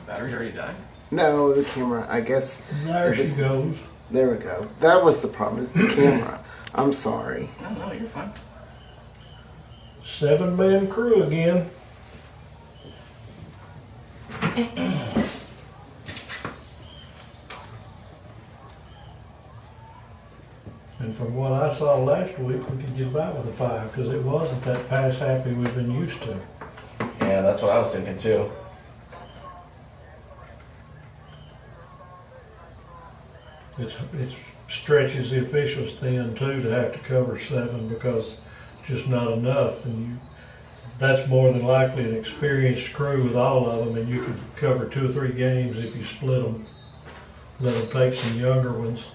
Battery's already died? No, the camera, I guess. There she goes. There we go. That was the problem, is the camera. I'm sorry. No, you're fine. 7-man crew again. And from what I saw last week, we could get by with a 5 because it wasn't that pass happy we've been used to. Yeah, that's what I was thinking too. It stretches the officials thin too to have to cover 7 because it's just not enough, and that's more than likely an experienced crew with all of them, and you could cover 2 or 3 games if you split them. Let them take some younger ones.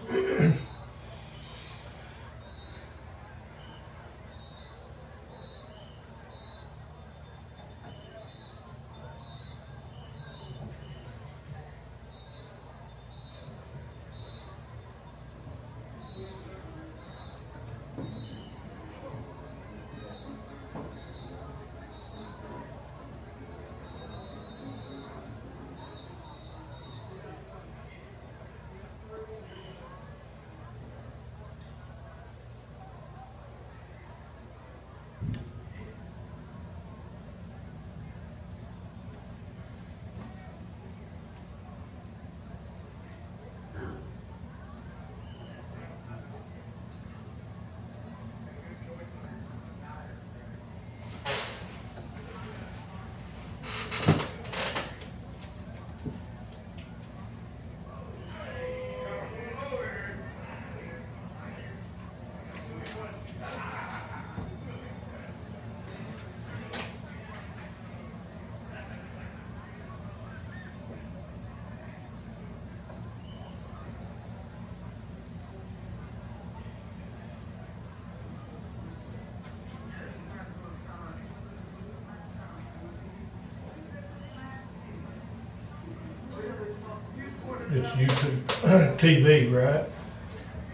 It's YouTube TV, right?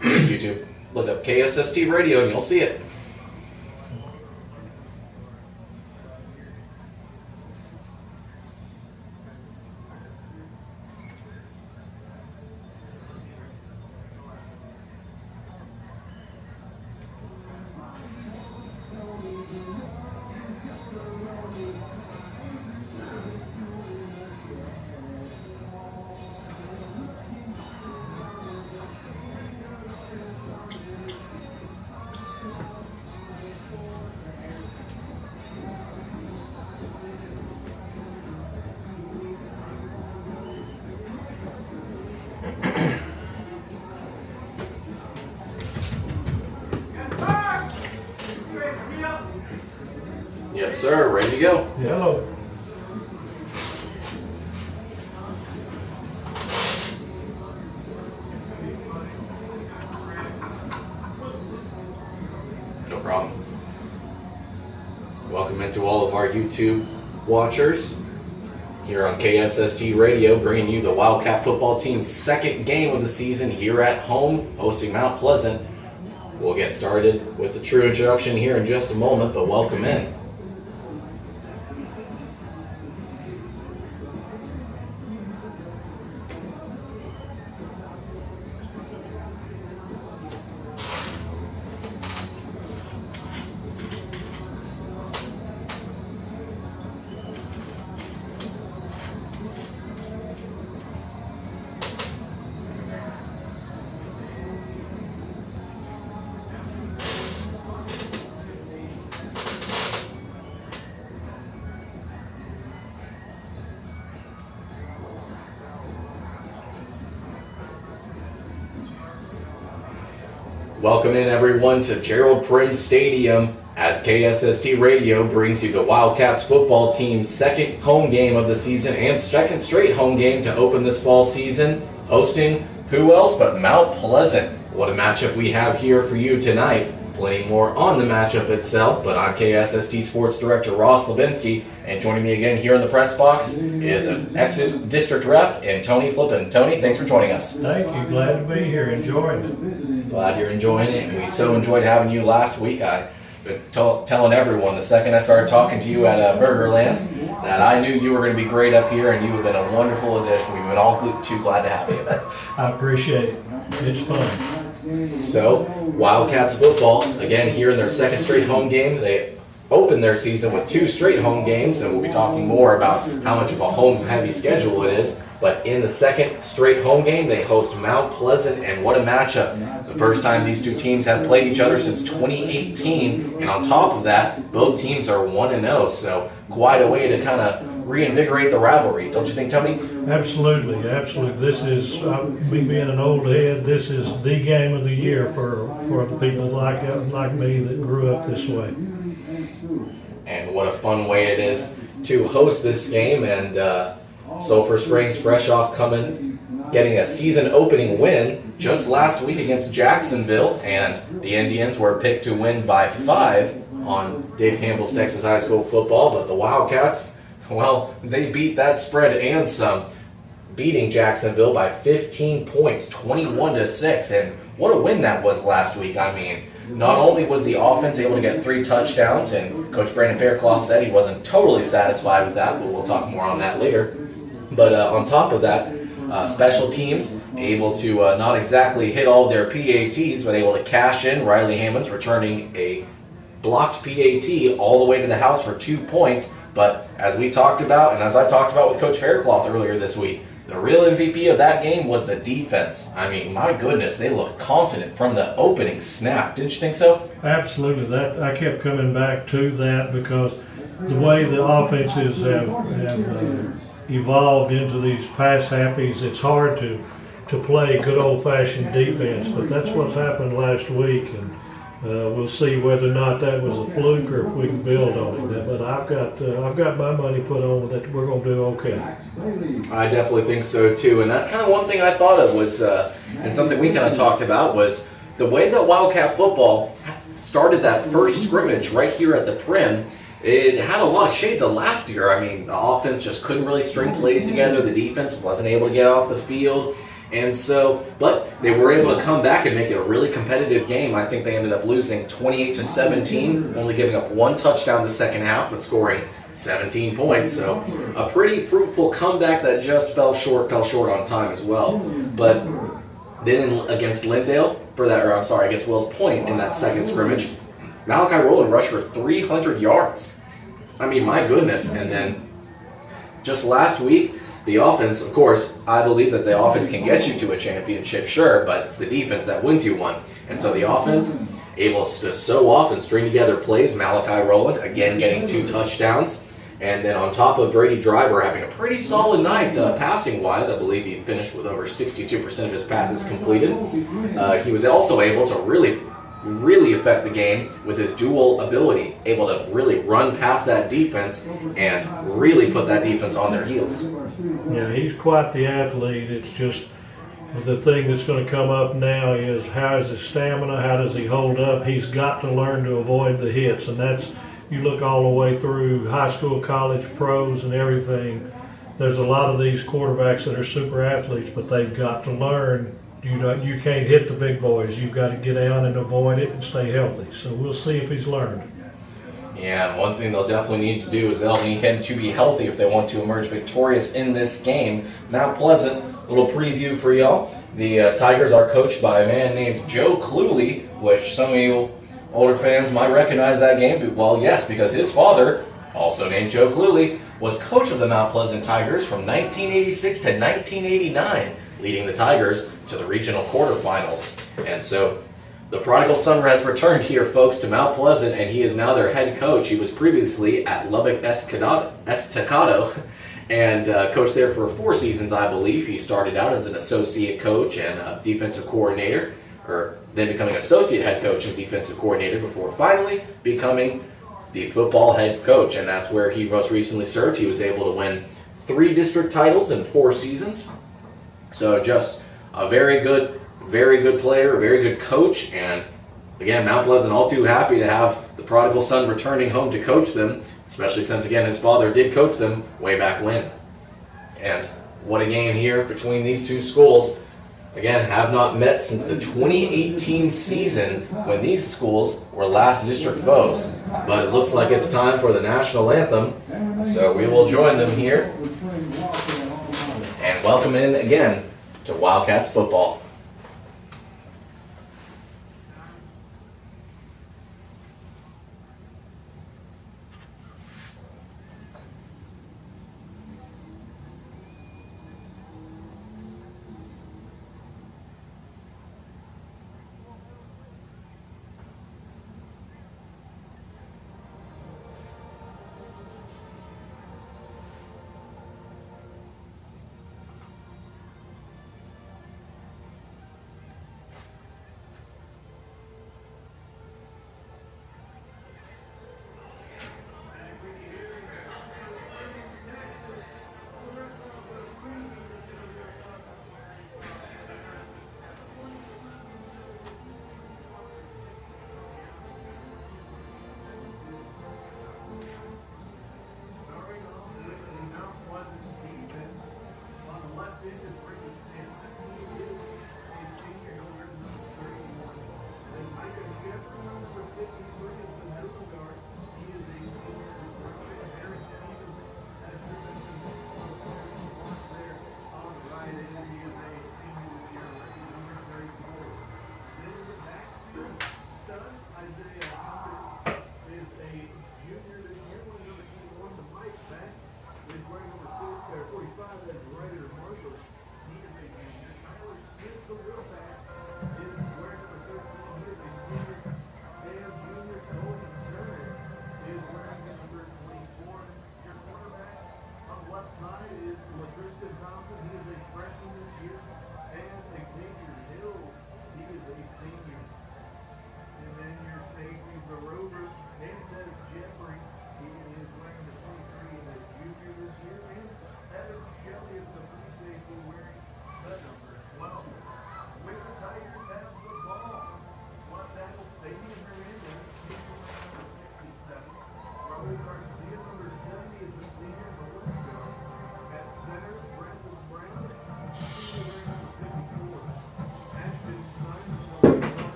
YouTube. Look up KSST Radio and you'll see it. Yes, sir. Ready to go. Yellow. No problem. Welcome into all of our YouTube watchers here on KSST Radio, bringing you the Wildcat football team's second game of the season here at home, hosting Mount Pleasant. We'll get started with the true introduction here in just a moment, but welcome in. Welcome in everyone to Gerald Prim Stadium as KSST Radio brings you the Wildcats football team's second home game of the season and second straight home game to open this fall season, hosting who else but Mount Pleasant. What a matchup we have here for you tonight. Plenty more on the matchup itself, but I'm KSST Sports Director Ross Levinsky, and joining me again here in the press box is an ex-district rep and Tony Flippin. Tony, thanks for joining us. Thank you. Glad to be here. Enjoying it. Glad you're enjoying it, and we so enjoyed having you last week. I've been telling everyone the second I started talking to you at Burgerland that I knew you were going to be great up here, and you have been a wonderful addition. We've been all too glad to have you. I appreciate it. It's fun. So, Wildcats football, again, here in their second straight home game. They opened their season with 2 straight home games, and we'll be talking more about how much of a home-heavy schedule it is. But in the second straight home game, they host Mount Pleasant, and what a matchup. The first time these two teams have played each other since 2018, and on top of that, both teams are 1-0, so quite a way to kind of reinvigorate the rivalry. Don't you think, Tony? Absolutely. This is, me being an old head, this is the game of the year for the people like me that grew up this way. And what a fun way it is to host this game, and Sulphur Springs fresh off getting a season opening win just last week against Jacksonville, and the Indians were picked to win by 5 on Dave Campbell's Texas High School football, but the Wildcats, well, they beat that spread and some, beating Jacksonville by 15 points, 21-6, and what a win that was last week. I mean, not only was the offense able to get 3 touchdowns, and Coach Brandon Faircloth said he wasn't totally satisfied with that, but we'll talk more on that later. But on top of that, special teams able to not exactly hit all their PATs, but able to cash in. Riley Hammonds returning a blocked PAT all the way to the house for 2 points. But as we talked about, and as I talked about with Coach Faircloth earlier this week, the real MVP of that game was the defense. I mean, my goodness, they looked confident from the opening snap. Didn't you think so? Absolutely. That I kept coming back to that because the way the offenses have evolved into these pass happies, it's hard to play good old-fashioned defense, but that's what's happened last week, and we'll see whether or not that was a fluke or if we can build on it. But I've got my money put on that we're going to do okay. I definitely think so too, and that's kind of one thing I thought of was, and something we kind of talked about was the way that Wildcat football started that first scrimmage right here at the Prim. It had a lot of shades of last year. I mean, the offense just couldn't really string plays together. The defense wasn't able to get off the field. And so, but they were able to come back and make it a really competitive game. I think they ended up losing 28-17, only giving up 1 touchdown the second half, but scoring 17 points. So a pretty fruitful comeback that just fell short on time as well. But then against Lindale, against Wills Point in that second scrimmage, Malachi Rowland rushed for 300 yards. I mean, my goodness. And then just last week, the offense, of course, I believe that the offense can get you to a championship, sure, but it's the defense that wins you one. And so the offense able to so often string together plays. Malachi Rowland, again, getting 2 touchdowns. And then on top of Brady Driver having a pretty solid night passing-wise, I believe he finished with over 62% of his passes completed. He was also able to really affect the game with his dual ability, able to really run past that defense and really put that defense on their heels. Yeah, he's quite the athlete. It's just the thing that's going to come up now is how is his stamina, how does he hold up? He's got to learn to avoid the hits, and that's, you look all the way through high school, college, pros, and everything. There's a lot of these quarterbacks that are super athletes, but they've got to learn. You can't hit the big boys. You've got to get down and avoid it and stay healthy. So we'll see if he's learned. Yeah, and one thing they'll definitely need to do is they'll need him to be healthy if they want to emerge victorious in this game. Mount Pleasant, little preview for y'all. The Tigers are coached by a man named Joe Cluley, which some of you older fans might recognize that game. Well, yes, because his father, also named Joe Cluley, was coach of the Mount Pleasant Tigers from 1986 to 1989, leading the Tigers to the regional quarterfinals. And so the prodigal son has returned here, folks, to Mount Pleasant, and he is now their head coach. He was previously at Lubbock Estacado and coached there for 4 seasons, I believe. He started out as an associate coach and a defensive coordinator, or then becoming associate head coach and defensive coordinator before finally becoming the football head coach, and that's where he most recently served. He was able to win 3 district titles in 4 seasons. So just a very good player, a very good coach, and again, Mount Pleasant all too happy to have the prodigal son returning home to coach them, especially since, again, his father did coach them way back when. And what a game here between these two schools. again, have not met since the 2018 season when these schools were last district foes. But it looks like it's time for the national anthem, so we will join them here and welcome in again to Wildcats football.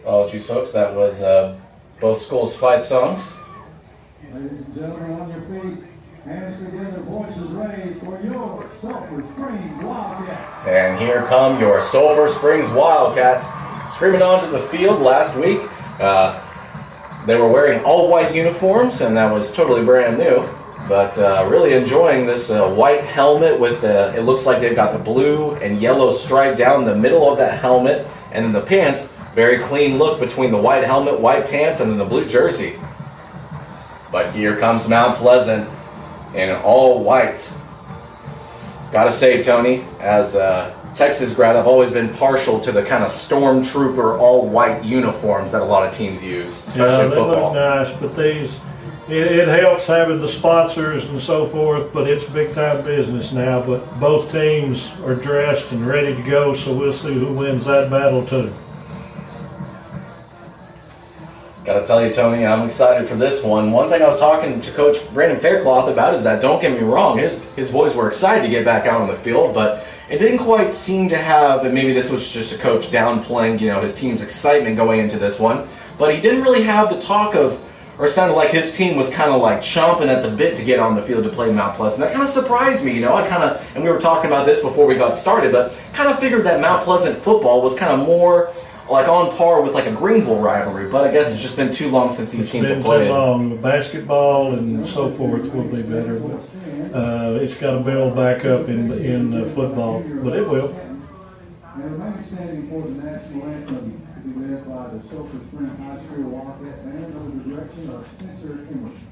Apologies, folks. That was both schools' fight songs. Ladies and gentlemen, on your feet, hands together, voices raised for your Sulphur Springs Wildcats. And here come your Sulphur Springs Wildcats screaming onto the field last week. They were wearing all white uniforms, and that was totally brand new. But really enjoying this white helmet with it looks like they've got the blue and yellow stripe down the middle of that helmet, and then the pants, very clean look between the white helmet, white pants, and then the blue jersey. But here comes Mount Pleasant in all white. Gotta say, Tony, as a Texas grad, I've always been partial to the kind of stormtrooper all white uniforms that a lot of teams use, especially in football. They look nice, but these, it helps having the sponsors and so forth, but it's big time business now. But both teams are dressed and ready to go, so we'll see who wins that battle too. Gotta tell you, Tony, I'm excited for this one. One thing I was talking to Coach Brandon Faircloth about is that, don't get me wrong, his boys were excited to get back out on the field, but it didn't quite seem to have, and maybe this was just a coach downplaying, his team's excitement going into this one, but he didn't really have the talk of, or sounded like his team was kind of like chomping at the bit to get on the field to play Mount Pleasant. That kind of surprised me, and we were talking about this before we got started, but kind of figured that Mount Pleasant football was kind of more like on par with like a Greenville rivalry, but I guess it's just been too long since these teams have played. It's been too long. Basketball and so forth will be better, but it's got to build back up in football, but it will. And remain standing for the national anthem to be led by the Sulphur Springs High School Wildcat band under the direction of Spencer Emerson.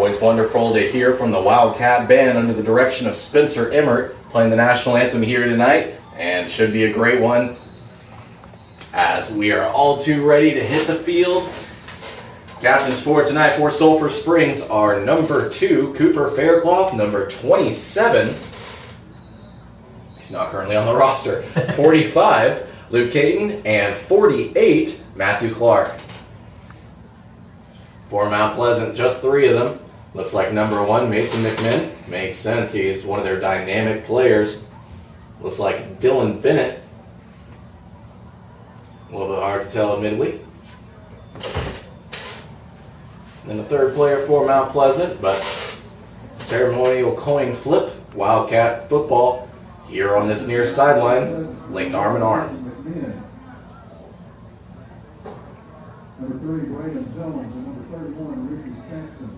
Always wonderful to hear from the Wildcat band under the direction of Spencer Emmert playing the national anthem here tonight, and should be a great one as we are all too ready to hit the field. Captains for tonight for Sulphur Springs are number 2, Cooper Faircloth, number 27, he's not currently on the roster, 45, Luke Caton, and 48, Matthew Clark. For Mount Pleasant, just 3 of them. Looks like number 1, Mason McMinn. Makes sense, he's one of their dynamic players. Looks like Dylan Bennett. A little bit hard to tell, admittedly. And the 3rd player for Mount Pleasant, but ceremonial coin flip, Wildcat football, here on this near sideline, linked arm in arm. Number 3, Braden Jones, and number 31, Ricky Sampson.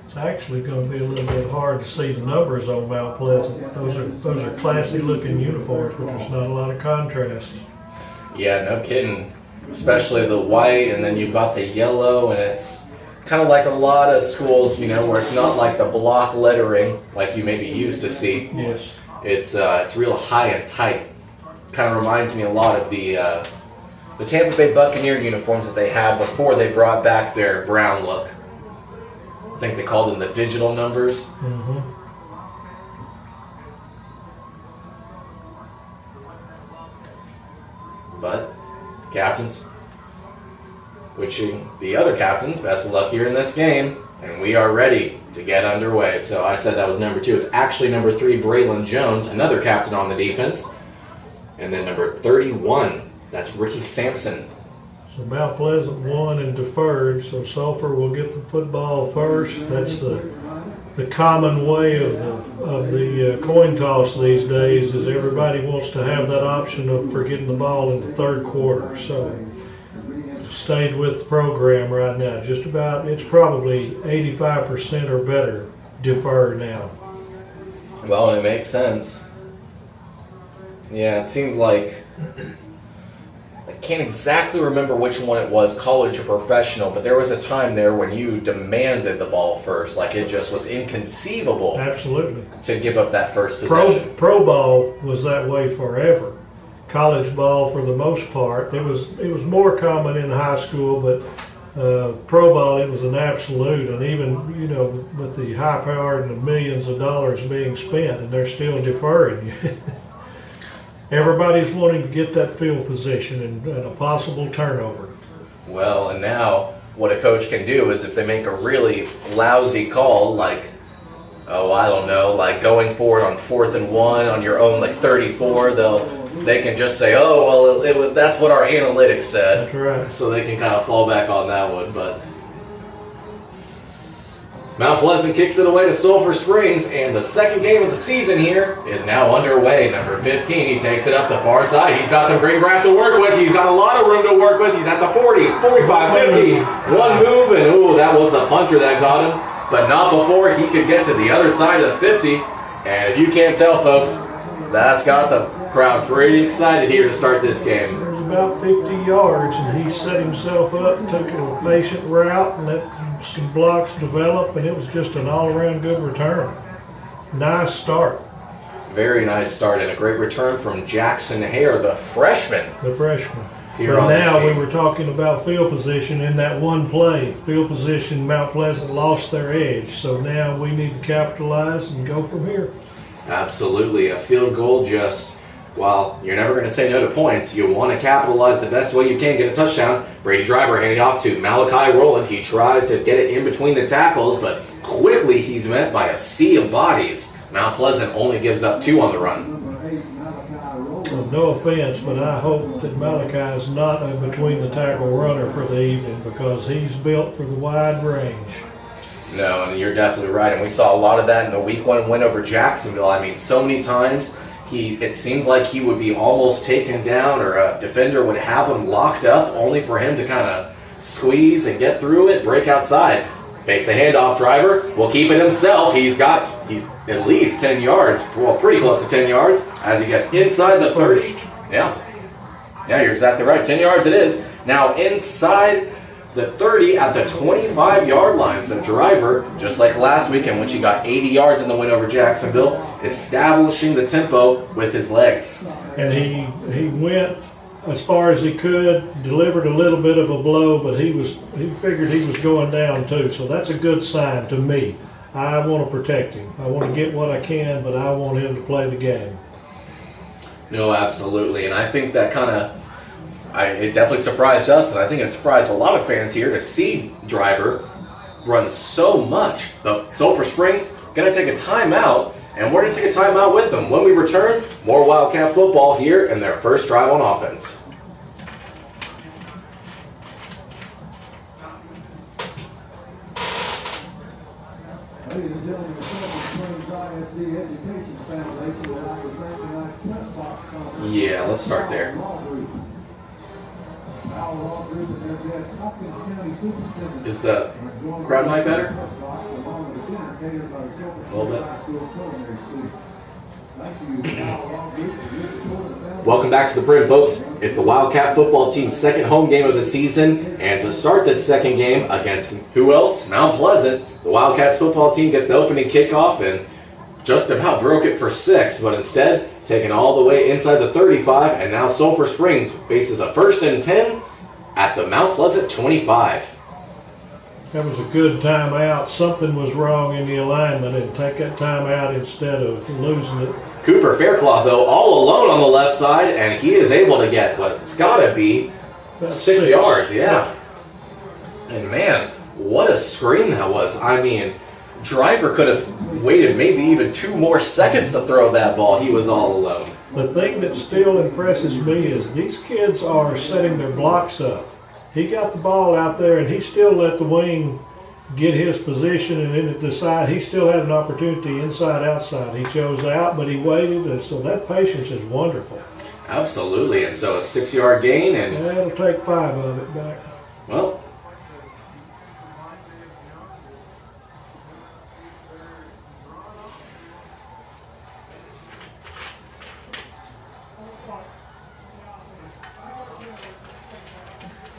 It's actually going to be a little bit hard to see the numbers on Mount Pleasant. Those are classy looking uniforms, but there's not a lot of contrast. Yeah, no kidding. Especially the white, and then you've got the yellow, and it's kind of like a lot of schools, you know, where it's not like the block lettering like you maybe used to see. Yes. It's real high and tight. Kind of reminds me a lot of the Tampa Bay Buccaneer uniforms that they had before they brought back their brown look. I think they called them the digital numbers. Mm-hmm. But captains, wishing the other captains best of luck here in this game, and we are ready to get underway. So I said that was number 2. It's actually number 3, Braylon Jones, another captain on the defense. And then number 31, that's Ricky Sampson. So Mount Pleasant won and deferred, so Sulphur will get the football first. That's the common way of the coin toss these days, is everybody wants to have that option of for getting the ball in the 3rd quarter. So stayed with the program right now. Just about, it's probably 85% or better defer now. Well, and it makes sense. Yeah, it seemed like, I can't exactly remember which one it was, college or professional, but there was a time there when you demanded the ball first. Like, it just was inconceivable. Absolutely. To give up that first possession. Pro ball was that way forever. College ball, for the most part, it was more common in high school, but pro ball, it was an absolute. And even, you know, with the high powered and the millions of dollars being spent, and they're still deferring. Everybody's wanting to get that field position and a possible turnover. Well, and now what a coach can do is if they make a really lousy call, like, oh, I don't know, like going for it on 4th and 1 on your own, like 34, they can just say, oh, well, that's what our analytics said. That's right. So they can kind of fall back on that one. But Mount Pleasant kicks it away to Sulphur Springs, and the 2nd game of the season here is now underway. Number 15, he takes it up the far side. He's got some green grass to work with. He's got a lot of room to work with. He's at the 40, 45, 50. One move, and ooh, that was the puncher that got him. But not before he could get to the other side of the 50. And if you can't tell, folks, that's got the crowd pretty excited here to start this game. There's about 50 yards, and he set himself up, took a patient route, and let some blocks develop, and it was just an all-around good return. Nice start. Very nice start, and a great return from Jackson Hare, the freshman. The freshman. Here but on now this we were talking about field position in that one play. Field position, Mount Pleasant lost their edge, so now we need to capitalize and go from here. Absolutely. A field goal just, while you're never going to say no to points, you want to capitalize the best way you can, get a touchdown. Brady Driver handing off to Malachi Rowland. He tries to get it in between the tackles, but quickly he's met by a sea of bodies. Mount Pleasant only gives up 2 on the run. Well, no offense, but I hope that Malachi is not a between the tackle runner for the evening, because he's built for the wide range. No, and you're definitely right. And we saw a lot of that in the Week 1 win over Jacksonville. I mean, so many times it seemed like he would be almost taken down, or a defender would have him locked up only for him to kind of squeeze and get through it, break outside. Fakes the handoff. Driver will keep it himself. He's at least 10 yards, well, pretty close to 10 yards as he gets inside the 30. Yeah, you're exactly right. 10 yards it is. Now inside the 30 at the 25-yard line. So Driver, just like last weekend when she got 80 yards in the win over Jacksonville, establishing the tempo with his legs. And he went as far as he could, delivered a little bit of a blow, but he figured he was going down too. So that's a good sign to me. I want to protect him. I want to get what I can, but I want him to play the game. No, absolutely. And I think that it definitely surprised us, and I think it surprised a lot of fans here to see Driver run so much. But Sulphur Springs going to take a timeout, and we're going to take a timeout with them. When we return, more Wildcat football here in their first drive on offense. Ladies and gentlemen, the Sulphur Springs ISD Education Foundation would like to thank tonight's press box conference. Yeah, let's start there. Is the crowd mic better? A little bit. Welcome back to the Brim, folks. It's the Wildcat football team's second home game of the season, and to start this second game against who else? Mount Pleasant. The Wildcats football team gets the opening kickoff and just about broke it for 6, but instead taken all the way inside the 35, and now Sulphur Springs faces a 1st and 10 at the Mount Pleasant 25. That was a good timeout. Something was wrong in the alignment, and take that timeout instead of losing it. Cooper Faircloth, though, all alone on the left side, and he is able to get what's got to be 6 yards. Yeah. And man, what a screen that was. I mean, Driver could have waited maybe even 2 more seconds to throw that ball. He was all alone. The thing that still impresses me is these kids are setting their blocks up. He got the ball out there, and he still let the wing get his position, and then at the side, he still had an opportunity inside-outside. He chose out, but he waited, and so that patience is wonderful. Absolutely, and so a 6-yard gain, and it'll take 5 of it back. Well,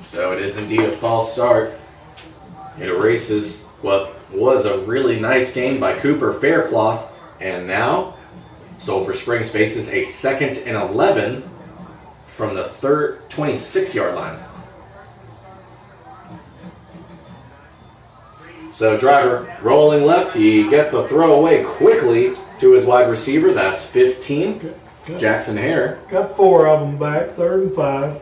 so it is indeed a false start. It erases what was a really nice game by Cooper Faircloth, and now Sulphur Springs faces a 2nd and 11 from the 26-yard line. So Driver rolling left, he gets the throw away quickly to his wide receiver. That's 15, Jackson Hare. Got 4 of them back, 3rd and 5.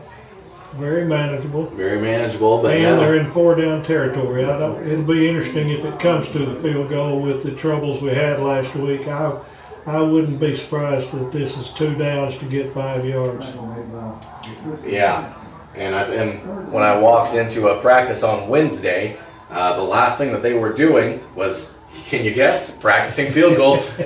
Very manageable. Very manageable, but and they're in 4-down territory. It'll be interesting if it comes to the field goal with the troubles we had last week. I wouldn't be surprised that this is 2 downs to get 5 yards. Yeah, and when I walked into a practice on Wednesday, the last thing that they were doing was, can you guess, practicing field goals.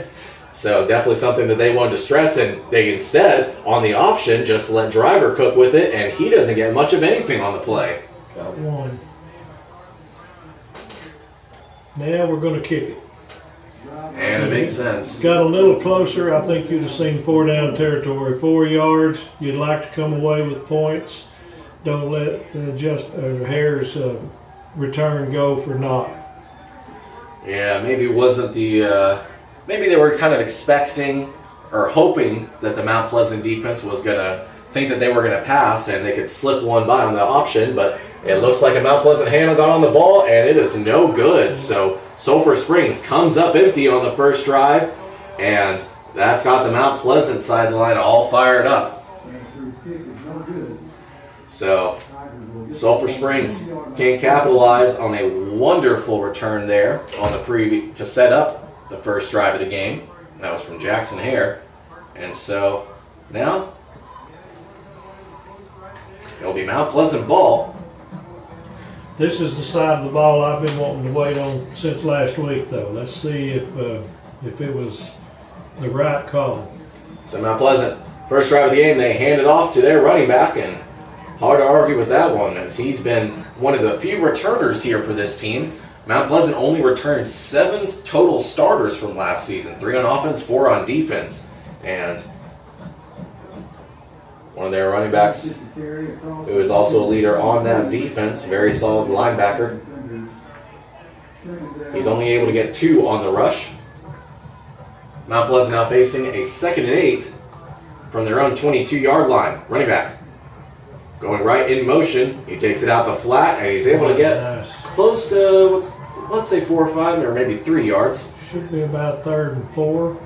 So definitely something that they wanted to stress, and they instead, on the option, just let Driver cook with it, and he doesn't get much of anything on the play. Got 1. Now we're going to kick it. And it makes sense. Got a little closer. I think you'd have seen 4-down territory. 4 yards. You'd like to come away with points. Don't let Hare's return go for naught. Yeah, maybe it wasn't the... Maybe they were kind of expecting or hoping that the Mount Pleasant defense was going to think that they were going to pass and they could slip one by on the option, but it looks like a Mount Pleasant handle got on the ball, and it is no good. So Sulphur Springs comes up empty on the first drive, and that's got the Mount Pleasant sideline all fired up. So Sulphur Springs can't capitalize on a wonderful return there on the to set up the first drive of the game. That was from Jackson Hare. And so now it'll be Mount Pleasant ball. This is the side of the ball I've been wanting to wait on since last week, though. Let's see if it was the right call. So Mount Pleasant, first drive of the game, they hand it off to their running back, and hard to argue with that one, as he's been one of the few returners here for this team. Mount Pleasant only returned 7 total starters from last season, 3 on offense, 4 on defense. And one of their running backs, who is also a leader on that defense, very solid linebacker. He's only able to get 2 on the rush. Mount Pleasant now facing a 2nd and 8 from their own 22-yard line. Running back going right in motion. He takes it out the flat, and he's able to get close to, let's say 4 or 5, or maybe 3 yards. Should be about 3rd and 4.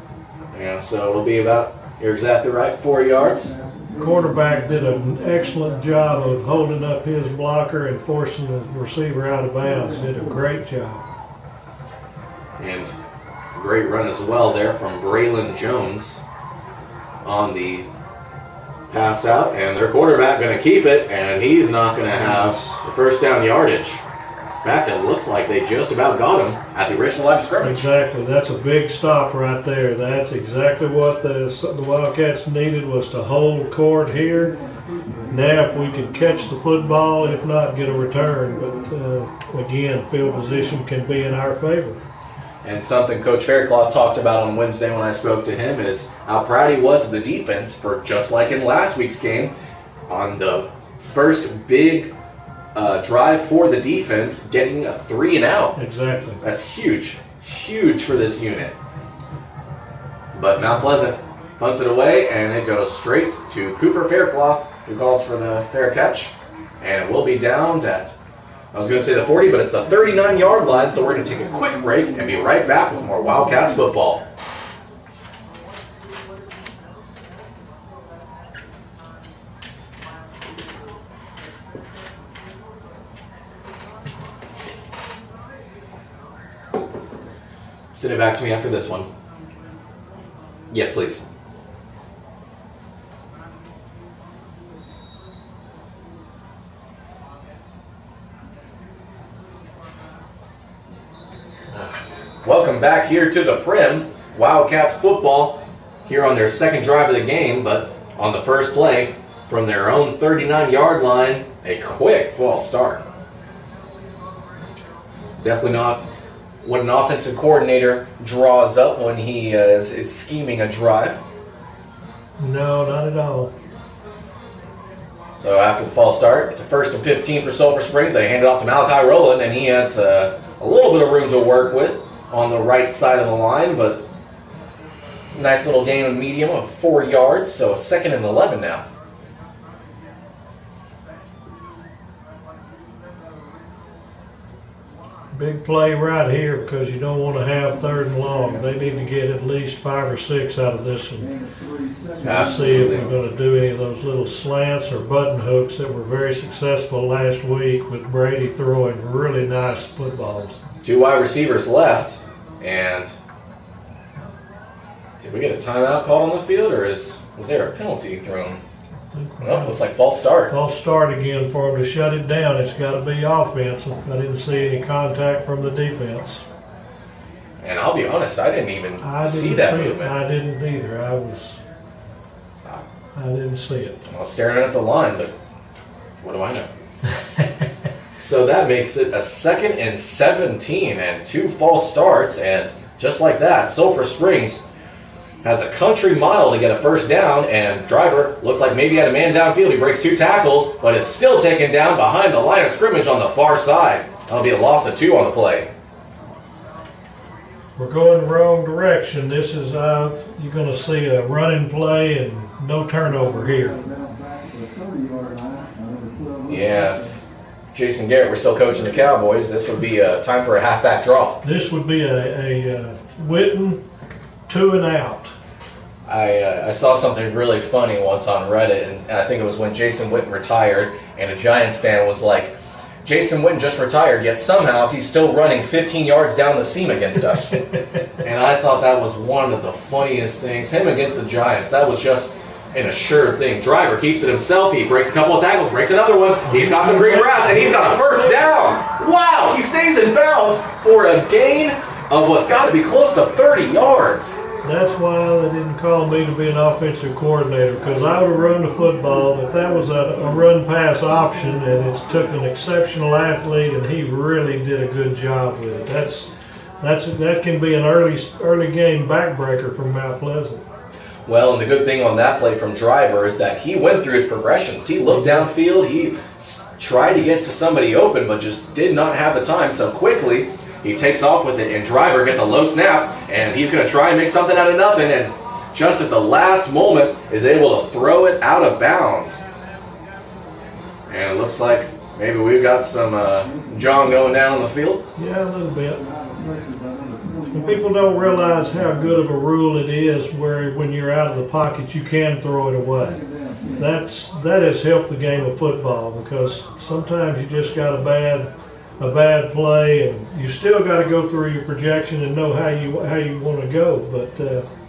Yeah, so it'll be about, you're exactly right, 4 yards. Quarterback did an excellent job of holding up his blocker and forcing the receiver out of bounds. Did a great job. And great run as well there from Braylon Jones on the pass out. And their quarterback going to keep it, and he's not going to have the first down yardage. In fact, it looks like they just about got him at the original line of scrimmage. Exactly. That's a big stop right there. That's exactly what the Wildcats needed, was to hold court here. Now if we can catch the football, if not, get a return. But, again, field position can be in our favor. And something Coach Faircloth talked about on Wednesday when I spoke to him is how proud he was of the defense for, just like in last week's game, on the first big drive for the defense, getting a 3 and out. Exactly. That's huge. Huge for this unit. But Mount Pleasant punts it away, and it goes straight to Cooper Faircloth, who calls for the fair catch. And it will be down at, I was going to say the 40, but it's the 39-yard line, so we're going to take a quick break and be right back with more Wildcats football. Send it back to me after this one. Yes, please. Welcome back here to the Prim. Wildcats football here on their second drive of the game, but on the first play from their own 39-yard line, a quick false start. Definitely not what an offensive coordinator draws up when he is scheming a drive. No, not at all. So after the false start, it's a 1st and 15 for Sulphur Springs. They hand it off to Malachi Rowland, and he has a little bit of room to work with on the right side of the line, but nice little gain of medium of 4 yards, so 2nd and 11 now. Big play right here, because you don't want to have 3rd and long. They need to get at least 5 or 6 out of this one. Let's see if we're going to do any of those little slants or button hooks that were very successful last week with Brady throwing really nice footballs. 2 wide receivers left, and did we get a timeout called on the field, or was there a penalty thrown? Nope, looks like false start. False start again for them to shut it down. It's got to be offensive. I didn't see any contact from the defense. And I'll be honest, I didn't even see that movement. I didn't either. I didn't see it. I was staring at the line, but what do I know? So that makes it a 2nd and 17 and 2 false starts, and just like that, Sulphur Springs has a country mile to get a first down, and driver looks like maybe had a man downfield. He breaks 2 tackles, but is still taken down behind the line of scrimmage on the far side. That'll be a loss of 2 on the play. We're going the wrong direction. This is, you're going to see a running play and no turnover here. Yeah, if Jason Garrett were still coaching the Cowboys, this would be time for a halfback draw. This would be a Witten 2 and out. I saw something really funny once on Reddit, and I think it was when Jason Witten retired, and a Giants fan was like, Jason Witten just retired, yet somehow he's still running 15 yards down the seam against us. And I thought that was one of the funniest things. Him against the Giants, that was just an assured thing. Driver keeps it himself. He breaks a couple of tackles, breaks another one. He's got some green grass, and he's got a first down. Wow, he stays in bounds for a gain of what's got to be close to 30 yards. That's why they didn't call me to be an offensive coordinator, because I would have run the football, but that was a run-pass option, and it took an exceptional athlete, and he really did a good job with it. That can be an early game backbreaker from Mount Pleasant. Well, and the good thing on that play from Driver is that he went through his progressions. He looked downfield, he tried to get to somebody open, but just did not have the time, so quickly he takes off with it, and Driver gets a low snap, and he's going to try and make something out of nothing, and just at the last moment is able to throw it out of bounds. And it looks like maybe we've got some John going down on the field. Yeah, a little bit. And people don't realize how good of a rule it is where when you're out of the pocket you can throw it away. That has helped the game of football, because sometimes you just got a bad play, and you still got to go through your projection and know how you want to go, but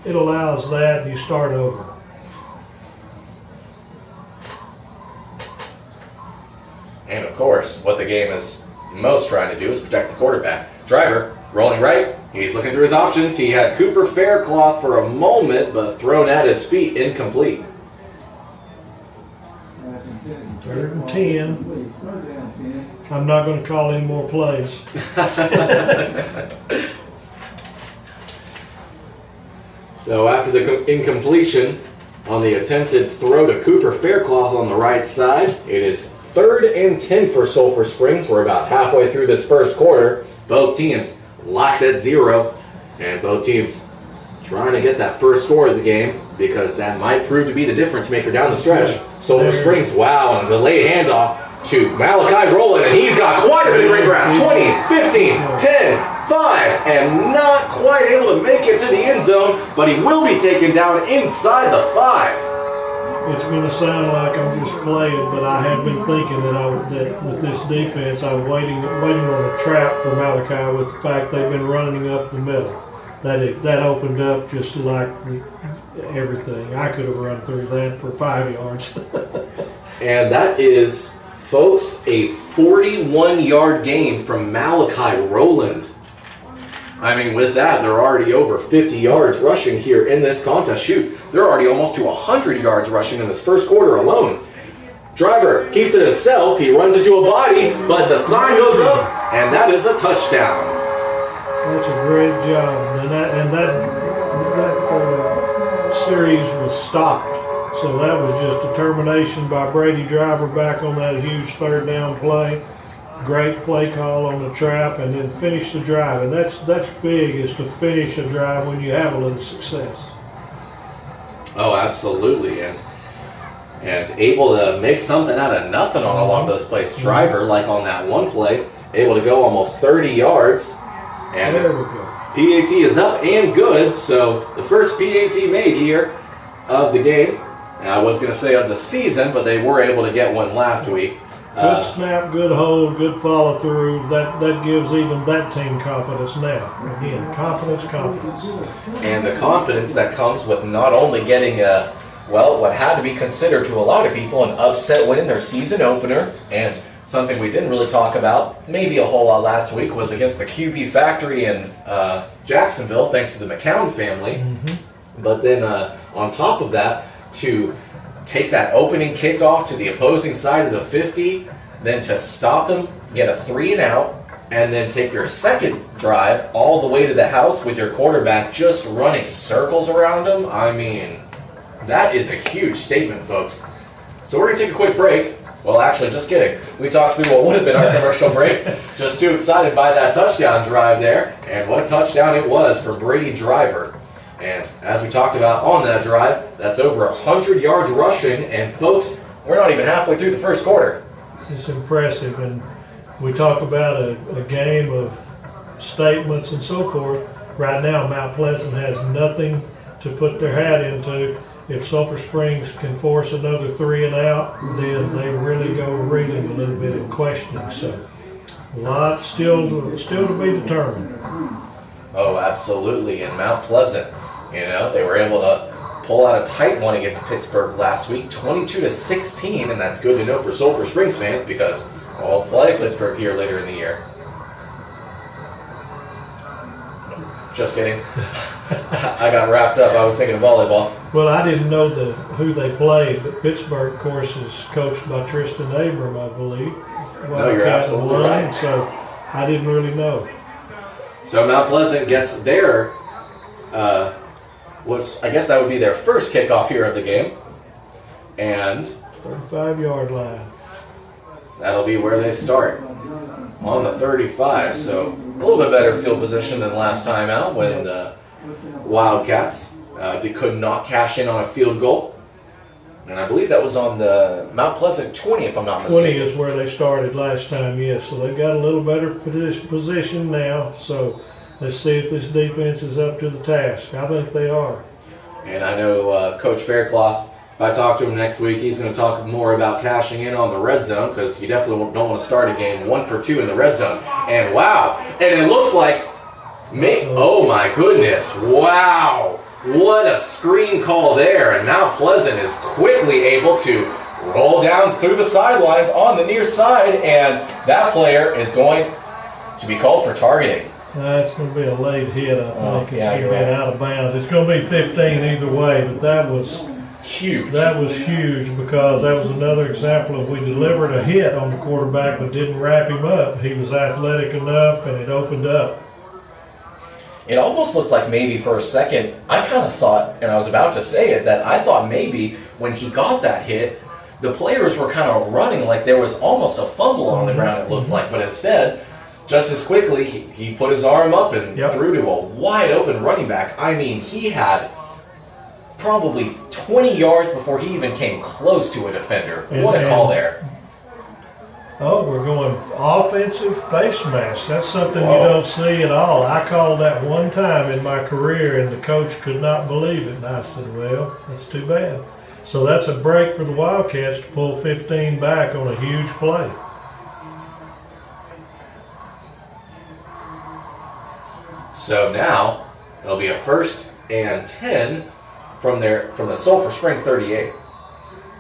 it allows that, and you start over. And of course, what the game is most trying to do is protect the quarterback. Driver rolling right, he's looking through his options. He had Cooper Faircloth for a moment, but thrown at his feet, incomplete. 3rd and 10. I'm not going to call any more plays. So after the incompletion on the attempted throw to Cooper Faircloth on the right side, it is 3rd and 10 for Sulphur Springs. We're about halfway through this first quarter. Both teams locked at 0, and both teams trying to get that first score of the game, because that might prove to be the difference maker down the stretch. Sulphur Springs, wow, and a delayed handoff to Malachi Rowland, and he's got quite a bit of green grass. 20, 15, 10, 5, and not quite able to make it to the end zone, but he will be taken down inside the 5. It's going to sound like I'm just playing, but I have been thinking that with this defense, I'm waiting on a trap for Malachi, with the fact they've been running up the middle. That opened up just like everything. I could have run through that for 5 yards. And that is, folks, a 41-yard gain from Malachi Rowland. I mean, with that, they're already over 50 yards rushing here in this contest. Shoot, they're already almost to 100 yards rushing in this first quarter alone. Driver keeps it himself. He runs into a body, but the sign goes up, and that is a touchdown. That's a great job. And that series was stopped. So that was just determination by Brady Driver back on that huge 3rd down play. Great play call on the trap, and then finish the drive. And that's big, is to finish a drive when you have a little success. Oh, absolutely. And able to make something out of nothing on a lot of those plays. Driver, like on that one play, able to go almost 30 yards. And there we go. PAT is up and good, so the first PAT made here of the game. And I was going to say of the season, but they were able to get one last week. Good snap, good hold, good follow through. That gives even that team confidence now. Again, confidence. And the confidence that comes with not only getting what had to be considered to a lot of people an upset win in their season opener, and something we didn't really talk about maybe a whole lot last week was against the QB Factory in Jacksonville, thanks to the McCown family. Mm-hmm. But then on top of that, to take that opening kickoff to the opposing side of the 50, then to stop them, get a 3 and out, and then take your second drive all the way to the house with your quarterback just running circles around him. I mean, that is a huge statement, folks. So we're going to take a quick break. Well, actually, just kidding. We talked through what would have been our commercial break. Just too excited by that touchdown drive there. And what a touchdown it was for Brady Driver. And as we talked about on that drive, that's over 100 yards rushing. And folks, we're not even halfway through the first quarter. It's impressive. And we talk about a game of statements and so forth. Right now, Mount Pleasant has nothing to put their hat into. If Sulphur Springs can force another 3 and out, then they really go reeling a little bit in questioning. So, a lot still to be determined. Oh, absolutely. And Mount Pleasant, they were able to pull out a tight one against Pittsburgh last week, 22-16, and that's good to know for Sulphur Springs fans because we'll play Pittsburgh here later in the year. Just kidding. I got wrapped up. I was thinking of volleyball. Well, I didn't know who they played, but Pittsburgh, of course, is coached by Tristan Abram, I believe. No, you're absolutely right. So I didn't really know. So Mount Pleasant gets their, I guess that would be their first kickoff here of the game. And 35-yard line. that'll be where they start, on the 35. So a little bit better field position than last time out when the Wildcats could not cash in on a field goal. And I believe that was on the Mount Pleasant 20, if I'm not mistaken. 20 is where they started last time, yes. So they've got a little better position now. So let's see if this defense is up to the task. I think they are. And I know Coach Faircloth, if I talk to him next week, he's going to talk more about cashing in on the red zone, because you definitely don't want to start a game 1 for 2 in the red zone. And wow, and it looks like, oh my goodness, wow. What a screen call there, and Mount Pleasant is quickly able to roll down through the sidelines on the near side, and that player is going to be called for targeting. It's going to be a late hit, I think. It's going to be right. out of bounds. It's going to be 15 either way, but that was huge. That was huge, because that was another example of we delivered a hit on the quarterback but didn't wrap him up. He was athletic enough, and it opened up. It almost looked like maybe for a second, I kind of thought, and I was about to say it, that I thought maybe when he got that hit, the players were kind of running like there was almost a fumble on the ground, it looked like. But instead, just as quickly, he put his arm up and threw to a wide open running back. I mean, he had probably 20 yards before he even came close to a defender. What a call there. Oh, we're going offensive face mask. That's something you don't see at all. I called that one time in my career, and the coach could not believe it. And I said, well, that's too bad. So that's a break for the Wildcats to pull 15 back on a huge play. So now it'll be a 1st and 10 from the Sulphur Springs 38.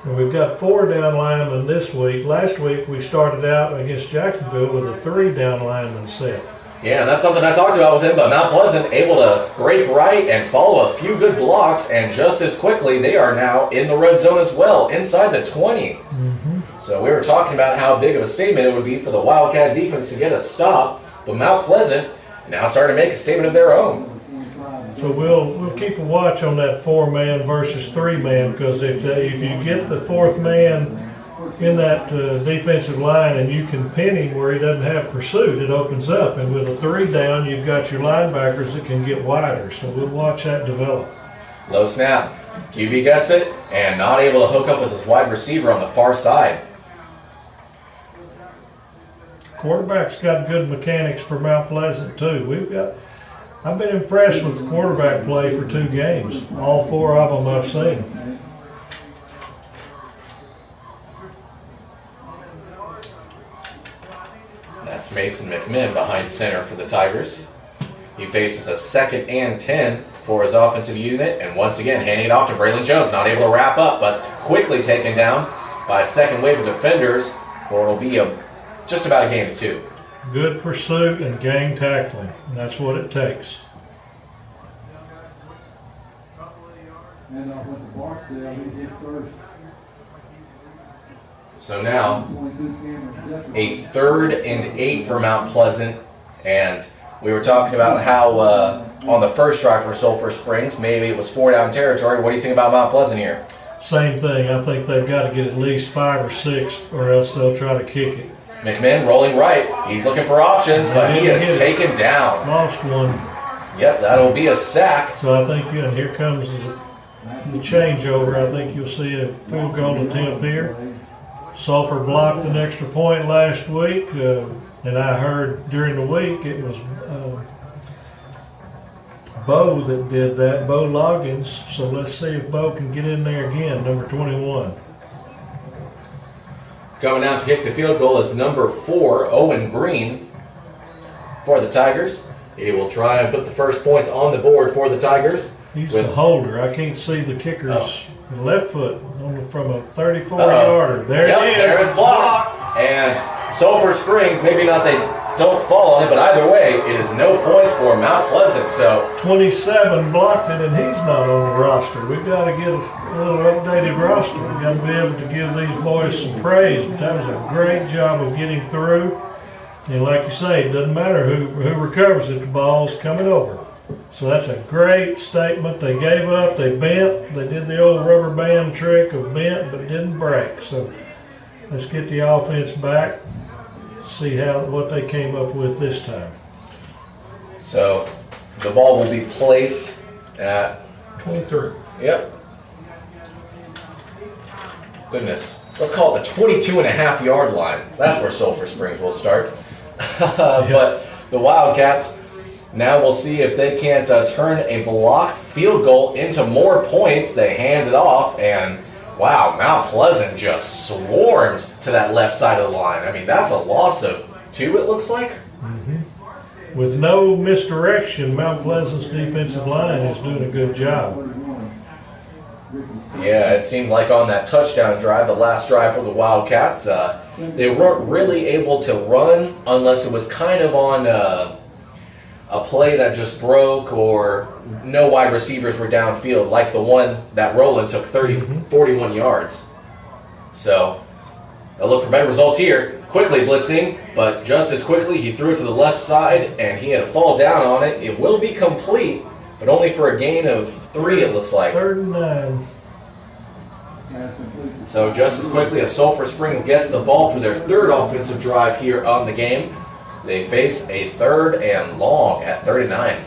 And we've got 4 down linemen this week. Last week we started out against Jacksonville with a 3 down lineman set. Yeah, and that's something I talked about with him, but Mount Pleasant able to break right and follow a few good blocks, and just as quickly they are now in the red zone as well, inside the 20. Mm-hmm. So we were talking about how big of a statement it would be for the Wildcat defense to get a stop, but Mount Pleasant now starting to make a statement of their own. So we'll keep a watch on that 4-man versus 3-man, because if you get the 4th man in that defensive line and you can pin him where he doesn't have pursuit, it opens up. And with a 3 down, you've got your linebackers that can get wider. So we'll watch that develop. Low snap. QB gets it and not able to hook up with his wide receiver on the far side. Quarterback's got good mechanics for Mount Pleasant too. I've been impressed with the quarterback play for 2 games. All 4 of them I've seen. That's Mason McMinn behind center for the Tigers. He faces a 2nd and 10 for his offensive unit, and once again handing it off to Braylon Jones, not able to wrap up, but quickly taken down by a second wave of defenders for it'll be just about a game of 2. Good pursuit and gang tackling. That's what it takes. And off with the Barksdale, he hit first. So now, a 3rd and 8 for Mount Pleasant, and we were talking about how on the first drive for Sulphur Springs, maybe it was 4 down territory. What do you think about Mount Pleasant here? Same thing. I think they've got to get at least 5 or 6, or else they'll try to kick it. McMinn rolling right. He's looking for options, but he is taken down. Lost one. Yep, that'll be a sack. So I think, and here comes the changeover. I think you'll see a field goal attempt here. Sulphur blocked an extra point last week, and I heard during the week it was Bo that did that, Bo Loggins. So let's see if Bo can get in there again, number 21. Coming out to kick the field goal is number 4, Owen Green, for the Tigers. He will try and put the first points on the board for the Tigers. He's the holder. I can't see the kicker's left foot from a 34-yarder. There it is. There it's blocked. And Sulphur Springs, maybe not don't fall on it, but either way, it is no points for Mount Pleasant. So 27 blocked it, and he's not on the roster. We've got to get a little updated roster. We've got to be able to give these boys some praise. But that was a great job of getting through. And like you say, it doesn't matter who recovers it, the ball's coming over. So that's a great statement. They gave up, they bent, they did the old rubber band trick of bent but didn't break. So let's get the offense back, see what they came up with this time. So the ball will be placed at 23. Yep. Goodness. Let's call it the 22.5-yard line. That's where Sulphur Springs will start. But the Wildcats, now we'll see if they can't turn a blocked field goal into more points. They hand it off, and wow, Mount Pleasant just swarmed to that left side of the line. I mean, that's a loss of 2, it looks like. Mm-hmm. With no misdirection, Mount Pleasant's defensive line is doing a good job. Yeah, it seemed like on that touchdown drive, the last drive for the Wildcats, they weren't really able to run unless it was kind of on a play that just broke or no wide receivers were downfield, like the one that Roland took 41 yards. So they'll look for better results here. Quickly blitzing, but just as quickly he threw it to the left side and he had to fall down on it. It will be complete, but only for a gain of 3, it looks like. 3rd and 9. So just as quickly as Sulphur Springs gets the ball for their 3rd offensive drive here on the game, they face a 3rd and long at 3rd and 9.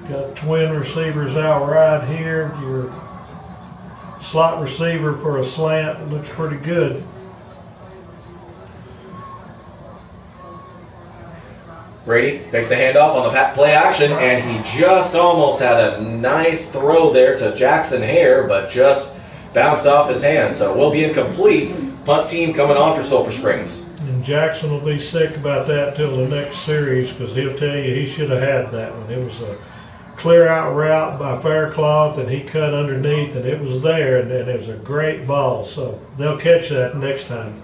Got twin receivers out right here. Your slot receiver for a slant looks pretty good. Brady takes the handoff on the play action, and he just almost had a nice throw there to Jackson Hare, but just bounced off his hand. So it will be incomplete. Punt team coming on for Sulphur Springs. And Jackson will be sick about that till the next series because he'll tell you he should have had that one. It was a clear out route by Faircloth, and he cut underneath, and it was there, and it was a great ball. So they'll catch that next time.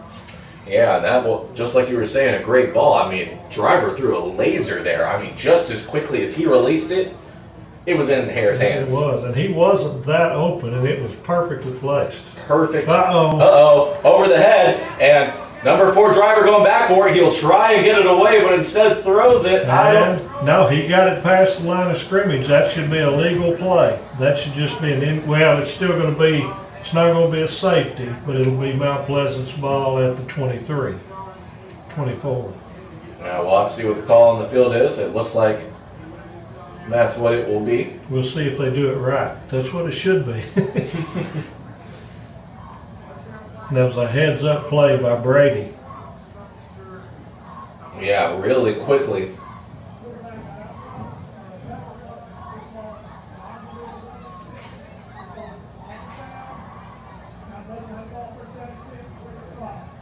Yeah, that will, just like you were saying, a great ball. I mean, driver threw a laser there. I mean, just as quickly as he released it, it was in Hare's hands. It was, and he wasn't that open, and it was perfectly placed. Perfect. Uh-oh. Uh-oh. Over the head, and number 4 driver going back for it. He'll try and get it away, but instead throws it. No, he got it past the line of scrimmage. That should be a legal play. That should just be it's still going to be, it's not going to be a safety, but it'll be Mount Pleasant's ball at the 23, 24. Now we'll have to see what the call on the field is. It looks like that's what it will be. We'll see if they do it right. That's what it should be. That was a heads-up play by Brady. Yeah, really quickly.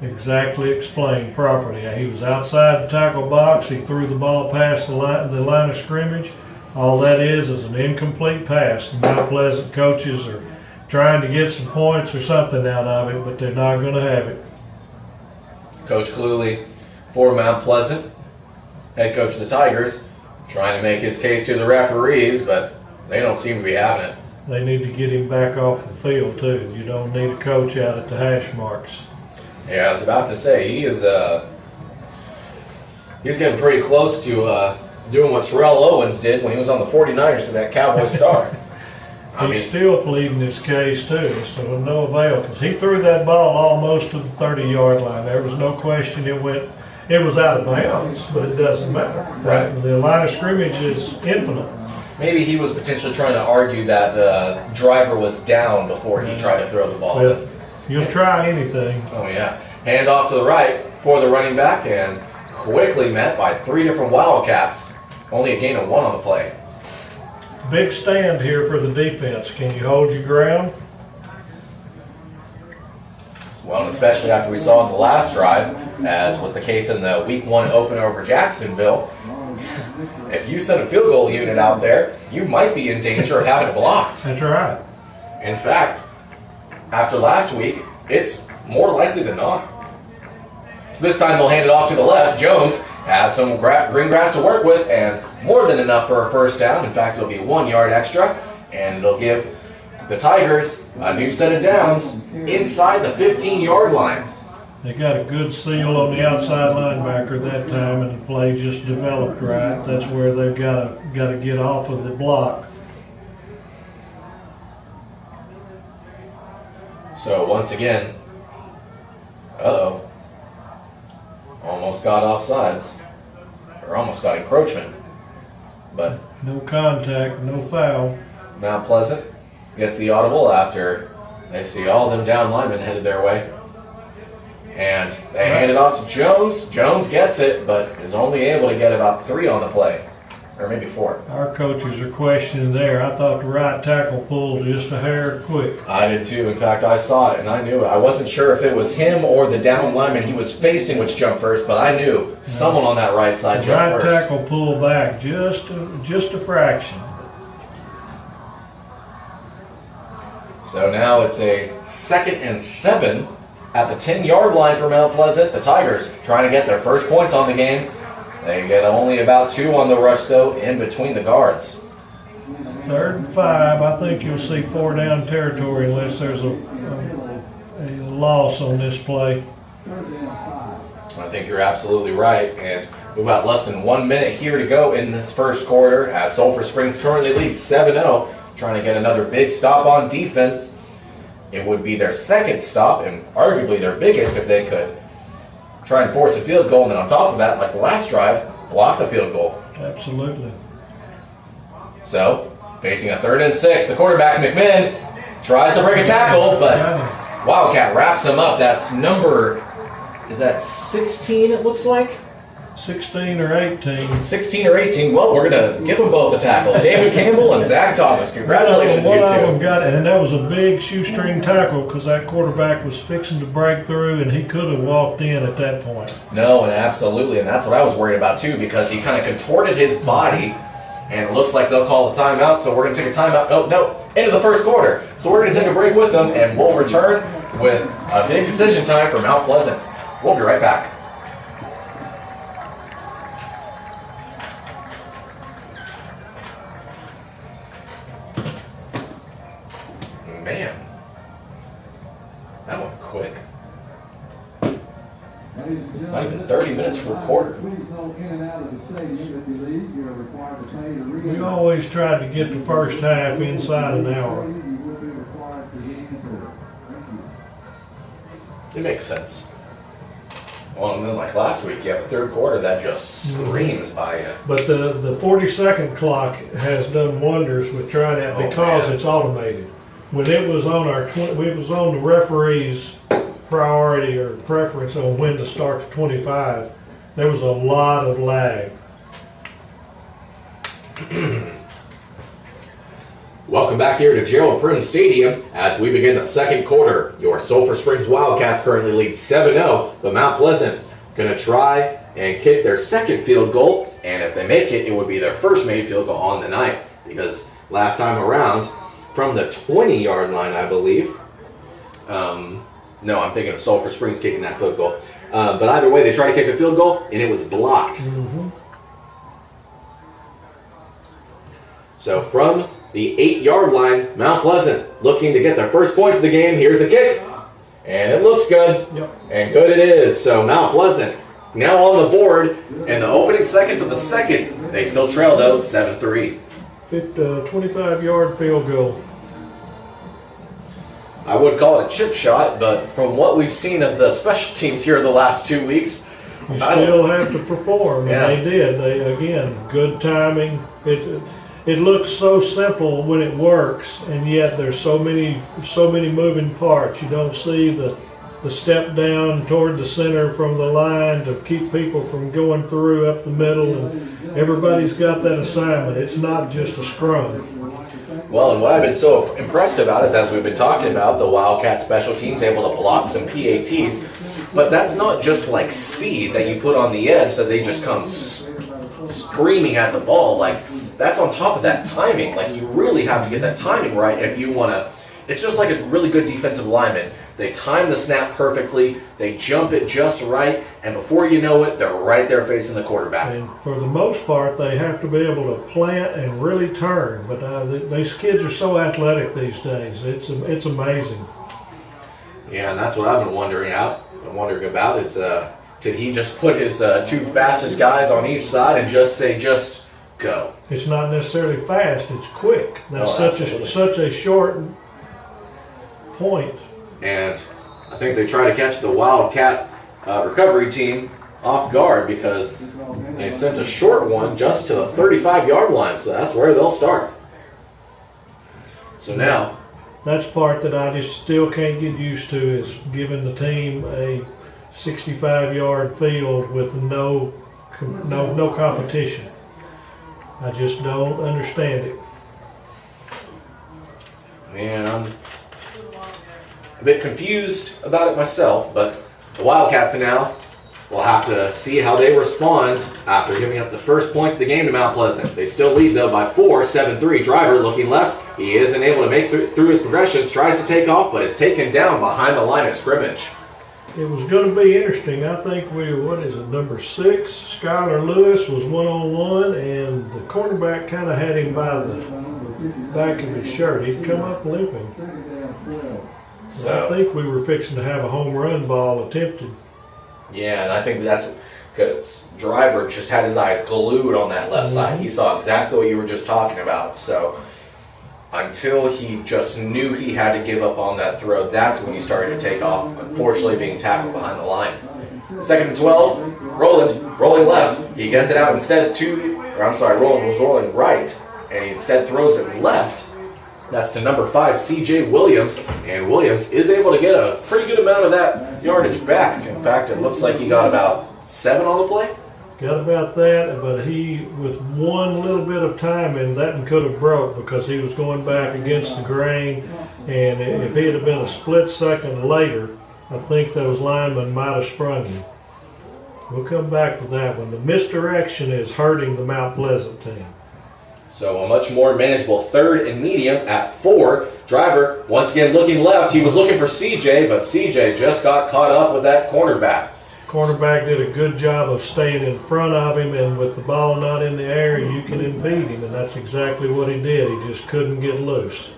Exactly explained properly. He was outside the tackle box. He threw the ball past the line of scrimmage. All that is an incomplete pass. The Mount Pleasant coaches are trying to get some points or something out of it, but they're not going to have it. Coach Cluley for Mount Pleasant, head coach of the Tigers, trying to make his case to the referees, but they don't seem to be having it. They need to get him back off the field, too. You don't need a coach out at the hash marks. Yeah, I was about to say, he's getting pretty close to doing what Terrell Owens did when he was on the 49ers to that Cowboy star. He's still pleading his case, too, so no avail, because he threw that ball almost to the 30-yard line. There was no question it was out of bounds, but it doesn't matter. Right. The line of scrimmage is infinite. Maybe he was potentially trying to argue that driver was down before he tried to throw the ball. Well, you'll try anything. Oh, yeah. Hand off to the right for the running back, and quickly met by 3 different Wildcats. Only a gain of 1 on the play. Big stand here for the defense. Can you hold your ground? Well, and especially after we saw in the last drive, as was the case in the Week 1 opener over Jacksonville, if you send a field goal unit out there, you might be in danger of having it blocked. That's right. In fact, after last week, it's more likely than not. So this time they'll hand it off to the left. Jones has some green grass to work with, and more than enough for a first down. In fact, it'll be 1 yard extra, and it'll give the Tigers a new set of downs inside the 15-yard line. They got a good seal on the outside linebacker that time, and the play just developed right. That's where they've got to get off of the block. So once again, almost got offsides, or almost got encroachment, but no contact, no foul. Mount Pleasant gets the audible after they see all them down linemen headed their way. And they hand it off to Jones. Jones gets it, but is only able to get about 3 on the play. Or maybe 4. Our coaches are questioning there. I thought the right tackle pulled just a hair quick. I did too. In fact, I saw it and I knew it. I wasn't sure if it was him or the down lineman he was facing which jumped first, but I knew someone on that right side jumped first. Right tackle pulled back just a fraction. So now it's a 2nd and 7 at the 10-yard line for Mount Pleasant. The Tigers trying to get their first points on the game. They get only about 2 on the rush, though, in between the guards. 3rd and 5. I think you'll see 4 down territory unless there's a loss on this play. I think you're absolutely right. And we've got less than 1 minute here to go in this first quarter as Sulphur Springs currently leads 7-0, trying to get another big stop on defense. It would be their 2nd stop and arguably their biggest if they could try and force a field goal. And then on top of that, like the last drive, block the field goal. Absolutely. So, facing a 3rd and 6, the quarterback, McMinn, tries to break a tackle, but Wildcat wraps him up. That's number, is that 16 it looks like? 16 or 18. 16 or 18. Well, we're going to give them both a tackle. David Campbell and Zach Thomas. Congratulations, one you of them two. got it, and that was a big shoestring tackle because that quarterback was fixing to break through, and he could have walked in at that point. No, and absolutely, and that's what I was worried about too, because he kind of contorted his body, and it looks like they'll call a timeout, so we're going to take a timeout. Oh, no, into the first quarter. So we're going to take a break with them, and we'll return with a big decision time for Mount Pleasant. We'll be right back. Man, that went quick. Not even 30 minutes for a quarter. We always tried to get the first half inside an hour. It makes sense. Well, and then like last week, you have a 3rd quarter that just screams by you. But the 40-second clock has done wonders with trying that because it's automated. When it was on it was on the referee's priority or preference on when to start the 25, there was a lot of lag. Welcome back here to Gerald Prim Stadium as we begin the 2nd quarter. Your Sulphur Springs Wildcats currently lead 7-0, but Mount Pleasant going to try and kick their 2nd field goal, and if they make it, it would be their first made field goal on the night, because last time around, from the 20-yard line, I believe. No, I'm thinking of Sulphur Springs kicking that field goal. But either way, they tried to kick a field goal, and it was blocked. Mm-hmm. So from the 8-yard line, Mount Pleasant looking to get their first points of the game. Here's the kick. And it looks good. Yep. And good it is. So Mount Pleasant now on the board in the opening seconds of the 2nd. They still trail, though, 7-3. 25-yard field goal. I would call it a chip shot, but from what we've seen of the special teams here the last 2 weeks, You still have to perform, Yeah. and they did. They, again, good timing. It looks so simple when it works, and yet there's so many moving parts. You don't see the step down toward the center from the line to keep people from going through up the middle, and everybody's got that assignment. It's not just a scrum. well, and what I've been so impressed about is, as we've been talking about, the Wildcat special teams able to block some PATs, but that's not just like speed that you put on the edge that they just come screaming at the ball. Like, that's on top of that timing. Like, you really have to get that timing right if you want to. It's just like a really good defensive lineman. They time the snap perfectly. They jump it just right. And before you know it, they're right there facing the quarterback. And for the most part, they have to be able to plant and really turn. But these kids are so athletic these days. It's amazing. Yeah, and that's what I've been wondering about is did he just put his two fastest guys on each side and just say, just go? It's not necessarily fast, it's quick. That's absolutely. such a short point. And I think they try to catch the Wildcat recovery team off guard because they sent a short one just to the 35-yard line, so that's where they'll start. So now, that's part that I just still can't get used to is giving the team a 65-yard field with no competition. I just don't understand it. and I'm a bit confused about it myself, but the Wildcats now will have to see how they respond after giving up the first points of the game to Mount Pleasant. They still lead, though, by 4, 7-3. Driver looking left. He isn't able to make through his progressions, tries to take off, but is taken down behind the line of scrimmage. It was going to be interesting. I think number 6, Skylar Lewis was one-on-one, and the cornerback kind of had him by the back of his shirt. He'd come up limping. So I think we were fixing to have a home run ball attempted. Yeah, and I think that's because Driver just had his eyes glued on that left side. He saw exactly what you were just talking about. So until he just knew he had to give up on that throw, that's when he started to take off, unfortunately being tackled behind the line. 2nd and 12, Roland rolling left. He gets it out instead Roland was rolling right, and he instead throws it left. That's to number 5, C.J. Williams, and Williams is able to get a pretty good amount of that yardage back. In fact, it looks like he got about 7 on the play. Got about that, but he, with one little bit of time, and that one could have broke because he was going back against the grain, and if he had been a split second later, I think those linemen might have sprung him. We'll come back to that one. The misdirection is hurting the Mount Pleasant team. So a much more manageable 3rd and medium at 4. Driver, once again looking left. He was looking for CJ, but CJ just got caught up with that cornerback. Cornerback did a good job of staying in front of him, and with the ball not in the air, you can impede him, and that's exactly what he did. He just couldn't get loose.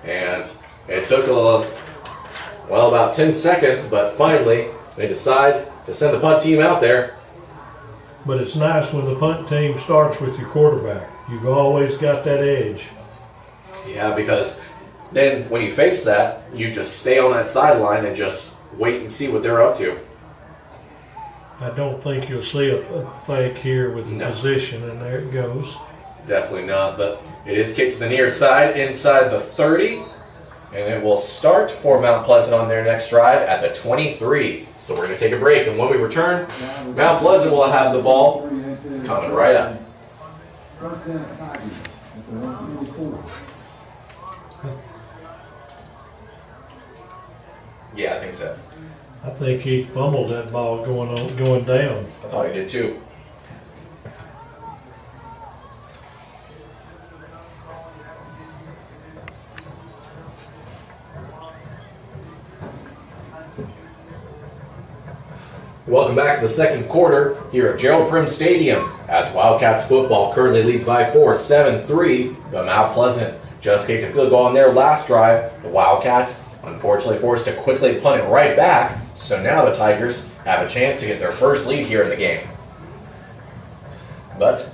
And it took about 10 seconds, but finally they decide to send the punt team out there. But it's nice when the punt team starts with your quarterback. You've always got that edge. Yeah, because then when you face that, you just stay on that sideline and just wait and see what they're up to. I don't think you'll see a fake here with the position, and there it goes. Definitely not, but it is kicked to the near side, inside the 30, and it will start for Mount Pleasant on their next drive at the 23. So we're going to take a break, and when we return, Mount Pleasant will have the ball coming right up. Yeah, I think so. I think he fumbled that ball going down. I thought he did too. Welcome back to the second quarter here at Gerald Prim Stadium as Wildcats football currently leads by 4, 7-3. But Mount Pleasant just kicked a field goal on their last drive. The Wildcats unfortunately forced to quickly punt it right back, so now the Tigers have a chance to get their first lead here in the game. But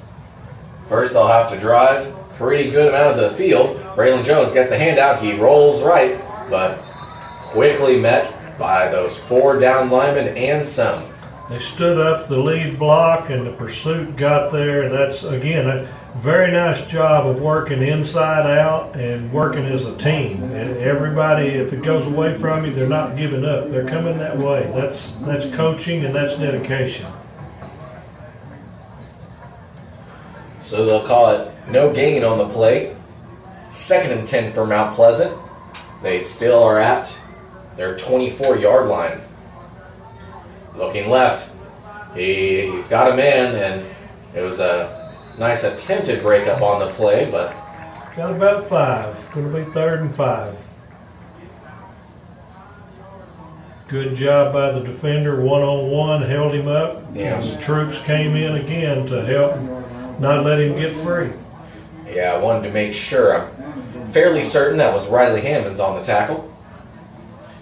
first they'll have to drive pretty good amount of the field. Braylon Jones gets the handout. He rolls right, but quickly met by those 4 down linemen and some. They stood up the lead block, and the pursuit got there. And that's, again, a very nice job of working inside out and working as a team. And everybody, if it goes away from you, they're not giving up. They're coming that way. That's coaching, and that's dedication. So they'll call it no gain on the play. 2nd and 10 for Mount Pleasant. They still are at their 24-yard line. Looking left, he's got a man, and it was a nice attempted breakup on the play, but Got about 5. Going to be 3rd and 5. Good job by the defender, one-on-one, held him up. Yeah. The troops came in again to help not let him get free. Yeah, I wanted to make sure. I'm fairly certain that was Riley Hammonds on the tackle.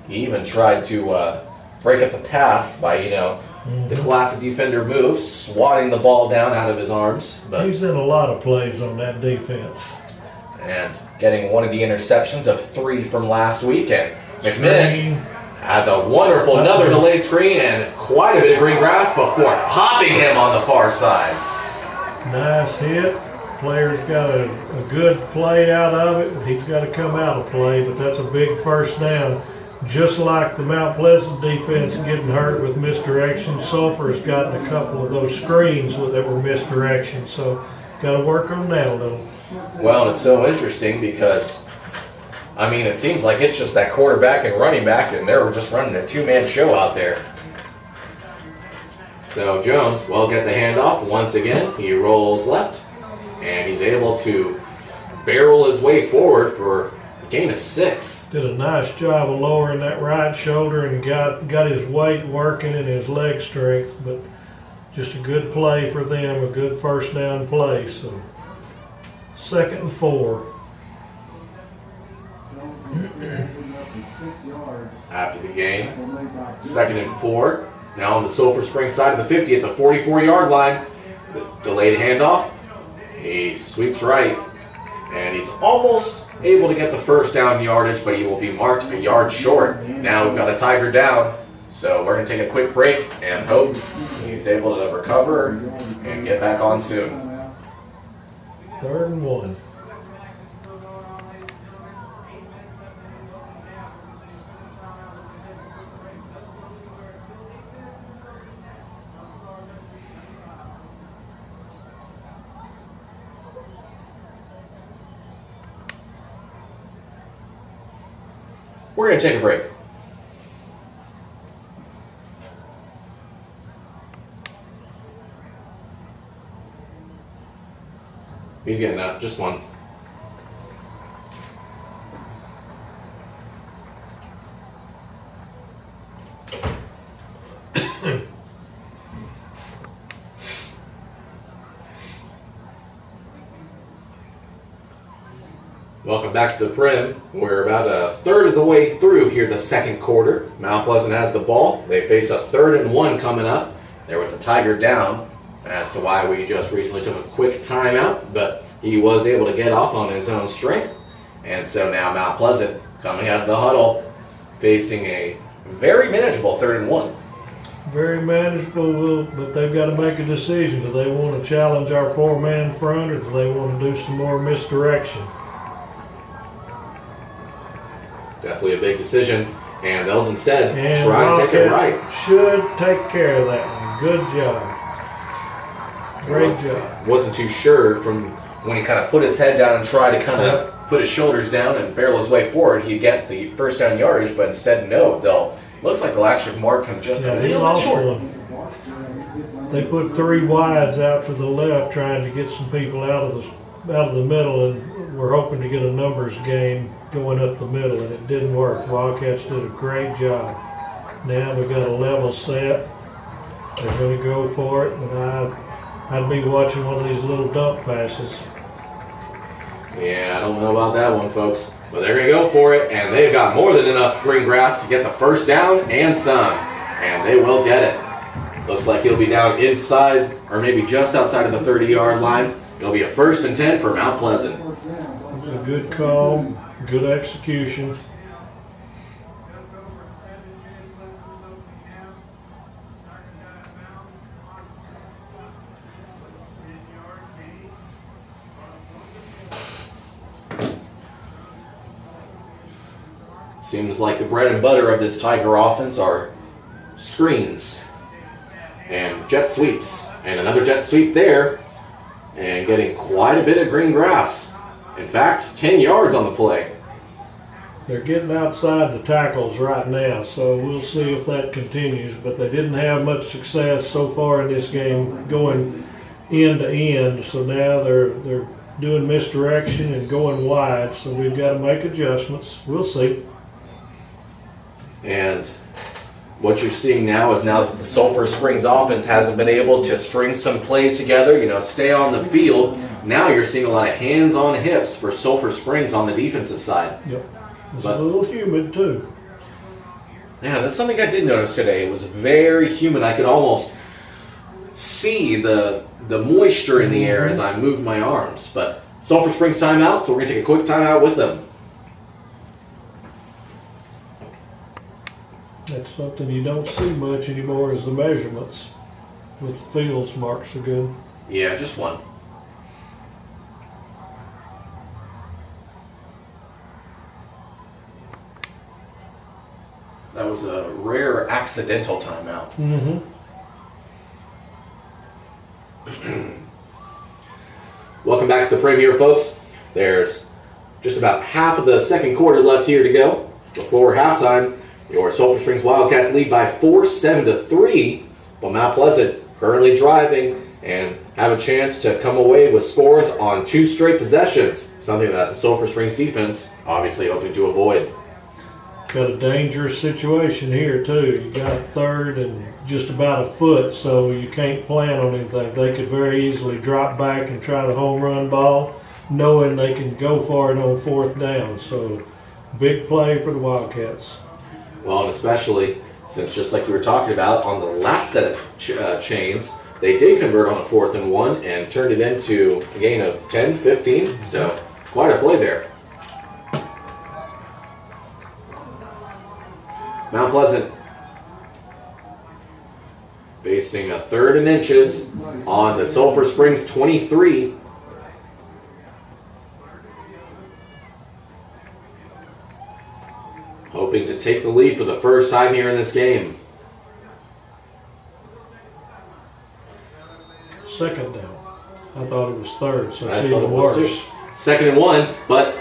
He even tried to break up the pass by, the classic defender move, swatting the ball down out of his arms. But he's in a lot of plays on that defense. And getting one of the interceptions of 3 from last week. And McMinn has a wonderful, another delayed screen and quite a bit of green grass before popping him on the far side. Nice hit. Player's got a good play out of it. He's got to come out of play, but that's a big first down. Just like the Mount Pleasant defense getting hurt with misdirection, Sulphur has gotten a couple of those screens that were misdirection, so got to work on that a little. Well, and it's so interesting because, it seems like it's just that quarterback and running back, and they're just running a two-man show out there. So Jones will get the handoff once again. He rolls left, and he's able to barrel his way forward for a gain of 6. Did a nice job of lowering that right shoulder and got his weight working and his leg strength, but just a good play for them, a good first down play. So 2nd and 4. After the game, 2nd and 4. Now on the Sulphur Springs side of the 50 at the 44-yard line. The delayed handoff. He sweeps right. And he's almost able to get the first down yardage, but he will be marked a yard short. Now we've got a Tiger down. So we're going to take a quick break and hope he's able to recover and get back on soon. 3rd and 1. We're going to take a break. He's getting that, just one. Welcome back to the Prim. We're about a third of the way through here the second quarter. Mount Pleasant has the ball. They face a 3rd and 1 coming up. There was a Tiger down as to why we just recently took a quick timeout, but he was able to get off on his own strength. And so now Mount Pleasant coming out of the huddle facing a very manageable 3rd and 1. Very manageable, but they've got to make a decision. Do they want to challenge our 4-man front, or do they want to do some more misdirection? Definitely a big decision, and they'll instead try and take it right. Should take care of that one. Good job. Great job. Wasn't too sure from when he kind of put his head down and tried to kind of put his shoulders down and barrel his way forward, he'd get the first down yardage, but instead, no. Looks like they'll actually mark him just a little bit short. They put 3 wides out to the left, trying to get some people out of the middle, and we're hoping to get a numbers game going up the middle, and it didn't work. Wildcats did a great job. Now we've got a level set. They're going to go for it, and I'd be watching one of these little dump passes. Yeah, I don't know about that one, folks. But they're going to go for it, and they've got more than enough green grass to get the first down and some. And they will get it. Looks like he'll be down inside, or maybe just outside of the 30-yard line. It'll be a 1st and 10 for Mount Pleasant. It was a good call, good execution. Seems like the bread and butter of this Tiger offense are screens and jet sweeps. And another jet sweep there, and getting quite a bit of green grass. In fact, 10 yards on the play. They're getting outside the tackles right now, so we'll see if that continues. But they didn't have much success so far in this game going end to end, so now they're doing misdirection and going wide, so we've got to make adjustments. We'll see. And what you're seeing now is now that the Sulphur Springs offense hasn't been able to string some plays together, stay on the field. Now you're seeing a lot of hands on hips for Sulphur Springs on the defensive side. Yep. It's a little humid too. Yeah, that's something I did notice today. It was very humid. I could almost see the moisture in the air as I moved my arms. But Sulphur Springs timeout, so we're going to take a quick timeout with them. That's something you don't see much anymore is the measurements with the fields marked so good. Yeah, just one. That was a rare accidental timeout. Mm-hmm. Welcome back to the premiere, folks. There's just about half of the second quarter left here to go. Before halftime, your Sulphur Springs Wildcats lead by 7-3, but Mount Pleasant currently driving and have a chance to come away with scores on 2 straight possessions, something that the Sulphur Springs defense obviously hoping to avoid. Got a dangerous situation here too. You got a third and just about a foot, so you can't plan on anything. They could very easily drop back and try the home run ball, knowing they can go for it on 4th down. So big play for the Wildcats. Well, and especially since, just like we were talking about, on the last set of chains, they did convert on a 4th and 1 and turned it into a gain of 10, 15. So quite a play there. Mount Pleasant facing a 3rd and inches on the Sulphur Springs 23. Hoping to take the lead for the first time here in this game. 2nd down. I thought it was 3rd, so I it's thought even it was worse. 2nd and 1, but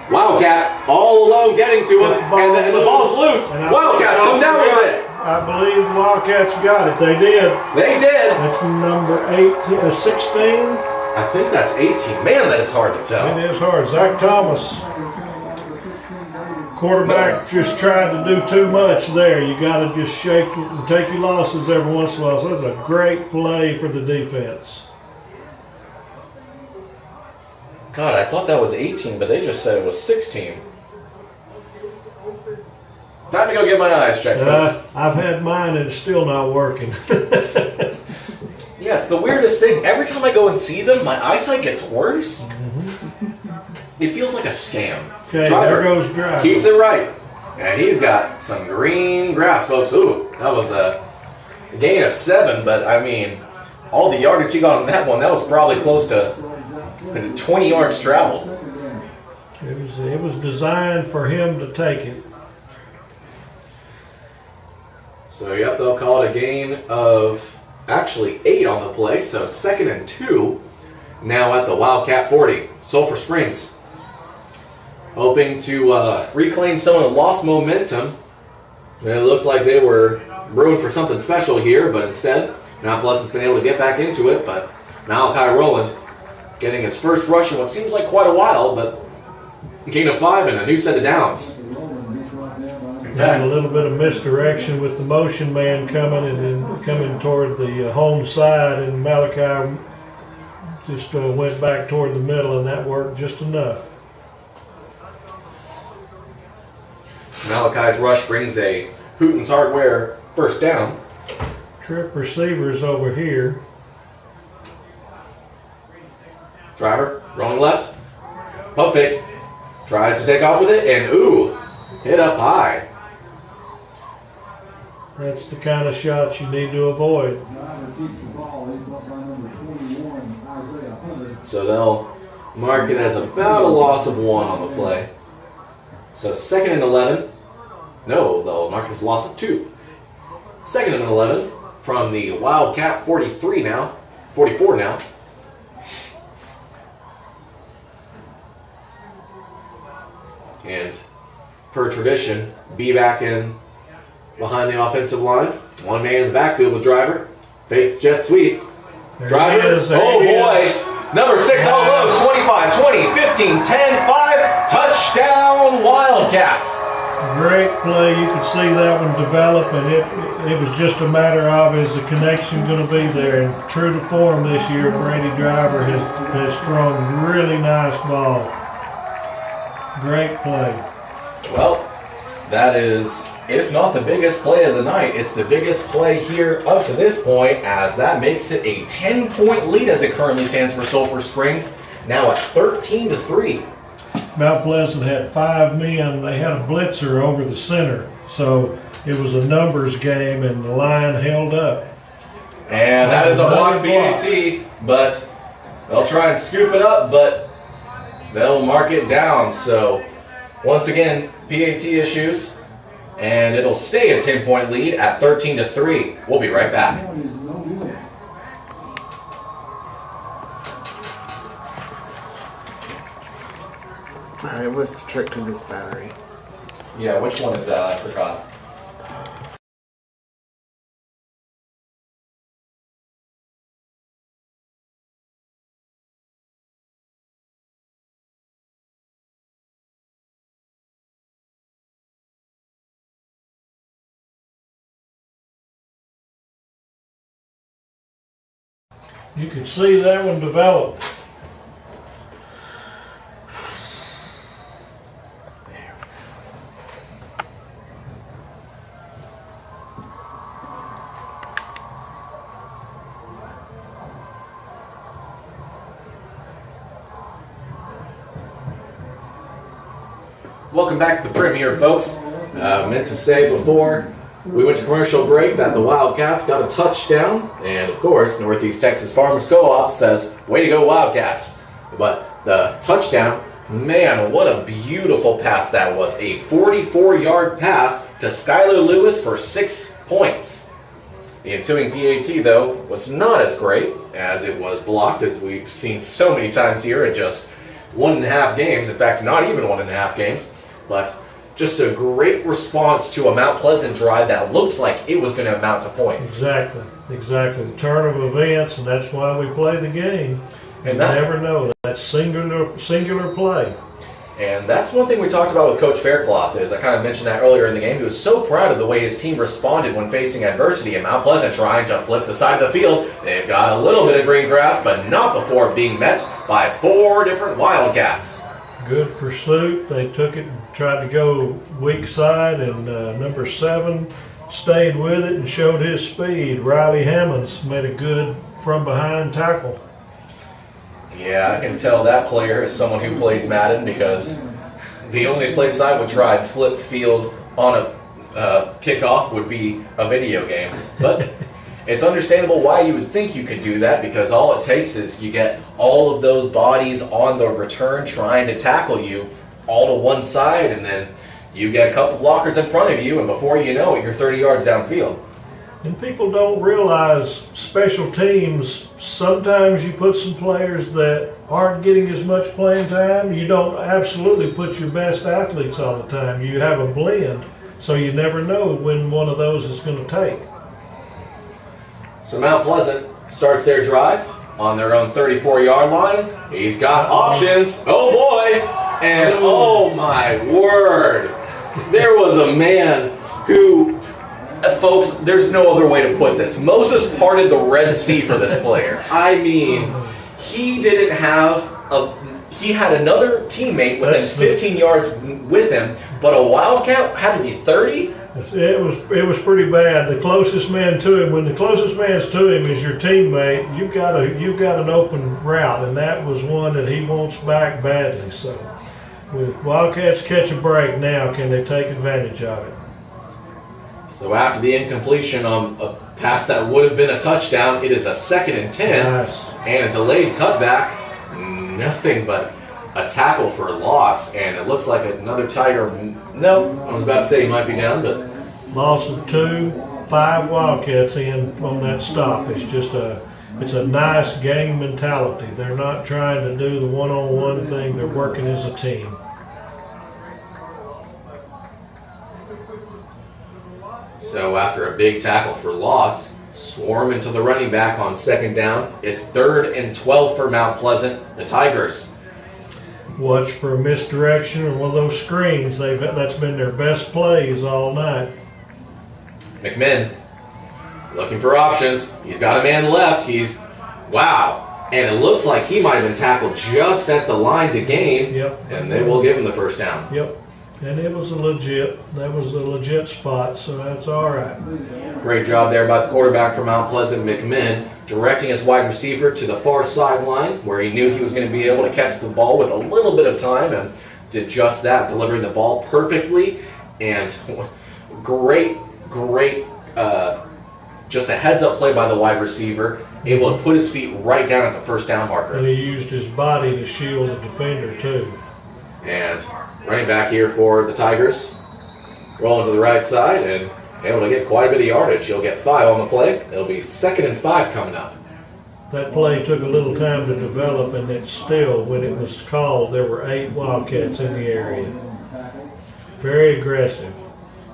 Wildcat all alone getting to him, and the ball's loose. Wildcats come down with it. I believe the Wildcats got it. They did. They did. That's number 16. I think that's 18. Man, that is hard to tell. It is hard. Zach Thomas, quarterback, just tried to do too much there. You got to just shake it and take your losses every once in a while. So that's a great play for the defense. God, I thought that was 18, but they just said it was 16. Time to go get my eyes checked, folks. I've had mine and it's still not working. Yeah, it's the weirdest thing. Every time I go and see them, my eyesight gets worse. It feels like a scam. Okay, Driver there goes Driver. keeps it right. And he's got some green grass, folks. Ooh, that was a gain of 7, but I mean, all the yardage he got on that one, that was probably close to 20 yards traveled. It was designed for him to take it. So, yep, they'll call it a gain of actually 8 on the play. So, 2nd and 2 now at the Wildcat 40. Sulphur Springs hoping to reclaim some of the lost momentum. It looked like they were brewing for something special here, but instead, Mount Pleasant's been able to get back into it. But Malachi Rowland getting his first rush in what seems like quite a while, but gain of 5 and a new set of downs. Had a little bit of misdirection with the motion man coming and then coming toward the home side, and Malachi just went back toward the middle, and that worked just enough. Malachi's rush brings a Hooten's Hardware first down. Trip receivers over here. Driver rolling left. Pump fake. Tries to take off with it, and ooh, hit up high. That's the kind of shots you need to avoid. So they'll mark it as about a loss of 1 on the play. So 2nd and 11. No, they'll mark it as a loss of 2. 2nd and 11 from the Wildcat 44 now. And per tradition, be back in behind the offensive line. One man in the backfield with Driver. Fake jet sweep. Driver. Oh boy. Number 6 all low, 25, 20, 15, 10, 5. Touchdown, Wildcats. Great play. You could see that one develop, and it was just a matter of, is the connection going to be there? And true to form this year, Brady Driver has thrown really nice ball. Great play. Well, that is, if not the biggest play of the night, it's the biggest play here up to this point, as that makes it a 10-point lead as it currently stands for Sulphur Springs, now at 13-3. Mount Pleasant had 5 men. They had a blitzer over the center, so it was a numbers game, and the line held up. And that is a blocked PAT, but they'll try and scoop it up, but they'll mark it down. So once again, PAT issues, and it'll stay a 10-point lead at 13-3. We'll be right back. All right, what's the trick to this battery? Yeah, which one is that? I forgot. You could see that one develop. Welcome back to the premiere, folks. Meant to say before we went to commercial break that the Wildcats got a touchdown, and of course, Northeast Texas Farmers Co-op says, "Way to go, Wildcats!" But the touchdown, man, what a beautiful pass that was! A 44-yard pass to Skylar Lewis for 6 points. The ensuing PAT, though, was not as great, as it was blocked, as we've seen so many times here in just 1.5 games. In fact, not even 1.5 games. But just a great response to a Mount Pleasant drive that looks like it was going to amount to points. Exactly. The turn of events, and that's why we play the game. And you never know, that singular play. And that's one thing we talked about with Coach Faircloth, is I kind of mentioned that earlier in the game. He was so proud of the way his team responded when facing adversity, and Mount Pleasant trying to flip the side of the field. They've got a little bit of green grass, but not before being met by 4 different Wildcats. Good pursuit. They took it and tried to go weak side, and number 7 stayed with it and showed his speed. Riley Hammonds made a good from-behind tackle. Yeah, I can tell that player is someone who plays Madden, because the only place I would try and flip field on a kickoff would be a video game. But it's understandable why you would think you could do that, because all it takes is you get all of those bodies on the return trying to tackle you all to one side, and then you get a couple blockers in front of you, and before you know it, you're 30 yards downfield. And people don't realize special teams, sometimes you put some players that aren't getting as much playing time. You don't absolutely put your best athletes all the time. You have a blend, so you never know when one of those is going to take. So Mount Pleasant starts their drive on their own 34-yard line. He's got options. Oh boy! And oh my word! There was a man who, folks, there's no other way to put this. Moses parted the Red Sea for this player. I mean, he didn't have he had another teammate within 15 yards with him, but a Wildcat had to be 30? It was pretty bad. The closest man to him, when the closest man's to him is your teammate, you've got an open route, and that was one that he wants back badly. So, with Wildcats catch a break now, can they take advantage of it? So after the incompletion on a pass that would have been a touchdown, it is a 2nd and 10, nice. And a delayed cutback. Nothing but a tackle for a loss, and it looks like another Tiger. No, I was about to say he might be down, but loss of 2, 5 Wildcats in on that stop. It's a nice gang mentality. They're not trying to do the one-on-one thing. They're working as a team. So after a big tackle for loss, swarm into the running back on second down. It's 3rd and 12 for Mount Pleasant, the Tigers. Watch for a misdirection or one of those screens. That's been their best plays all night. McMinn looking for options. He's got a man left. Wow. And it looks like he might have been tackled just at the line to gain. Yep. And they will give him the first down. Yep. And that was a legit spot, so that's all right. Great job there by the quarterback from Mount Pleasant, McMinn, directing his wide receiver to the far sideline where he knew he was going to be able to catch the ball with a little bit of time, and did just that, delivering the ball perfectly. And great, just a heads-up play by the wide receiver, able to put his feet right down at the first down marker. And he used his body to shield the defender, too. And running back here for the Tigers, rolling to the right side and able to get quite a bit of yardage. He'll get 5 on the play. It'll be 2nd and 5 coming up. That play took a little time to develop, and it still, when it was called, there were 8 Wildcats in the area. Very aggressive.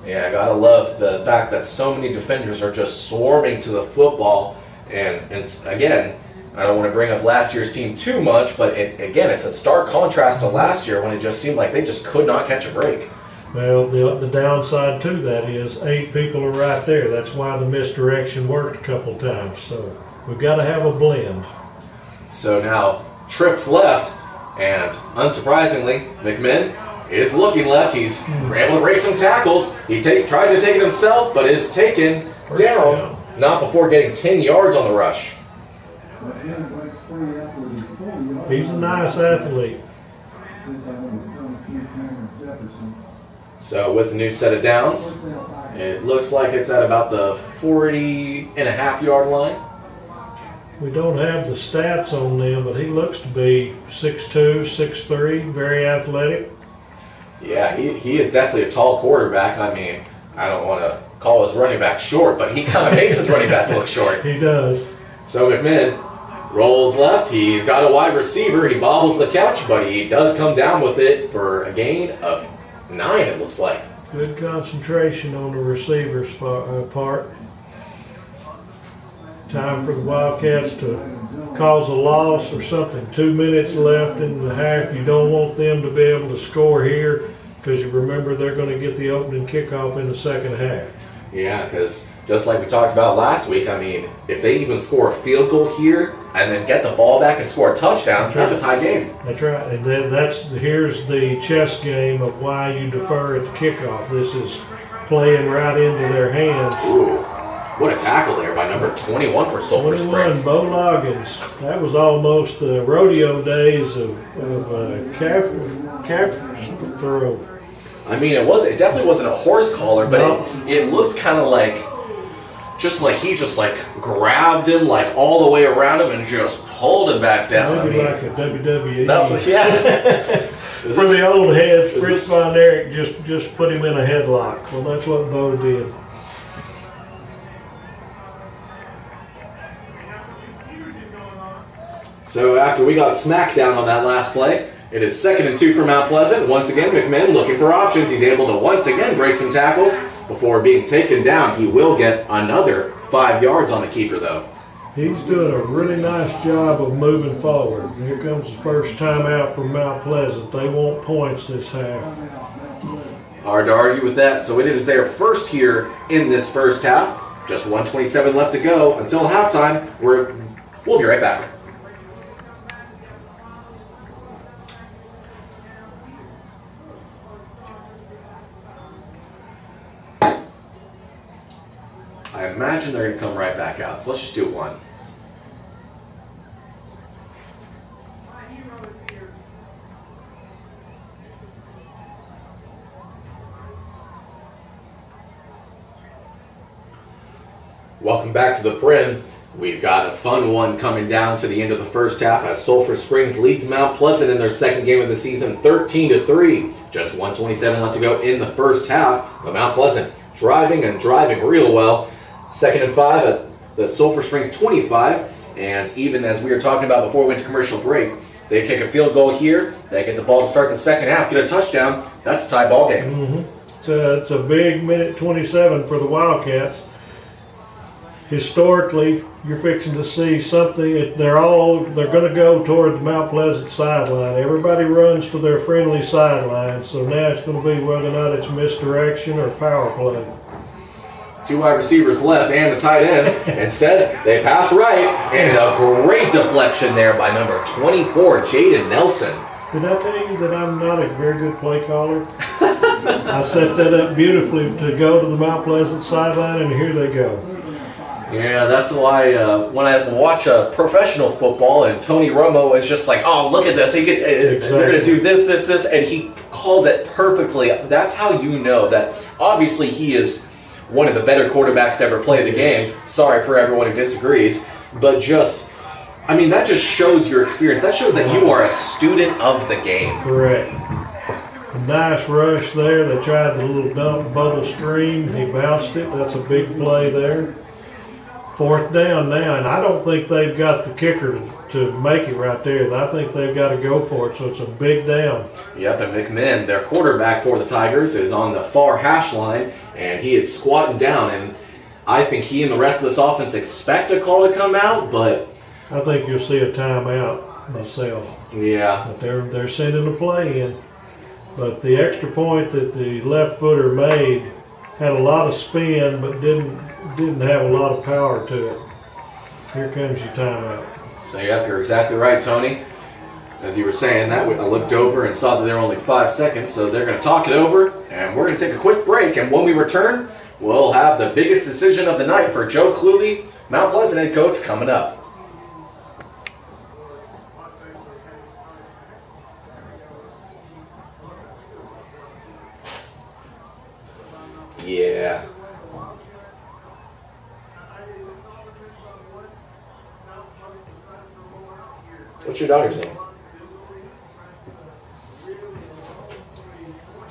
Yeah, I gotta love the fact that so many defenders are just swarming to the football. And again, I don't want to bring up last year's team too much, but again, it's a stark contrast to last year when it just seemed like they just could not catch a break. Well, the downside to that is 8 people are right there. That's why the misdirection worked a couple times. So we've got to have a blend. So now trips left, and unsurprisingly, McMinn is looking left. He's able to break some tackles. He tries to take it himself, but is taken down, not before getting 10 yards on the rush. He's a nice athlete. So with the new set of downs, it looks like it's at about the 40.5-yard line. We don't have the stats on them, but he looks to be 6'2", 6'3", very athletic. Yeah, he is definitely a tall quarterback. I mean, I don't want to call his running back short, but he kind of makes his running back look short. He does. So McMinn rolls left. He's got a wide receiver. He bobbles the catch, but he does come down with it for a gain of 9, it looks like. Good concentration on the receiver's part. Time for the Wildcats to cause a loss or something. 2 minutes left in the half. You don't want them to be able to score here because you remember they're going to get the opening kickoff in the second half. Yeah, because just like we talked about last week, I mean, if they even score a field goal here and then get the ball back and score a touchdown, that's a tie game. That's right. And then here's the chess game of why you defer at the kickoff. This is playing right into their hands. Ooh, what a tackle there by number 21 for Sulphur 21, Springs. Bo Loggins. That was almost the rodeo days of calf throw. I mean, it definitely wasn't a horse collar, but it looked kind of like he just grabbed him all the way around him and just pulled him back down. Maybe like a WWE. Yeah. For the old heads, Fritz Von Erich just put him in a headlock. Well, that's what Bo did. So after we got smacked down on that last play, it is 2nd and 2 for Mount Pleasant. Once again, McMinn looking for options. He's able to once again break some tackles before being taken down. He will get another 5 yards on the keeper, though. He's doing a really nice job of moving forward. Here comes the first time out for Mount Pleasant. They want points this half. Hard to argue with that. So it is their first here in this first half. Just 1:27 left to go until halftime. We'll be right back. I imagine they're going to come right back out. So let's just do one. Welcome back to the Prim. We've got a fun one coming down to the end of the first half as Sulphur Springs leads Mount Pleasant in their second game of the season, 13-3. Just 1:27 left to go in the first half. But Mount Pleasant driving real well. 2nd and 5 at the Sulphur Springs 25. And even as we were talking about before we went to commercial break, they kick a field goal here. They get the ball to start the second half, get a touchdown. That's a tie ball game. It's a big minute 27 for the Wildcats. historically, you're fixing to see something. They're going to go toward the Mount Pleasant sideline. Everybody runs to their friendly sideline, so now it's going to be whether or not it's misdirection or power play. 2 wide receivers left and a tight end. Instead, they pass right, and a great deflection there by number 24, Jaden Nelson. Did I tell you that I'm not a very good play caller? I set that up beautifully to go to the Mount Pleasant sideline, and here they go. Yeah, that's why when I watch professional football and Tony Romo is just like, oh, look at this. They're going to do this, and he calls it perfectly. That's how you know that obviously he is one of the better quarterbacks to ever play the game. Sorry for everyone who disagrees. But that just shows your experience. That shows that you are a student of the game. Correct. A nice rush there. They tried the little dump bubble screen. He bounced it. That's a big play there. 4th down now, and I don't think they've got the kicker to make it right there. I think they've got to go for it, so it's a big down. Yep, and McMinn, their quarterback for the Tigers, is on the far hash line, and he is squatting down, and I think he and the rest of this offense expect a call to come out, but I think you'll see a timeout myself. Yeah. But they're sending the play in. But the extra point that the left footer made had a lot of spin, but didn't have a lot of power to it. Here comes your timeout. So, yep, you're exactly right, Tony. As you were saying that, I looked over and saw that there were only 5 seconds, so they're going to talk it over, and we're going to take a quick break, and when we return, we'll have the biggest decision of the night for Joe Cluley, Mount Pleasant head coach, coming up. Yeah. What's your daughter's name?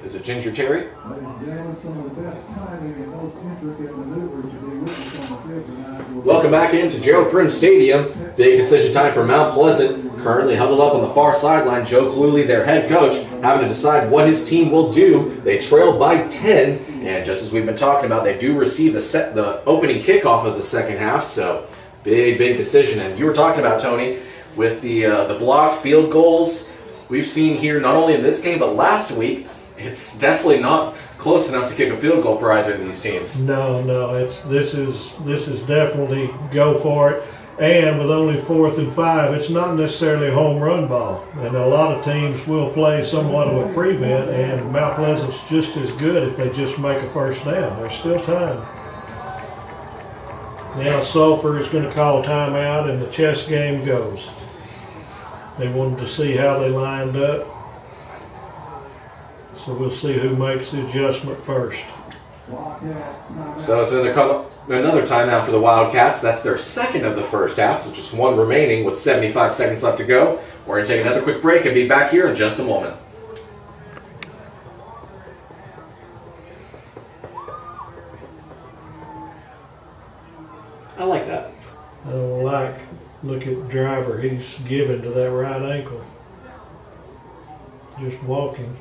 Is it Ginger Terry? Ladies and gentlemen, some of the best timing and most intricate maneuvers to be witnessed on the field tonight. Welcome back into Gerald Prim Stadium. Big decision time for Mount Pleasant. Currently huddled up on the far sideline, Joe Cluley, their head coach, having to decide what his team will do. They trail by 10, and just as we've been talking about, they do receive the opening kickoff of the second half, so big decision. And you were talking about, Tony, with the blocked field goals we've seen here not only in this game but last week. It's definitely not close enough to kick a field goal for either of these teams. No, this is definitely go for it. And with only 4th and 5, it's not necessarily a home run ball. And a lot of teams will play somewhat of a prevent, and Mount Pleasant's just as good if they just make a first down. There's still time. Now Sulphur is going to call a timeout, and the chess game goes. They wanted to see how they lined up. So we'll see who makes the adjustment first. So it's another timeout for the Wildcats. That's their second of the first half, so just one remaining with 75 seconds left to go. We're going to take another quick break and be back here in just a moment. I like that. I don't like, look at the driver, he's given to that right ankle. Just walking.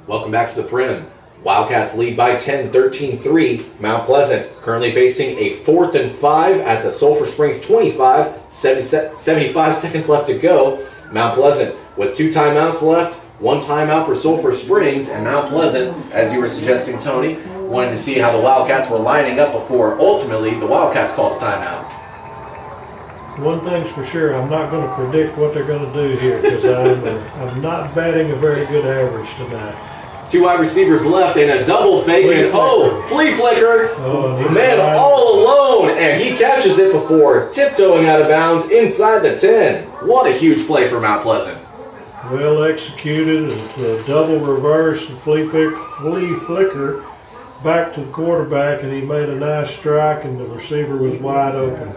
Welcome back to the Prim. Wildcats lead by 10, 13-3. Mount Pleasant currently facing a 4th and 5 at the Sulphur Springs 25. 75 seconds left to go. Mount Pleasant with 2 timeouts left. 1 timeout for Sulphur Springs. And Mount Pleasant, as you were suggesting, Tony, wanted to see how the Wildcats were lining up before ultimately the Wildcats called a timeout. One thing's for sure, I'm not going to predict what they're going to do here because I'm not batting a very good average tonight. 2 wide receivers left and a double fake, and flea flicker, man all alone, and he catches it before tiptoeing out of bounds inside the 10. What a huge play for Mount Pleasant. Well executed, the double reverse, the flea flicker back to the quarterback, and he made a nice strike, and the receiver was wide open.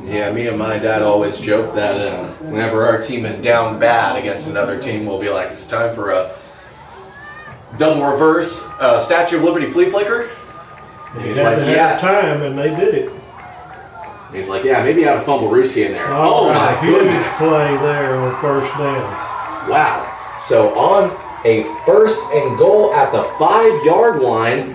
Yeah, me and my dad always joke that whenever our team is down bad against another team, we'll be like, it's time for a double reverse Statue of Liberty flea flicker. And he's like, yeah, time, and they did it. He's like, yeah, maybe I had a fumble Rooski in there. Oh, my goodness. Play there on first down. Wow. So on a 1st and goal at the 5-yard line,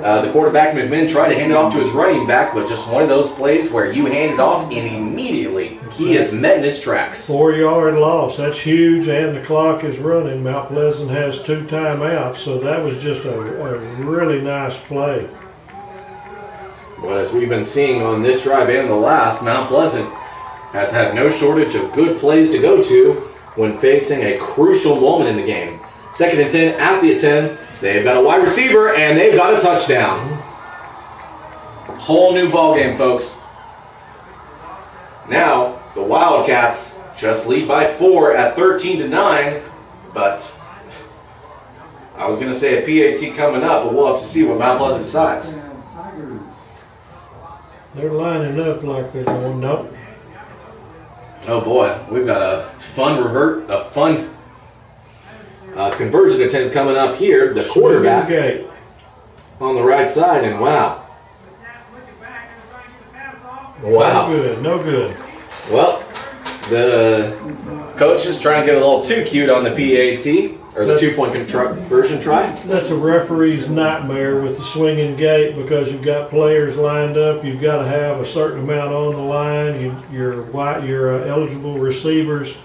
the quarterback McMinn tried to hand it off to his running back, but just one of those plays where you hand it off and immediately he is met in his tracks. 4-yard loss. That's huge, and the clock is running. Mount Pleasant has 2 timeouts, so that was just a really nice play. But as we've been seeing on this drive and the last, Mount Pleasant has had no shortage of good plays to go to when facing a crucial moment in the game. 2nd and 10 at the 10. They've got a wide receiver, and they've got a touchdown. Whole new ball game, folks. Now, the Wildcats just lead by 4 at 13-9, but I was going to say a PAT coming up, but we'll have to see what Mount Pleasant decides. They're lining up like they're going, nope. Oh boy, we've got a fun conversion attempt coming up here. The quarterback on the right side, and wow. No good. Well, the coach is trying to get a little too cute on the PAT, or the 2-point conversion try. That's a referee's nightmare with the swinging gate because you've got players lined up. You've got to have a certain amount on the line. Your eligible receivers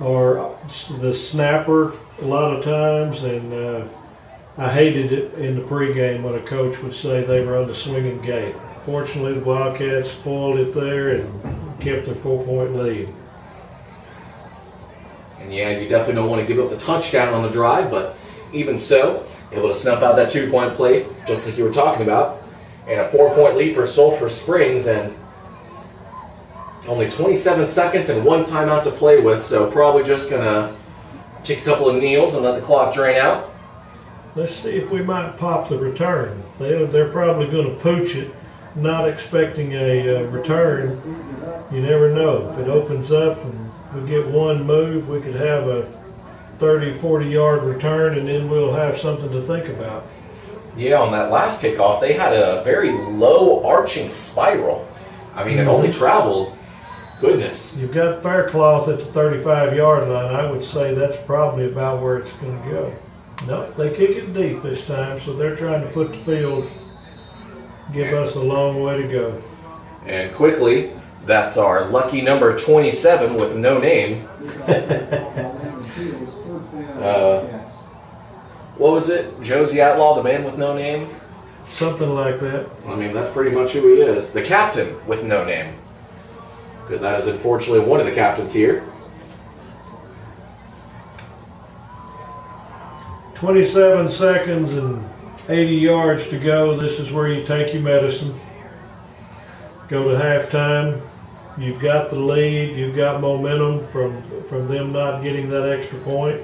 are the snapper a lot of times, and I hated it in the pregame when a coach would say they run the swinging gate. Fortunately, the Wildcats foiled it there and kept their 4-point lead. And yeah, you definitely don't want to give up the touchdown on the drive, but even so, able to snuff out that 2-point play, just like you were talking about, and a 4-point lead for Sulphur Springs, and only 27 seconds and 1 timeout to play with, so probably just going to take a couple of kneels and let the clock drain out. Let's see if we might pop the return. They're probably going to pooch it, not expecting a return. You never know. If it opens up and we get one move, we could have a 30, 40-yard return, and then we'll have something to think about. Yeah, on that last kickoff, they had a very low arching spiral. I mean, it only traveled, goodness. You've got Faircloth at the 35-yard line. I would say that's probably about where it's going to go. No, they kick it deep this time, so they're trying to put the field, give us a long way to go. And quickly, that's our lucky number 27 with no name. What was it? Josie Outlaw, the man with no name? Something like that. I mean, that's pretty much who he is. The captain with no name. Because that is unfortunately one of the captains here. 27 seconds and 80 yards to go. This is where you take your medicine. Go to halftime. You've got the lead. You've got momentum from them not getting that extra point.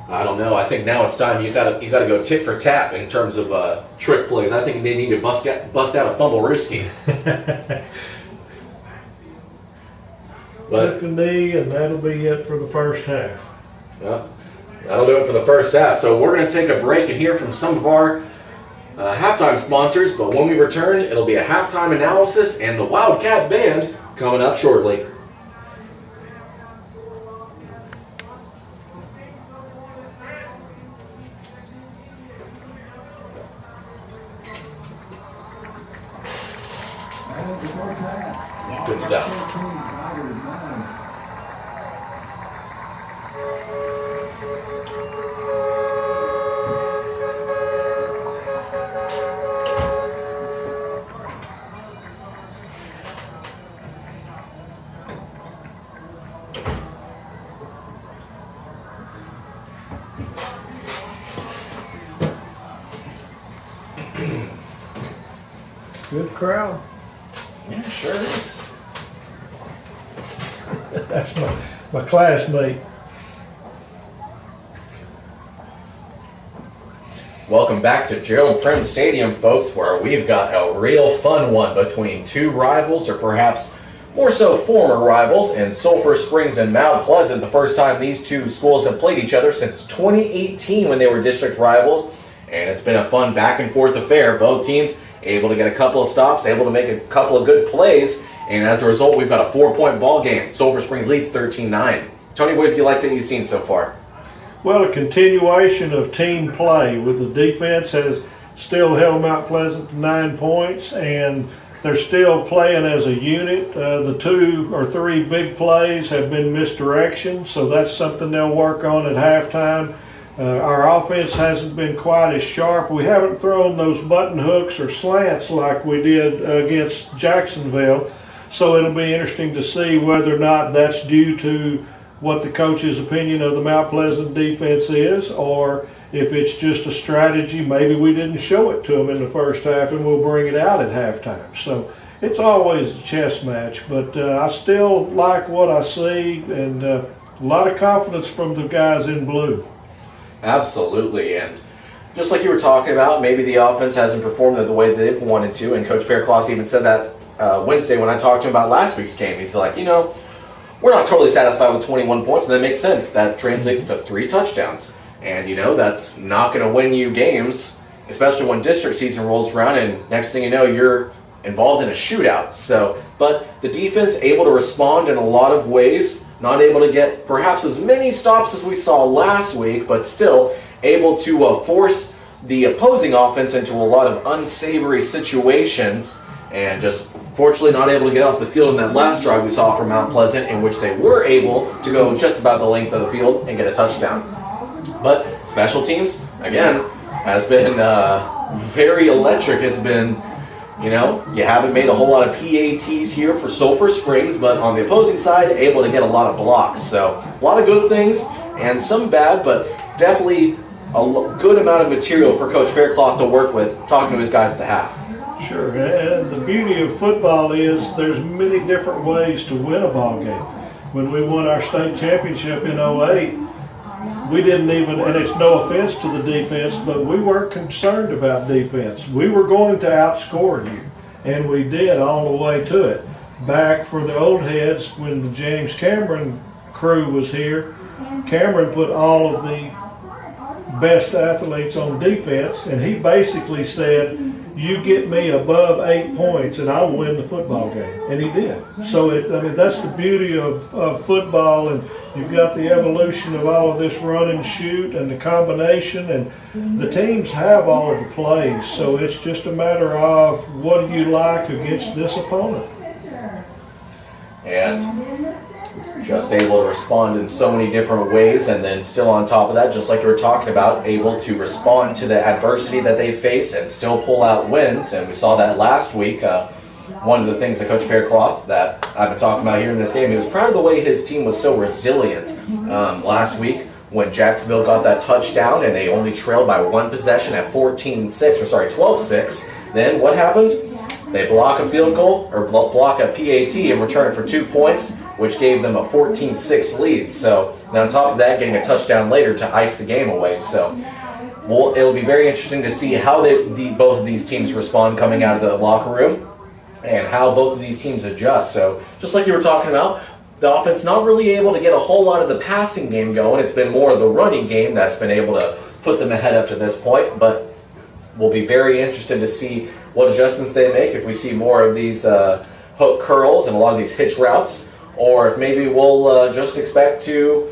I don't know. I think now it's time. You got to go tit for tat in terms of trick plays. I think they need to bust out a fumble Rooski. Took a knee, and that'll be it for the first half. Well, that'll do it for the first half. So we're going to take a break and hear from some of our halftime sponsors. But when we return, it'll be a halftime analysis and the Wildcat Band coming up shortly. Good stuff. Good crowd. Yeah, sure is. That's my classmate. Welcome back to Gerald Prim Stadium, folks, where we've got a real fun one between two rivals, or perhaps more so former rivals, in Sulphur Springs and Mount Pleasant. The first time these two schools have played each other since 2018 when they were district rivals, and it's been a fun back and forth affair. Both teams able to get a couple of stops, able to make a couple of good plays, and as a result, we've got a 4-point ball game. Sulphur Springs leads 13-9. Tony, what have you liked that you've seen so far? Well, a continuation of team play with the defense has still held Mount Pleasant to 9 points, and they're still playing as a unit. The 2 or 3 big plays have been misdirection, so that's something they'll work on at halftime. Our offense hasn't been quite as sharp. We haven't thrown those button hooks or slants like we did against Jacksonville, so it'll be interesting to see whether or not that's due to what the coach's opinion of the Mount Pleasant defense is, or if it's just a strategy. Maybe we didn't show it to them in the first half and we'll bring it out at halftime. So it's always a chess match, but I still like what I see, and a lot of confidence from the guys in blue. Absolutely, and just like you were talking about, maybe the offense hasn't performed the way they've wanted to, and Coach Faircloth even said that Wednesday when I talked to him about last week's game. He's like, we're not totally satisfied with 21 points, and that makes sense. That translates to 3 touchdowns. And, that's not going to win you games, especially when district season rolls around, and next thing you know, you're involved in a shootout. So, but the defense able to respond in a lot of ways, not able to get perhaps as many stops as we saw last week, but still able to force the opposing offense into a lot of unsavory situations, and just fortunately not able to get off the field in that last drive we saw from Mount Pleasant, in which they were able to go just about the length of the field and get a touchdown. But special teams, again, has been very electric. It's been, you haven't made a whole lot of PATs here for Sulphur Springs, but on the opposing side, able to get a lot of blocks. So a lot of good things and some bad, but definitely a good amount of material for Coach Faircloth to work with, talking to his guys at the half. Sure, and the beauty of football is there's many different ways to win a ball game. When we won our state championship in 2008, we didn't even, and it's no offense to the defense, but we weren't concerned about defense. We were going to outscore you, and we did all the way to it. Back for the old heads, when the James Cameron crew was here, Cameron put all of the best athletes on defense, and he basically said, you get me above 8 points and I'll win the football game. And he did. So, that's the beauty of football, and you've got the evolution of all of this run and shoot and the combination, and the teams have all of the plays. So it's just a matter of what do you like against this opponent. And just able to respond in so many different ways, and then still on top of that, just like you were talking about, able to respond to the adversity that they face and still pull out wins. And we saw that last week. One of the things that Coach Faircloth that I've been talking about here in this game, he was proud of the way his team was so resilient. Last week when Jacksonville got that touchdown and they only trailed by 1 possession at 12-6. Then what happened? They block a field goal or block a PAT and return it for 2 points, which gave them a 14-6 lead. So, and on top of that, getting a touchdown later to ice the game away. So, it'll be very interesting to see how both of these teams respond coming out of the locker room and how both of these teams adjust. So, just like you were talking about, the offense not really able to get a whole lot of the passing game going. It's been more of the running game that's been able to put them ahead up to this point. But we'll be very interested to see what adjustments they make, if we see more of these hook curls and a lot of these hitch routes, or if maybe we'll just expect to,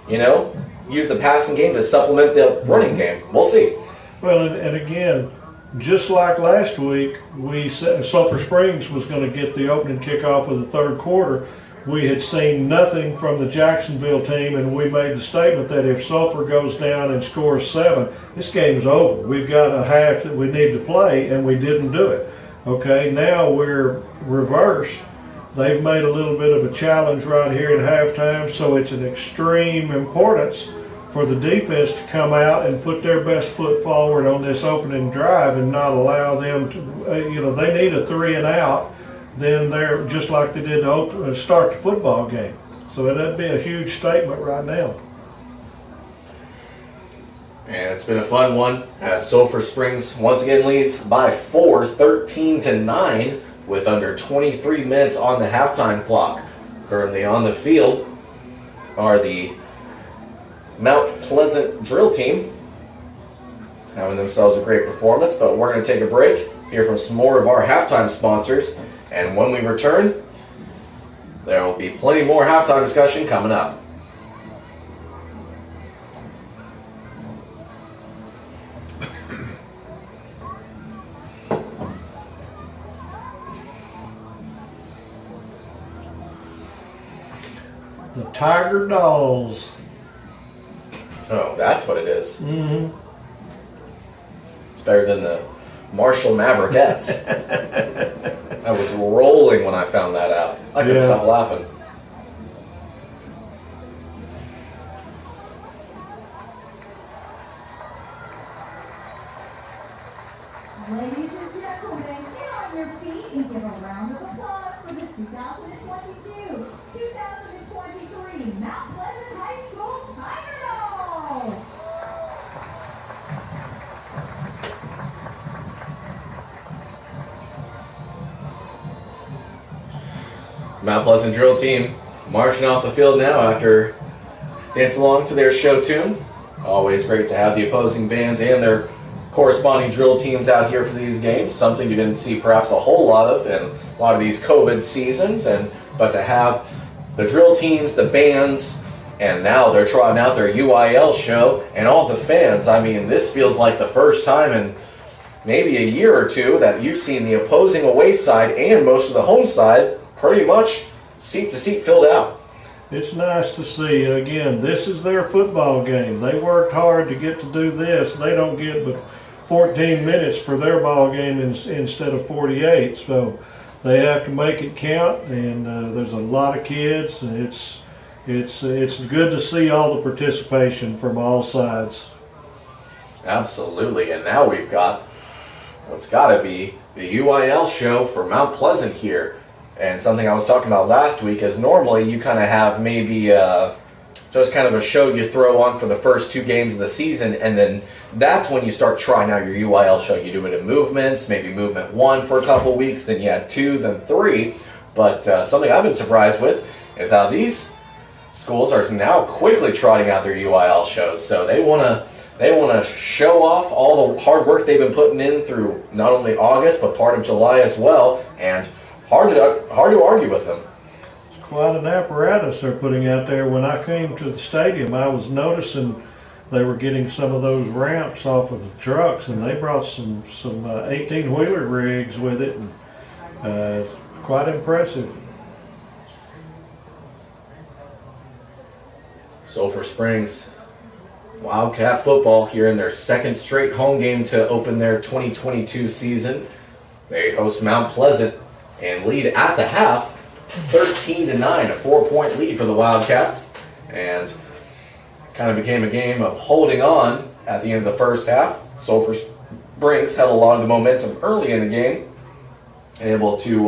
use the passing game to supplement the running game. We'll see. Well, and again, just like last week, we said Sulphur Springs was going to get the opening kickoff of the third quarter. We had seen nothing from the Jacksonville team, and we made the statement that if Sulphur goes down and scores 7, this game's over. We've got a half that we need to play, and we didn't do it. Okay, now we're reversed. They've made a little bit of a challenge right here at halftime, so it's an extreme importance for the defense to come out and put their best foot forward on this opening drive and not allow them to, they need a 3 and out. Then they're just like they did to start the football game. So that'd be a huge statement right now. And it's been a fun one as Sulphur Springs once again leads by 4, 13-9, with under 23 minutes on the halftime clock. Currently on the field are the Mount Pleasant drill team, having themselves a great performance. But we're going to take a break. hear from some more of our halftime sponsors. And when we return, there will be plenty more halftime discussion coming up. The Tiger Dolls. Oh, that's what it is. Mm-hmm. It's better than the Marshall Mavericks. I was rolling when I found that out. I couldn't stop laughing. Ladies and gentlemen, get on your feet and give a round of applause for the 2022-2023 Mount Pleasant High School Tiger Dolls. Mount Pleasant drill team marching off the field now after dancing along to their show tune. Always great to have the opposing bands and their corresponding drill teams out here for these games. Something you didn't see perhaps a whole lot of in a lot of these COVID seasons, but to have the drill teams, the bands, and now they're trying out their UIL show and all the fans. I mean, this feels like the first time in maybe a year or two that you've seen the opposing away side and most of the home side pretty much seat to seat filled out. It's nice to see. Again, this is their football game. They worked hard to get to do this. They don't get but 14 minutes for their ball game instead of 48. So they have to make it count. And there's a lot of kids, and it's good to see all the participation from all sides. Absolutely. And now we've got what's got to be the UIL show for Mount Pleasant here. And something I was talking about last week is normally you kind of have maybe just kind of a show you throw on for the first 2 games of the season, and then that's when you start trying out your UIL show. You do it in movements, maybe movement 1 for a couple weeks, then you had 2, then 3. But something I've been surprised with is how these schools are now quickly trotting out their UIL shows. So they want to show off all the hard work they've been putting in through not only August but part of July as well, and hard to argue with them. It's quite an apparatus they're putting out there. When I came to the stadium, I was noticing they were getting some of those ramps off of the trucks, and they brought some 18-wheeler rigs with it, and it's quite impressive. Sulphur Springs Wildcat football here in their 2nd straight home game to open their 2022 season. They host Mount Pleasant and lead at the half, 13-9, a 4-point lead for the Wildcats, and kind of became a game of holding on at the end of the first half. Sulphur Springs had a lot of the momentum early in the game, able to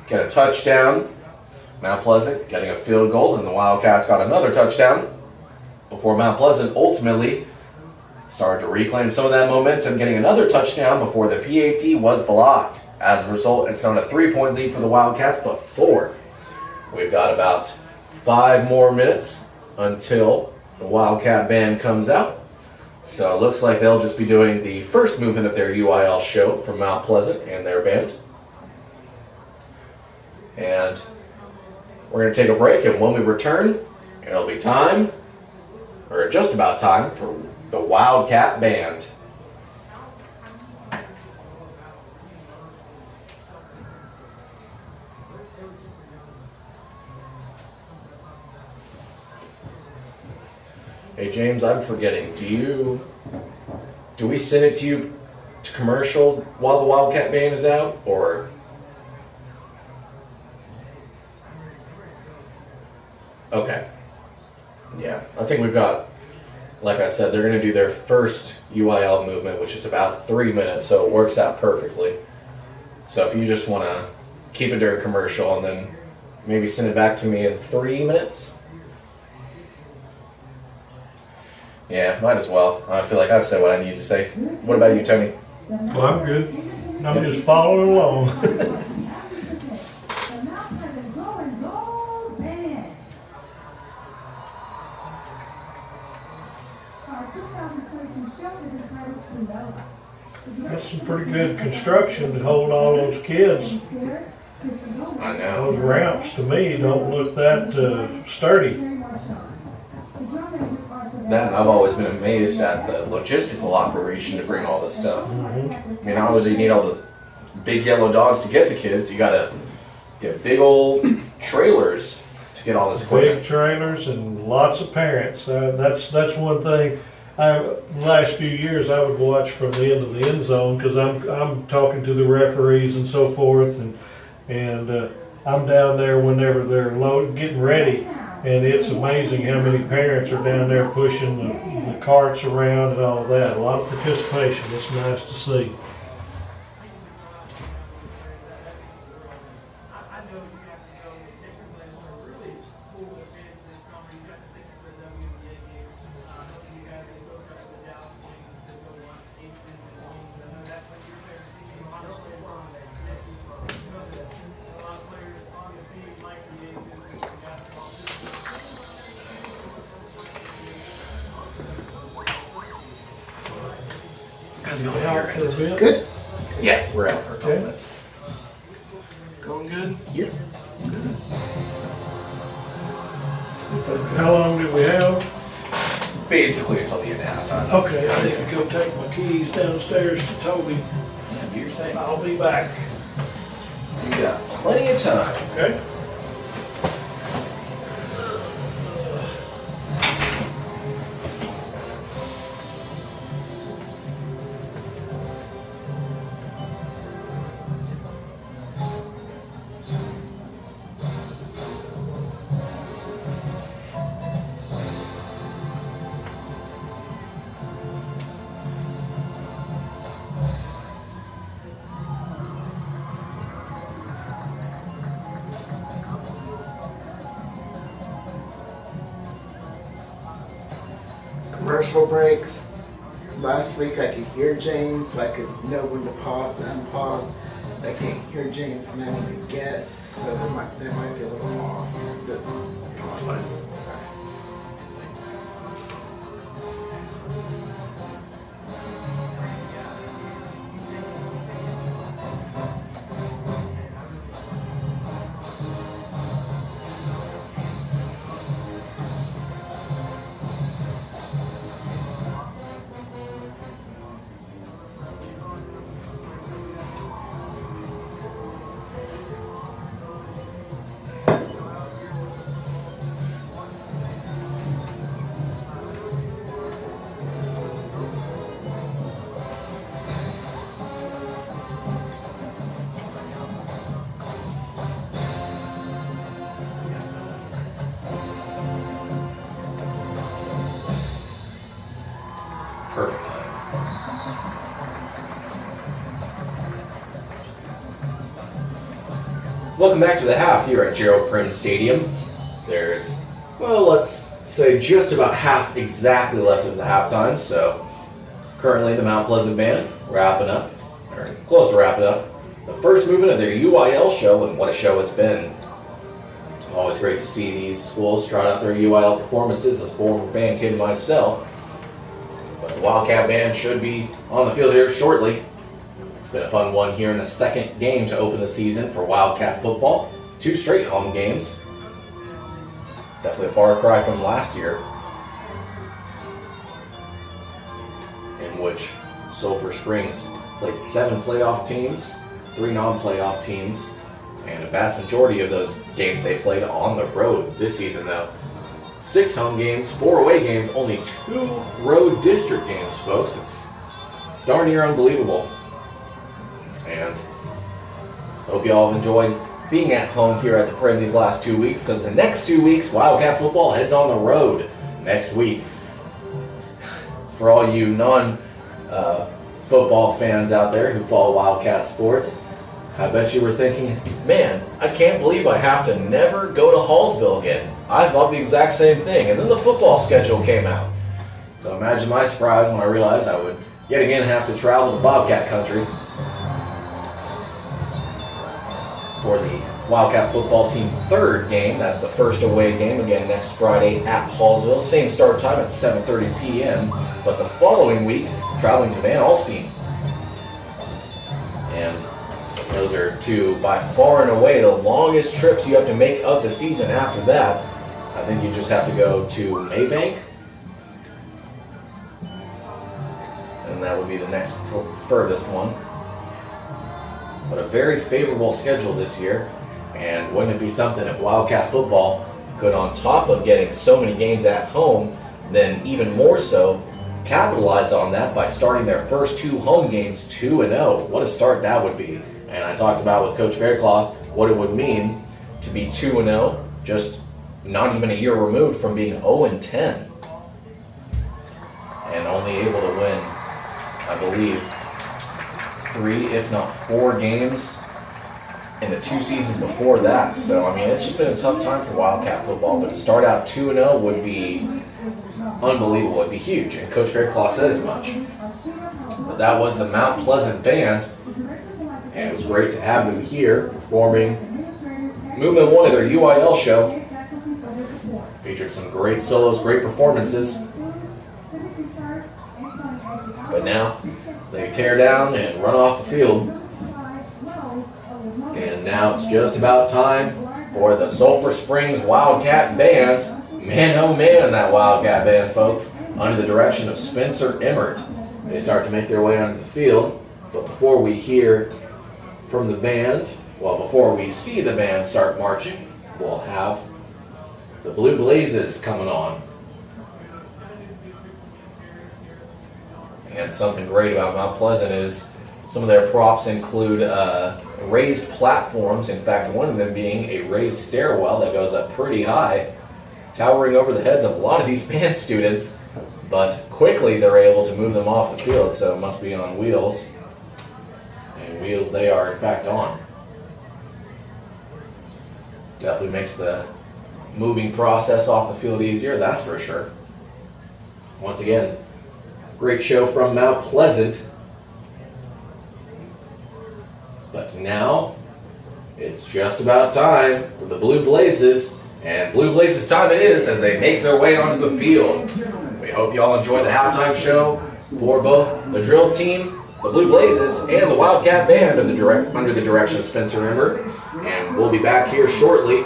get a touchdown. Mount Pleasant getting a field goal, and the Wildcats got another touchdown before Mount Pleasant ultimately started to reclaim some of that momentum, getting another touchdown before the PAT was blocked. As a result, it's not a 3-point lead for the Wildcats, but 4. We've got about 5 more minutes until the Wildcat band comes out. So it looks like they'll just be doing the first movement of their UIL show from Mount Pleasant and their band. And we're going to take a break, and when we return, it'll be time, or just about time, for the Wildcat band. Hey James, I'm forgetting. Do we send it to you to commercial while the Wildcat band is out, or? Okay. Yeah, I think we've got, like I said, they're going to do their first UIL movement, which is about 3 minutes, so it works out perfectly. So if you just want to keep it during commercial and then maybe send it back to me in 3 minutes. Yeah, might as well. I feel like I've said what I need to say. What about you, Tony? Well, I'm good. I'm just following along. The Mount Pleasant Go and Gold Band. Our 2022 show is entitled Pluto. That's some pretty good construction to hold all those kids. I know. Those ramps, to me, don't look that sturdy. That I've always been amazed at the logistical operation to bring all this stuff. Mm-hmm. I mean, not only do you need all the big yellow dogs to get the kids, you got to get big old trailers to get all this equipment. Big trailers and lots of parents. That's one thing. The last few years, I would watch from the end of the end zone because I'm talking to the referees and so forth, and I'm down there whenever they're getting ready, and it's amazing how many parents are down there pushing the carts around and all that. A lot of participation. It's nice to see. How's it going Out for a here? bit. Good. Yeah, we're out for a couple Okay. minutes. Going good? Yeah. How long do we have? Basically until the end of halftime. Okay, I need to go take my keys downstairs to Toby. Yeah, do your thing. I'll be back. You got plenty of time. Okay? Commercial breaks. Last week I could hear James, so I could know when to pause and unpause. I can't hear James and I need to guess, so that might be a little off. But That's fine. Perfect time. Welcome back to the half here at Gerald Prim Stadium. There's, well, let's say just about half exactly left of the halftime, so currently the Mount Pleasant Band wrapping up, or close to wrapping up, the first movement of their UIL show, and what a show it's been. Always great to see these schools try out their UIL performances as a former band kid myself. But the Wildcat Band should be on the field here shortly. It's been a fun one here in the second game to open the season for Wildcat football. 2 straight home games. Definitely a far cry from last year, in which Sulphur Springs played 7 playoff teams, 3 non-playoff teams, and a vast majority of those games they played on the road. This season, though, 6 home games, 4 away games, only 2 road district games, folks. It's darn near unbelievable. And hope you all have enjoyed being at home here at the Prim these last 2 weeks, because the next 2 weeks, Wildcat football heads on the road next week. For all you non-football fans out there who follow Wildcat sports, I bet you were thinking, man, I can't believe I have to never go to Hallsville again. I thought the exact same thing. And then the football schedule came out. So imagine my surprise when I realized I would yet again have to travel to Bobcat country for the Wildcat football team 3rd game. That's the first away game, again next Friday at Hallsville. Same start time at 7:30 p.m. But the following week, traveling to Van Alstyne Those are two, by far and away, the longest trips you have to make of the season. After that, I think you just have to go to Maybank. And that would be the next furthest one. But a very favorable schedule this year. And wouldn't it be something if Wildcat football could, on top of getting so many games at home, then even more so, capitalize on that by starting their first 2 home games 2-0. What a start that would be. And I talked about with Coach Faircloth what it would mean to be 2-0, just not even a year removed from being 0-10. And only able to win, I believe, 3, if not 4 games in the 2 seasons before that. So, I mean, it's just been a tough time for Wildcat football, but to start out 2-0 would be unbelievable. It'd be huge, and Coach Faircloth said as much. But that was the Mount Pleasant Band, and it was great to have them here performing Movement 1 of their UIL show. Featured some great solos, great performances. But now they tear down and run off the field. And now it's just about time for the Sulphur Springs Wildcat Band. Man, oh man, that Wildcat Band, folks, under the direction of Spencer Emmert. They start to make their way onto the field. But before we hear from the band, well, before we see the band start marching, we'll have the Blue Blazes coming on. And something great about Mount Pleasant is some of their props include raised platforms. In fact, one of them being a raised stairwell that goes up pretty high, towering over the heads of a lot of these band students. But quickly they're able to move them off the field, so it must be on wheels. And wheels they are, in fact, on. Definitely makes the moving process off the field easier, that's for sure. Once again, great show from Mount Pleasant. But now, it's just about time for the Blue Blazes. And Blue Blazes time it is as they make their way onto the field. We hope you all enjoy the halftime show for both the drill team, the Blue Blazes, and the Wildcat Band under the direction of Spencer Emmert. And we'll be back here shortly.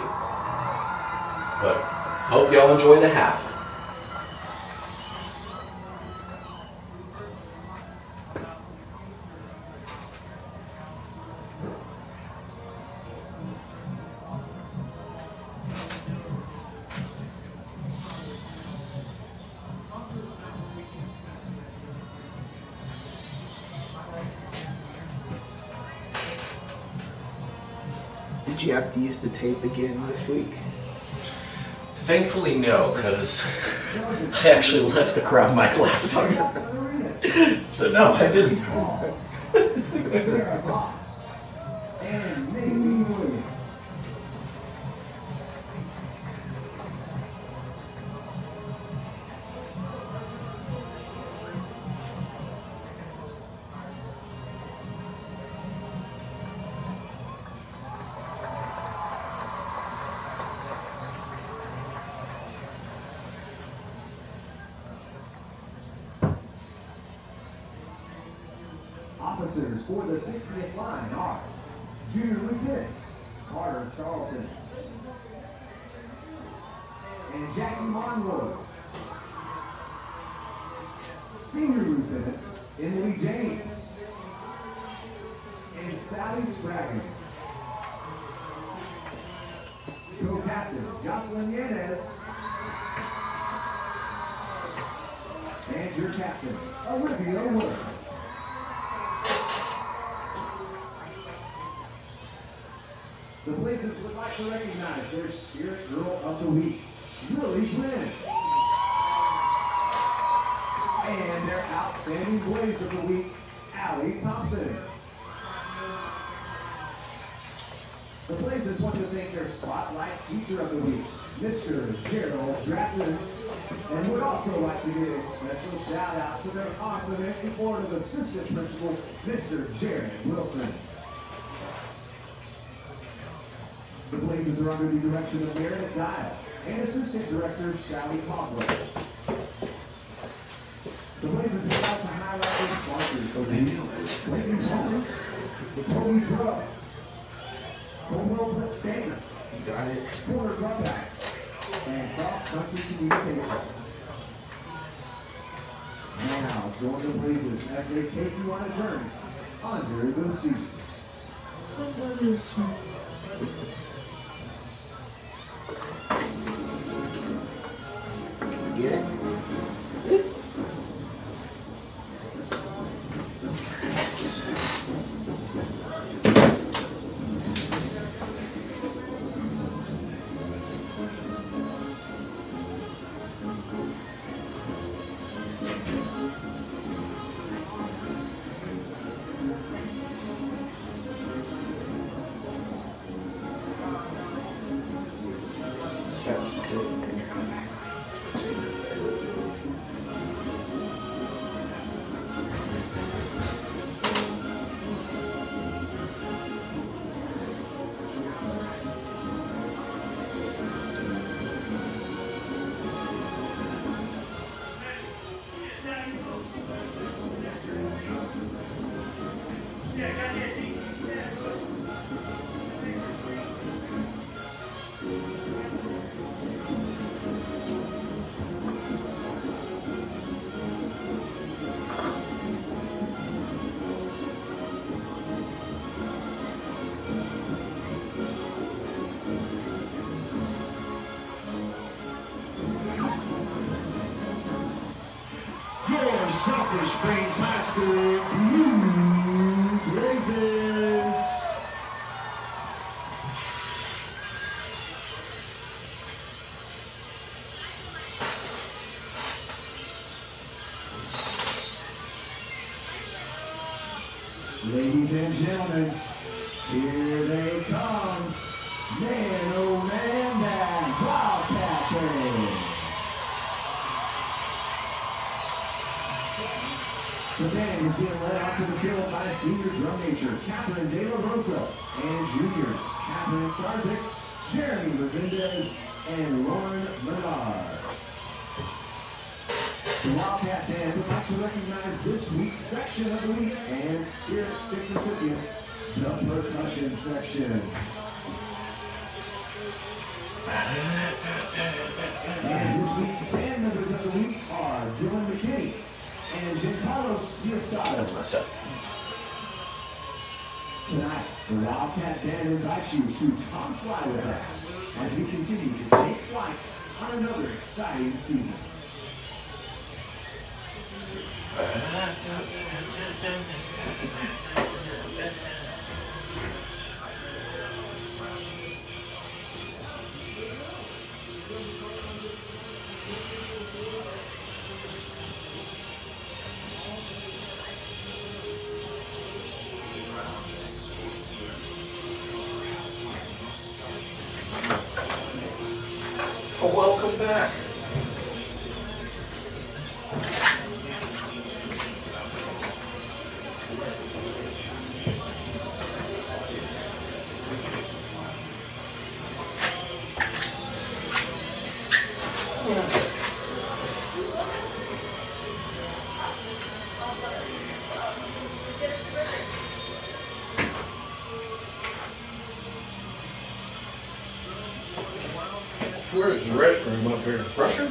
But hope you all enjoy the half. Did you have to use the tape again this week? Thankfully, no, because I actually left the crowd mic last time. So no, I didn't. Officers for the 60th line are Junior Lieutenants Carter Charlton and Jackie Monroe. Senior Lieutenants Emily James and Sally Spraggins. Co-Captain Jocelyn Yanez. And your captain, Olivia Wood. The Blazers would like to recognize their Spirit Girl of the Week, Lily Flynn. And their Outstanding Blaze of the Week, Allie Thompson. The Blazers want to thank their Spotlight Teacher of the Week, Mr. Gerald Draplin, and would also like to give a special shout out to their awesome and supportive assistant principal, Mr. Jared Wilson. The Blazers are under the direction of Meredith Dial and Assistant Director Sally Cogler. The Blazers would like to highlight their sponsors for the Clayton Hall, Kobe Drug. Homo Dana. You got it. Corner dropbacks. And cross-country communications. Now, join the Blazers as they take you on a journey under the sea. Get it? Sulphur Springs High School Blue Blazers. Ladies and gentlemen, here they come. Man, oh man, that Wildcat thing. The band is being led out to the field by senior drum major Catherine De La Rosa and juniors Catherine Starzik, Jeremy Resendez, and Lauren Bernard. The Wildcat band would like to recognize this week's section of the week and Spirit Stick recipient, the percussion section. And this week's band members of the week are Dylan McKinney and Giancarlo Giustato. That's messed up. Tonight, the Wildcat band invites you to come fly with us as we continue to take flight on another exciting season. Welcome back. Where is the restroom up here? Pressure?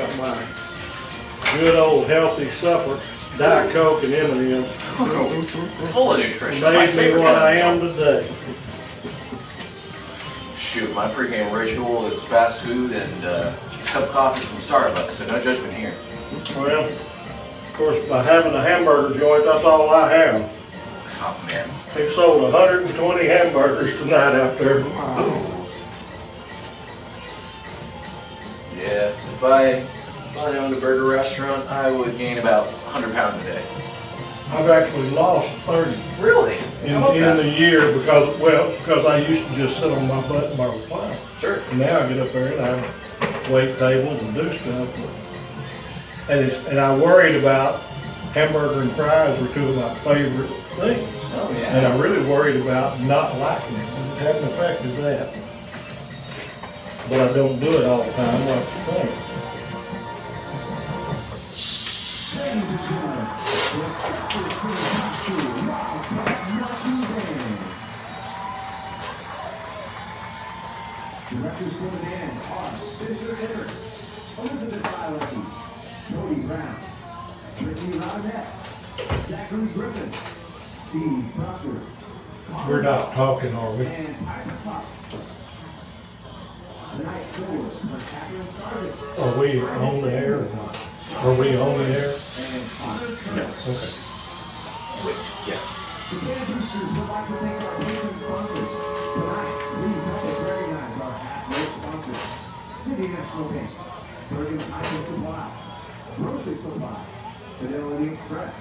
Got my good old healthy supper, Diet Coke and M&M's. Full of nutrition. Made me what I am today. Shoot, my pregame ritual is fast food and a cup of coffee from Starbucks, so no judgment here. Well, of course, by having a hamburger joint, that's all I have. Oh, man. They sold 120 hamburgers tonight out there. Ooh. Yeah, if I owned a burger restaurant, I would gain about 100 pounds a day. I've actually lost 30 Really? in the year because I used to just sit on my butt in my recliner. Sure. And now I get up there and I wait tables and do stuff. And I worried about hamburger and fries were two of my favorite things. Oh, yeah. And I really worried about not liking it. It hadn't affected that. But I don't do it all the time like you think. Ladies and gentlemen, directors for the band are Spencer Everett, Elizabeth Bilecki, Cody Brown, Ricky Robinette, Zachary Griffin, Steve Proctor, We're not talking, are we? and Piper Pop. Tonight, solos are Catherine Sargent Are we on the air or not? Are we on the air? and Connor No. Curtis. Okay. Wait, yes. The band boosters would like to thank our patron sponsors. Tonight, please help us recognize our half-road sponsors. City National Bank, Bergen Highway Supply, Grocery Supply, Fidelity Express,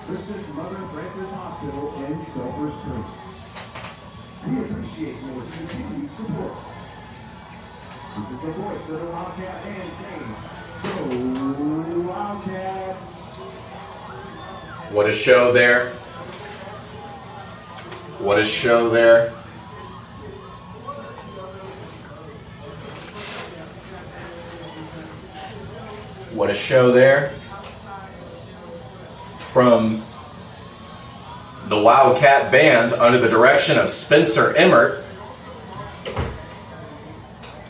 Christus Mother Francis Hospital, and Sulphur Springs. We appreciate your continued support. This is the voice of the Wildcat band saying, "Go Wildcats!" What a show there. What a show there. What a show there. From the Wildcat Band under the direction of Spencer Emmert.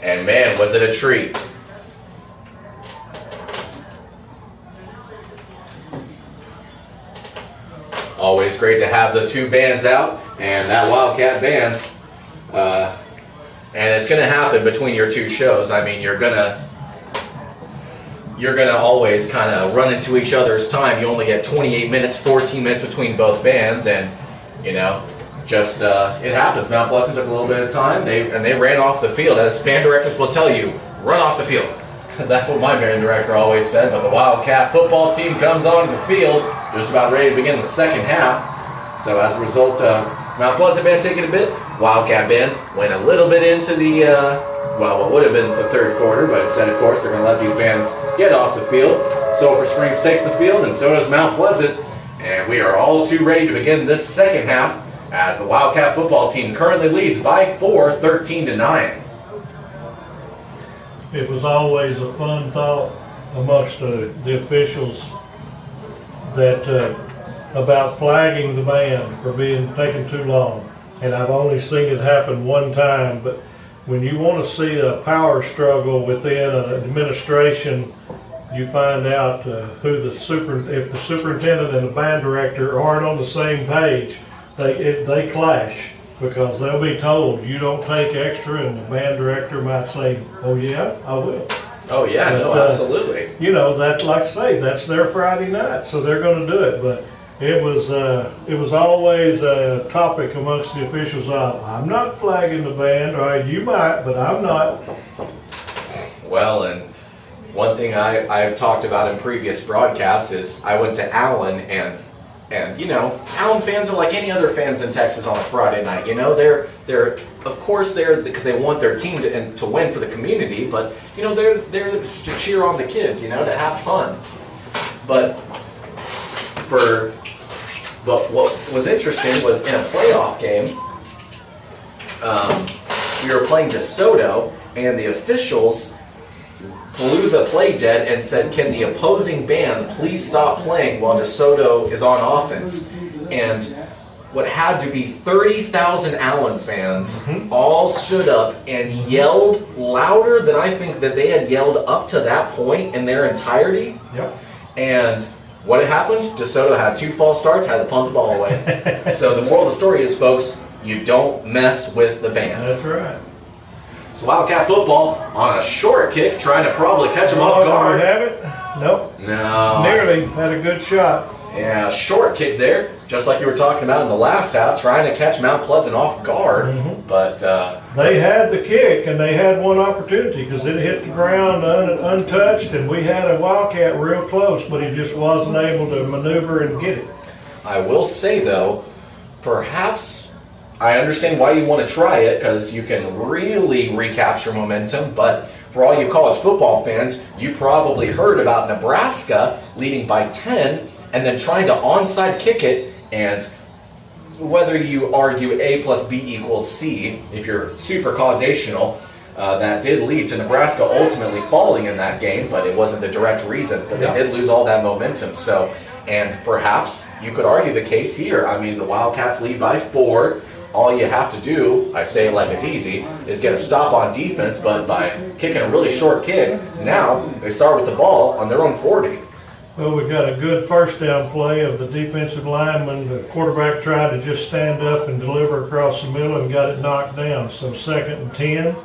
And man, was it a treat. Always great to have the two bands out and that Wildcat Band. And it's going to happen between your two shows. I mean, you're gonna always kind of run into each other's time. You only get 28 minutes, 14 minutes between both bands, and you know, just it happens. Mount Pleasant took a little bit of time. They ran off the field, as band directors will tell you, run off the field. That's what my band director always said. But the Wildcat football team comes on the field, just about ready to begin the second half. So as a result, Mount Pleasant band taking a bit. Wildcat band went a little bit into the what would have been the third quarter, but instead, of course, they're going to let these bands get off the field. Sulphur Springs takes the field, and so does Mount Pleasant. And we are all too ready to begin this second half, as the Wildcat football team currently leads by 4, 13-9. It was always a fun thought amongst the officials that about flagging the band for being taking too long. And I've only seen it happen one time, but when you want to see a power struggle within an administration, you find out if the superintendent and the band director aren't on the same page, they clash, because they'll be told you don't take extra, and the band director might say, "Oh yeah, I will." Oh yeah, But, no, absolutely. You know, that, like I say, that's their Friday night, so they're going to do it. But it was always a topic amongst the officials. I'm not flagging the band, or you might, but I'm not. Well, and one thing I've talked about in previous broadcasts is I went to Allen, and you know, Allen fans are like any other fans in Texas on a Friday night. You know, they're of course there because they want their team to win for the community, but you know, they're there to cheer on the kids, you know, to have fun. But what was interesting was in a playoff game, we were playing DeSoto, and the officials blew the play dead and said, "Can the opposing band please stop playing while DeSoto is on offense?" And what had to be 30,000 Allen fans all stood up and yelled louder than I think that they had yelled up to that point in their entirety. Yep. And what had happened? DeSoto had 2 false starts, had to punt the ball away. So the moral of the story is, folks, you don't mess with the band. That's right. So Wildcat football on a short kick, trying to probably catch him off guard. Have it? Nope. No. Nearly had a good shot. Yeah, short kick there, just like you were talking about in the last half, trying to catch Mount Pleasant off guard. But they had the kick, and they had one opportunity because it hit the ground untouched, and we had a Wildcat real close, but he just wasn't able to maneuver and get it. I will say, though, perhaps I understand why you want to try it because you can really recapture momentum, but for all you college football fans, you probably heard about Nebraska leading by 10 and then trying to onside kick it, and whether you argue A plus B equals C, if you're super causational, that did lead to Nebraska ultimately falling in that game, but it wasn't the direct reason, but they did lose all that momentum. So, and perhaps you could argue the case here. I mean, the Wildcats lead by 4. All you have to do, I say it like it's easy, is get a stop on defense, but by kicking a really short kick, now they start with the ball on their own 40. Well, we got a good first down play of the defensive lineman. The quarterback tried to just stand up and deliver across the middle and got it knocked down. So 2nd and 10.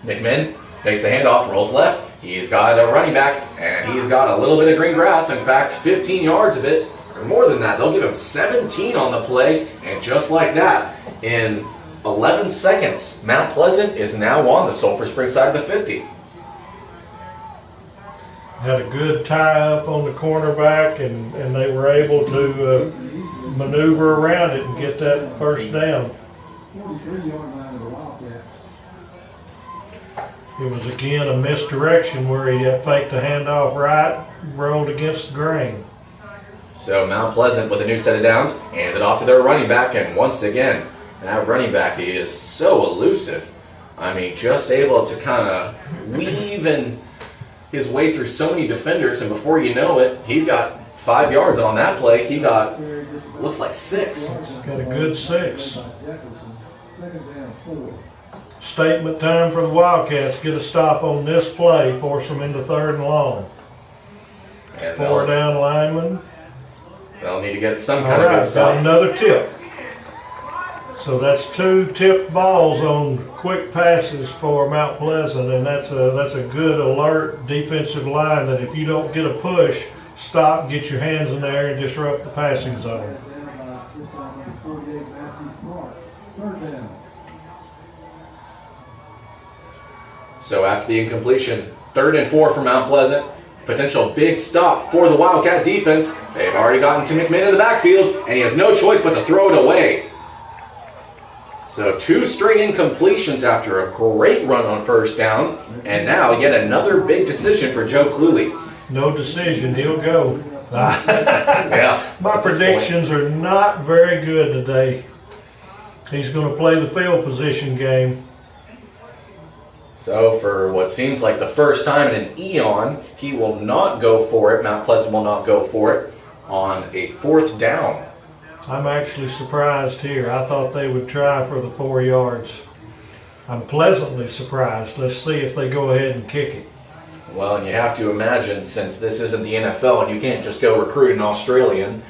McMinn takes the handoff, rolls left. He's got a running back, and he's got a little bit of green grass. In fact, 15 yards of it, or more than that. They'll give him 17 on the play, and just like that, in 11 seconds, Mount Pleasant is now on the Sulphur Springs side of the 50. Had a good tie-up on the cornerback, and they were able to maneuver around it and get that first down. 43-yard line of the Wildcats. It was, again, a misdirection where he faked the handoff right, rolled against the grain. So Mount Pleasant with a new set of downs, hands it off to their running back, and once again, that running back, he is so elusive. I mean, just able to kind of weave and his way through so many defenders, and before you know it, he's got 5 yards on that play. He got, looks like 6. Got a good 6. Second down, 4. Statement time for the Wildcats. Get a stop on this play, force them into 3rd and long. And 4 down lineman. they'll need to get some All kind of right, good got stop. another tip. So that's 2 tipped balls on quick passes for Mount Pleasant, and that's a good alert defensive line that if you don't get a push, stop, get your hands in there, and disrupt the passing zone. So after the incompletion, 3rd and 4 for Mount Pleasant. Potential big stop for the Wildcat defense. They've already gotten to McMinn in the backfield, and he has no choice but to throw it away. So 2 straight incompletions after a great run on 1st down, and now yet another big decision for Joe Cluley. No decision, he'll go. Yeah. My predictions are not very good today. He's going to play the field position game. So for what seems like the first time in an eon, he will not go for it. Mount Pleasant will not go for it on a 4th down. I'm actually surprised here. I thought they would try for the 4 yards. I'm pleasantly surprised. Let's see if they go ahead and kick it. Well, and you have to imagine, since this isn't the NFL and you can't just go recruit an Australian,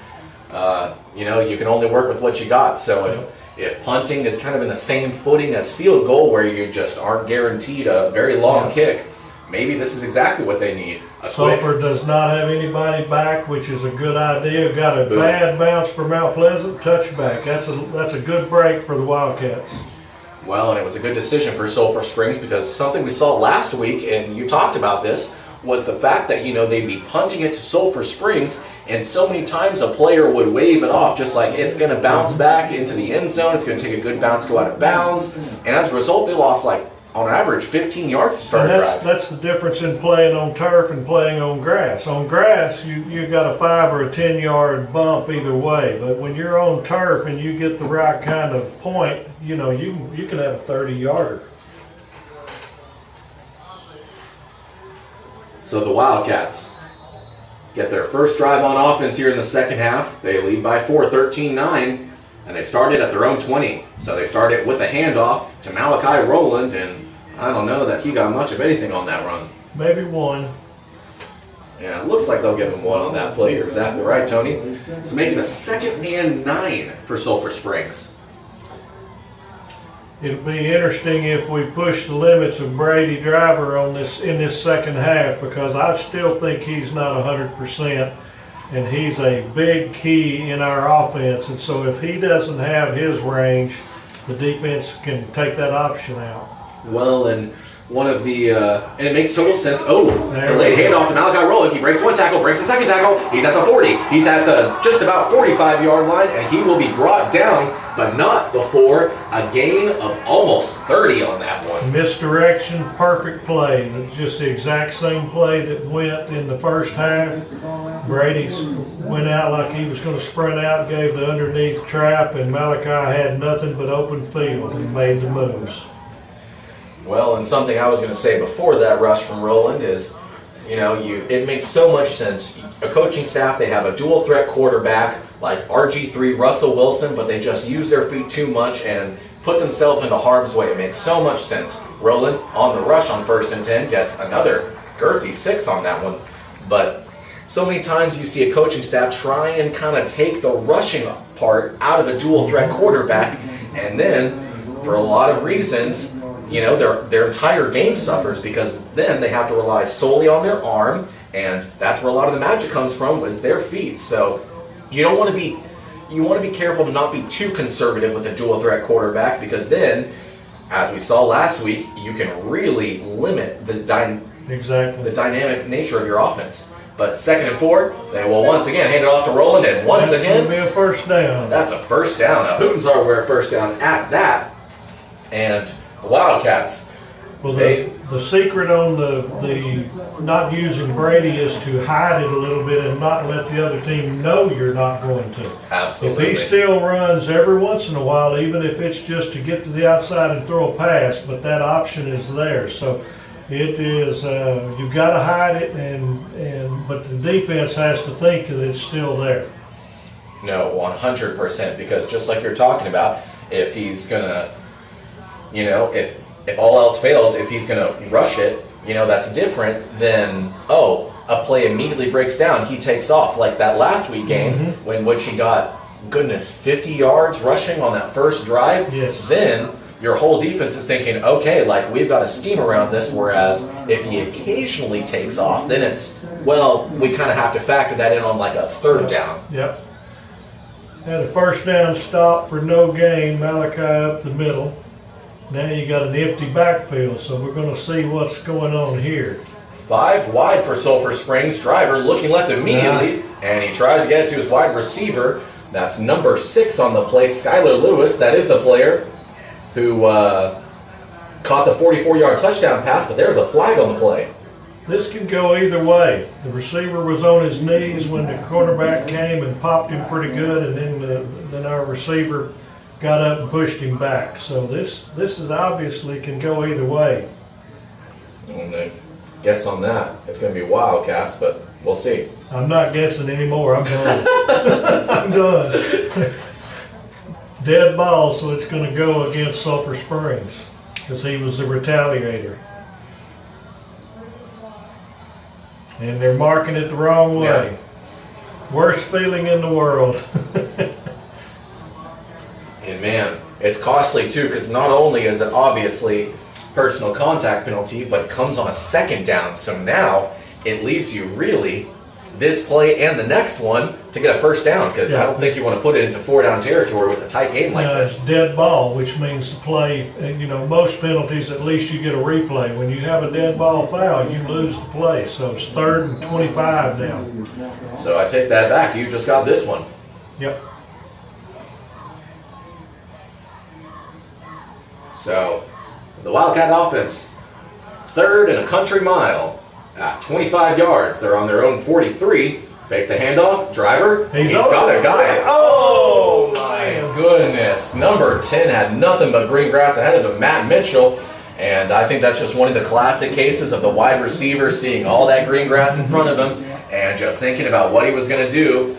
you can only work with what you got. So if punting is kind of in the same footing as field goal, where you just aren't guaranteed a very long kick, maybe this is exactly what they need. Sulphur does not have anybody back, which is a good idea. Got a bad bounce for Mount Pleasant, touchback. That's a good break for the Wildcats. Well, and it was a good decision for Sulphur Springs, because something we saw last week, and you talked about this, was the fact that, they'd be punting it to Sulphur Springs, and so many times a player would wave it off just like it's going to bounce back into the end zone, it's going to take a good bounce, go out of bounds, and as a result, they lost on average 15 yards to start a drive. That's the difference in playing on turf and playing on grass. On grass, you got a 5 or a 10 yard bump either way, but when you're on turf and you get the right kind of point, you can have a 30 yarder. So the Wildcats get their first drive on offense here in the second half. They lead by 4, 13-9, and they started at their own 20. So they started with a handoff to Malachi Rowland, and I don't know that he got much of anything on that run. Maybe one. Yeah, it looks like they'll give him one on that play. You're exactly right, Tony. So making a 2nd and 9 for Sulphur Springs. It'll be interesting if we push the limits of Brady Driver on this in this second half, because I still think he's not 100%, and he's a big key in our offense. And so if he doesn't have his range, the defense can take that option out. Well, and one of the, and it makes total sense. Oh, delayed handoff to Malachi Rowland. He breaks one tackle, breaks the second tackle. He's at the 40. He's at the just about 45-yard line, and he will be brought down, but not before a gain of almost 30 on that one. Misdirection, perfect play. It's just the exact same play that went in the first half. Brady went out like he was going to sprint out, gave the underneath trap, and Malachi had nothing but open field and made the moves. Well, and something I was going to say before that rush from Rowland is, it makes so much sense. A coaching staff, they have a dual threat quarterback like RG3, Russell Wilson, but they just use their feet too much and put themselves into harm's way. It makes so much sense. Rowland on the rush on 1st and 10 gets another girthy 6 on that one. But so many times you see a coaching staff try and kind of take the rushing part out of a dual threat quarterback, and then for a lot of reasons, their entire game suffers, because then they have to rely solely on their arm, and that's where a lot of the magic comes from, was their feet. So you want to be careful to not be too conservative with a dual threat quarterback, because then, as we saw last week, you can really limit the dynamic nature of your offense. But 2nd and 4, they will once again hand it off to Rowland, and once again, that's going to be a first down. That's a first down. A Hootens Hardware first down at that. And the Wildcats. Well, the secret on the not using Brady is to hide it a little bit and not let the other team know you're not going to. Absolutely. If he still runs every once in a while, even if it's just to get to the outside and throw a pass, but that option is there. So it is you've got to hide it, but the defense has to think that it's still there. No, 100%, because just like you're talking about, if he's gonna, if all else fails, if he's gonna rush it, that's different than, a play immediately breaks down, he takes off, like that last week game, when which he got, 50 yards rushing on that first drive. Yes. Then your whole defense is thinking, okay, we've got a scheme around this, whereas if he occasionally takes off, then it's, we kind of have to factor that in on a 3rd down. Yep. Had a first down stop for no gain, Malachi up the middle. Now you got an empty backfield, so we're going to see what's going on here. 5 wide for Sulphur Springs. Driver looking left immediately, and he tries to get it to his wide receiver. That's number 6 on the play, Skylar Lewis. That is the player who caught the 44-yard touchdown pass, but there's a flag on the play. This can go either way. The receiver was on his knees when the quarterback came and popped him pretty good, and then our receiver got up and pushed him back. So this is obviously can go either way. And I guess on that, it's going to be Wildcats, but we'll see. I'm not guessing anymore. I'm done. I'm done. Dead ball, so it's going to go against Sulphur Springs because he was the retaliator. And they're marking it the wrong way. Yeah. Worst feeling in the world. And man, it's costly too, because not only is it obviously personal contact penalty, but it comes on a 2nd down. So now it leaves you really this play and the next one to get a first down, because I don't think you want to put it into 4-down territory with a tight game like this. It's dead ball, which means the play, most penalties, at least you get a replay. When you have a dead ball foul, you lose the play. So it's 3rd and 25 now. So I take that back. You just got this one. Yep. So the Wildcat offense, 3rd and a country mile. At 25 yards, they're on their own 43. Fake the handoff. Driver, he's got a guy. Oh, my goodness. Number 10 had nothing but green grass ahead of him, Matt Mitchell. And I think that's just one of the classic cases of the wide receiver seeing all that green grass in front of him and just thinking about what he was going to do,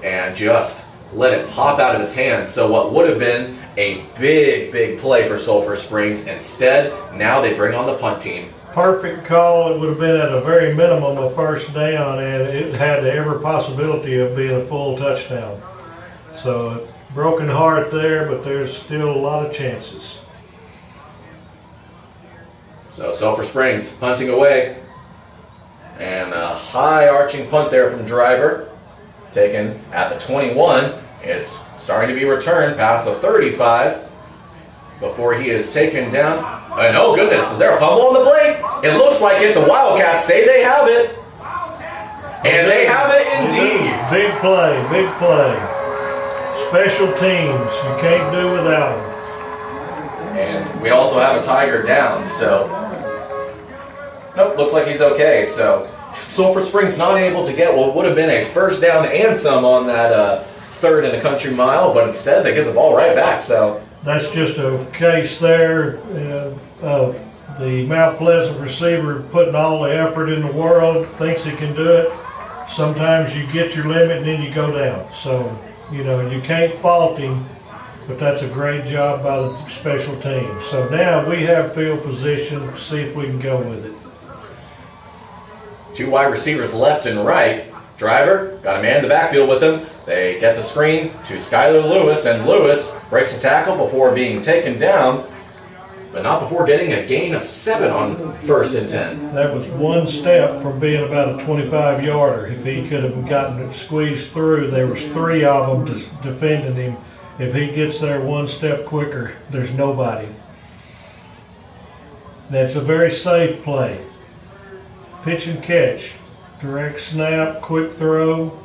and just let it pop out of his hands. So what would have been a big play for Sulphur Springs, instead, now they bring on the punt team. Perfect call. It would have been at a very minimum a first down, and it had every possibility of being a full touchdown. So broken heart there, but there's still a lot of chances. So Sulphur Springs punting away, and a high arching punt there from Driver, taken at the 21. It's starting to be returned past the 35 before he is taken down. And oh goodness, is there a fumble on the play? It looks like it. The Wildcats say they have it. And they have it indeed. Big play, big play. Special teams, you can't do without them. And we also have a Tiger down, so nope, looks like he's okay. So Sulphur Springs not able to get what would have been a first down and some on that third in the country mile, but instead they get the ball right back. So that's just a case there of the Mount Pleasant receiver putting all the effort in the world, thinks he can do it. Sometimes you get your limit and then you go down. So, you know, you can't fault him, but that's a great job by the special teams. So now we have field position, see if we can go with it. Two wide receivers left and right. Driver got a man in the backfield with him. They get the screen to Skylar Lewis, and Lewis breaks a tackle before being taken down, but not before getting a gain of 7 on first and 10. That was one step from being about a 25-yarder. If he could have gotten it squeezed through, there was 3 of them defending him. If he gets there one step quicker, there's nobody. That's a very safe play. Pitch and catch, direct snap, quick throw,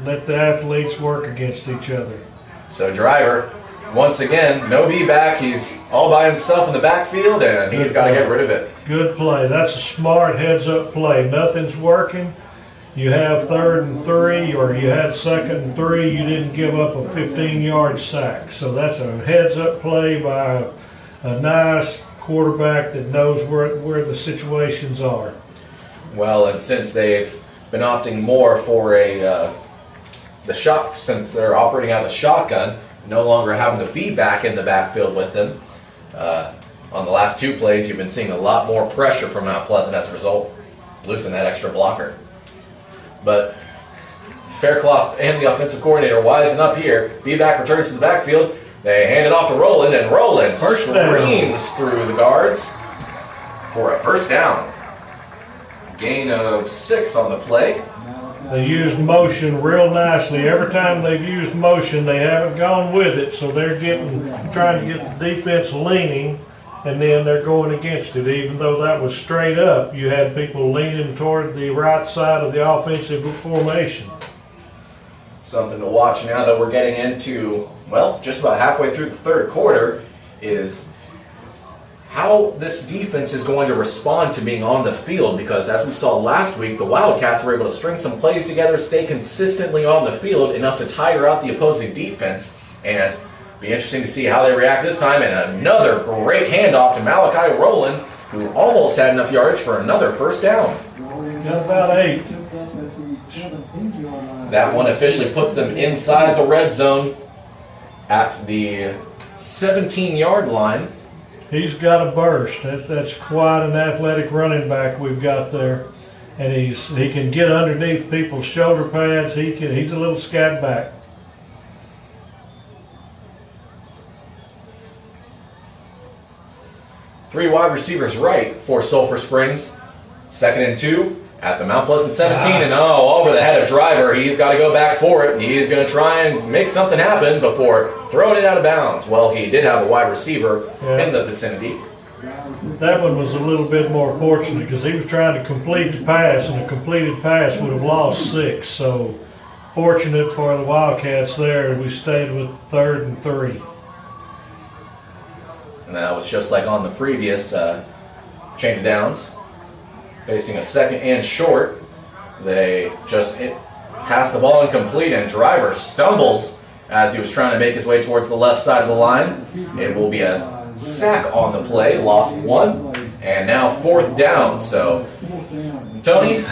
let the athletes work against each other. So Driver, once again, no B-back. He's all by himself in the backfield, and he's got to get rid of it. Good play. That's a smart heads-up play. Nothing's working. You have 3rd and 3, or you had 2nd and 3. You didn't give up a 15-yard sack. So that's a heads-up play by a nice quarterback that knows where the situations are. Well, and since they've been opting more for since they're operating out of the shotgun, no longer having to be back in the backfield with them. On the last 2 plays, you've been seeing a lot more pressure from Mount Pleasant as a result, losing that extra blocker. But Fairclough and the offensive coordinator wising up here. B-back returns to the backfield. They hand it off to Roland, and Roland screams through the guards for a first down. Gain of 6 on the play. They used motion real nicely. Every time they've used motion, they haven't gone with it, so they're trying to get the defense leaning, and then they're going against it. Even though that was straight up, you had people leaning toward the right side of the offensive formation. Something to watch now that we're getting into, well, just about halfway through the third quarter, is how this defense is going to respond to being on the field, because as we saw last week, the Wildcats were able to string some plays together, stay consistently on the field enough to tire out the opposing defense, and be interesting to see how they react this time. And another great handoff to Malachi Rowland, who almost had enough yardage for another first down. Got about 8. That one officially puts them inside the red zone at the 17-yard line. He's got a burst. That's quite an athletic running back we've got there. And he can get underneath people's shoulder pads. He's a little scat back. Three wide receivers right for Sulphur Springs. 2nd and 2 at the Mount Pleasant 17. And over the head of Driver. He's got to go back for it. He's going to try and make something happen before throwing it out of bounds. Well, he did have a wide receiver in the vicinity. That one was a little bit more fortunate because he was trying to complete the pass, and a completed pass would have lost 6. So fortunate for the Wildcats there. We stayed with 3rd and 3. And that was just like on the previous chain of downs. Facing a 2nd and short. They just pass the ball incomplete, and Driver stumbles as he was trying to make his way towards the left side of the line. It will be a sack on the play, lost 1, and now 4th down. So, Tony?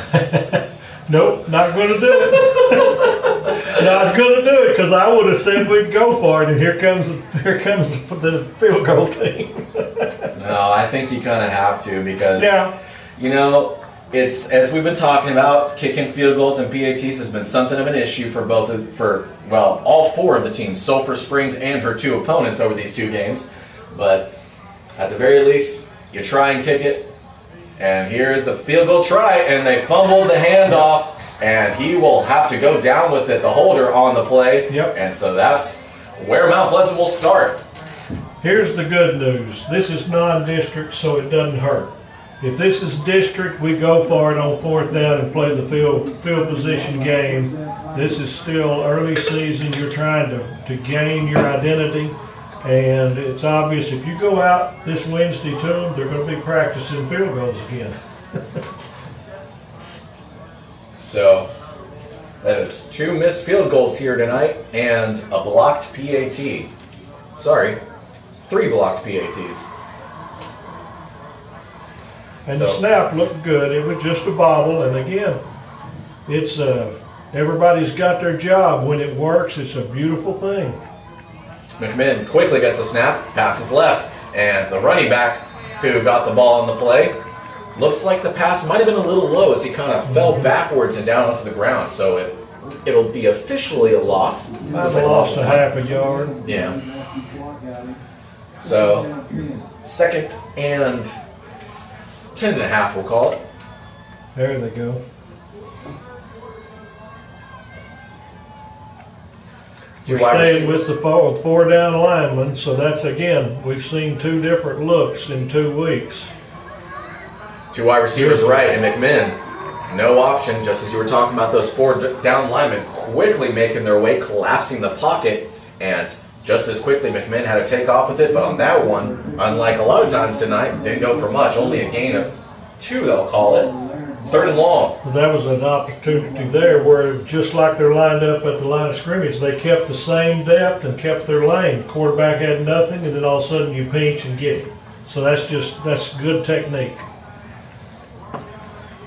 Nope, not going to do it. Not going to do it because I would have said we'd go for it, and here comes the field goal team. No, I think you kind of have to because, Yeah. you know, it's as we've been talking about, kicking field goals and PATs has been something of an issue for all four of the teams, Sulphur Springs and her two opponents over these two games. But at the very least, you try and kick it. And here's the field goal try, and they fumbled the handoff, and he will have to go down with it, the holder on the play. Yep. And so that's where Mount Pleasant will start. Here's the good news. This is non-district, so it doesn't hurt. If this is district, we go for it on 4th down and play the field position game. This is still early season. You're trying to gain your identity. And it's obvious if you go out this Wednesday to them, they're going to be practicing field goals again. So that is 2 missed field goals here tonight and a blocked PAT. Sorry, 3 blocked PATs. And the snap looked good. It was just a bobble. And again, it's everybody's got their job. When it works, it's a beautiful thing. McMinn quickly gets the snap, passes left, and the running back who got the ball on the play looks like the pass might have been a little low as he kind of fell backwards and down onto the ground. So it'll be officially a loss. I've lost a half a yard. Yeah. So 2nd and 10.5, we'll call it. There they go. We're staying with the 4 down linemen, so that's, again, we've seen 2 different looks in 2 weeks. 2 wide receivers right, and McMinn, no option, just as you were talking about those 4 down linemen quickly making their way, collapsing the pocket, and just as quickly McMinn had to take off with it, but on that one, unlike a lot of times tonight, didn't go for much, only a gain of 2, they'll call it. 3rd and long. That was an opportunity there where, just like they're lined up at the line of scrimmage, they kept the same depth and kept their lane. The quarterback had nothing, and then all of a sudden you pinch and get him. So that's good technique.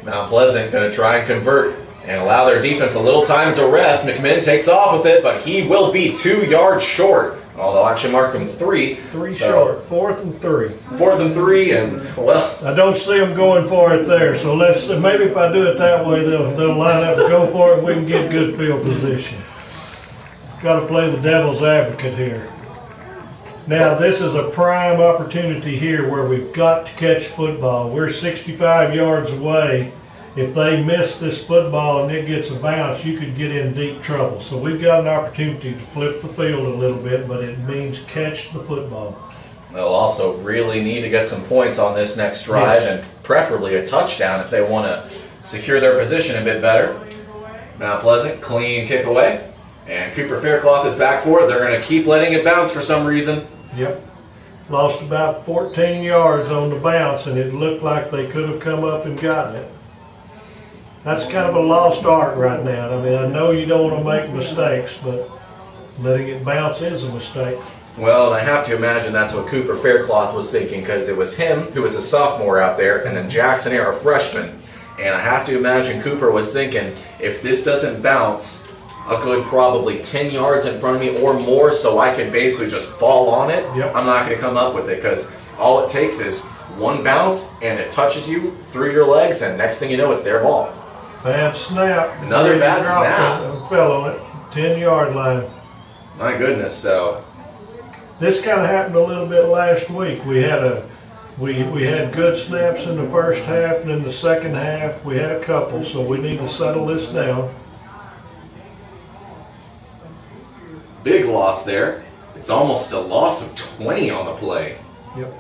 Mount Pleasant going to try and convert and allow their defense a little time to rest. McMinn takes off with it, but he will be 2 yards short. Although I actually mark him 3. 3 short. 4th and 3. 4th and 3, and well, I don't see them going for it there. So maybe if I do it that way, they'll line up and go for it, and we can get good field position. Got to play the devil's advocate here. Now, this is a prime opportunity here where we've got to catch football. We're 65 yards away. If they miss this football and it gets a bounce, you could get in deep trouble. So we've got an opportunity to flip the field a little bit, but it means catch the football. they'll also really need to get some points on this next drive, Yes. and preferably a touchdown if they want to secure their position a bit better. Mount Pleasant, clean kick away. And Cooper Faircloth is back for it. They're going to keep letting it bounce for some reason. Yep. Lost about 14 yards on the bounce, and it looked like they could have come up and gotten it. That's kind of a lost art right now. I mean, I know you don't want to make mistakes, but letting it bounce is a mistake. Well, I have to imagine that's what Cooper Faircloth was thinking, because it was him who was a sophomore out there, and then Jackson Air, a freshman. And I have to imagine Cooper was thinking, if this doesn't bounce a good probably 10 yards in front of me or more so I can basically just fall on it, Yep. I'm not going to come up with it, because all it takes is one bounce and it touches you through your legs, and next thing you know, it's their ball. Bad snap. Another bad Dropped snap. it, fell on it. 10-yard line. My goodness, so This kind of happened a little bit last week. We had good snaps in the first half, and in the second half we had a couple, so we need to settle this down. big loss there. It's almost a loss of 20 on the play. Yep.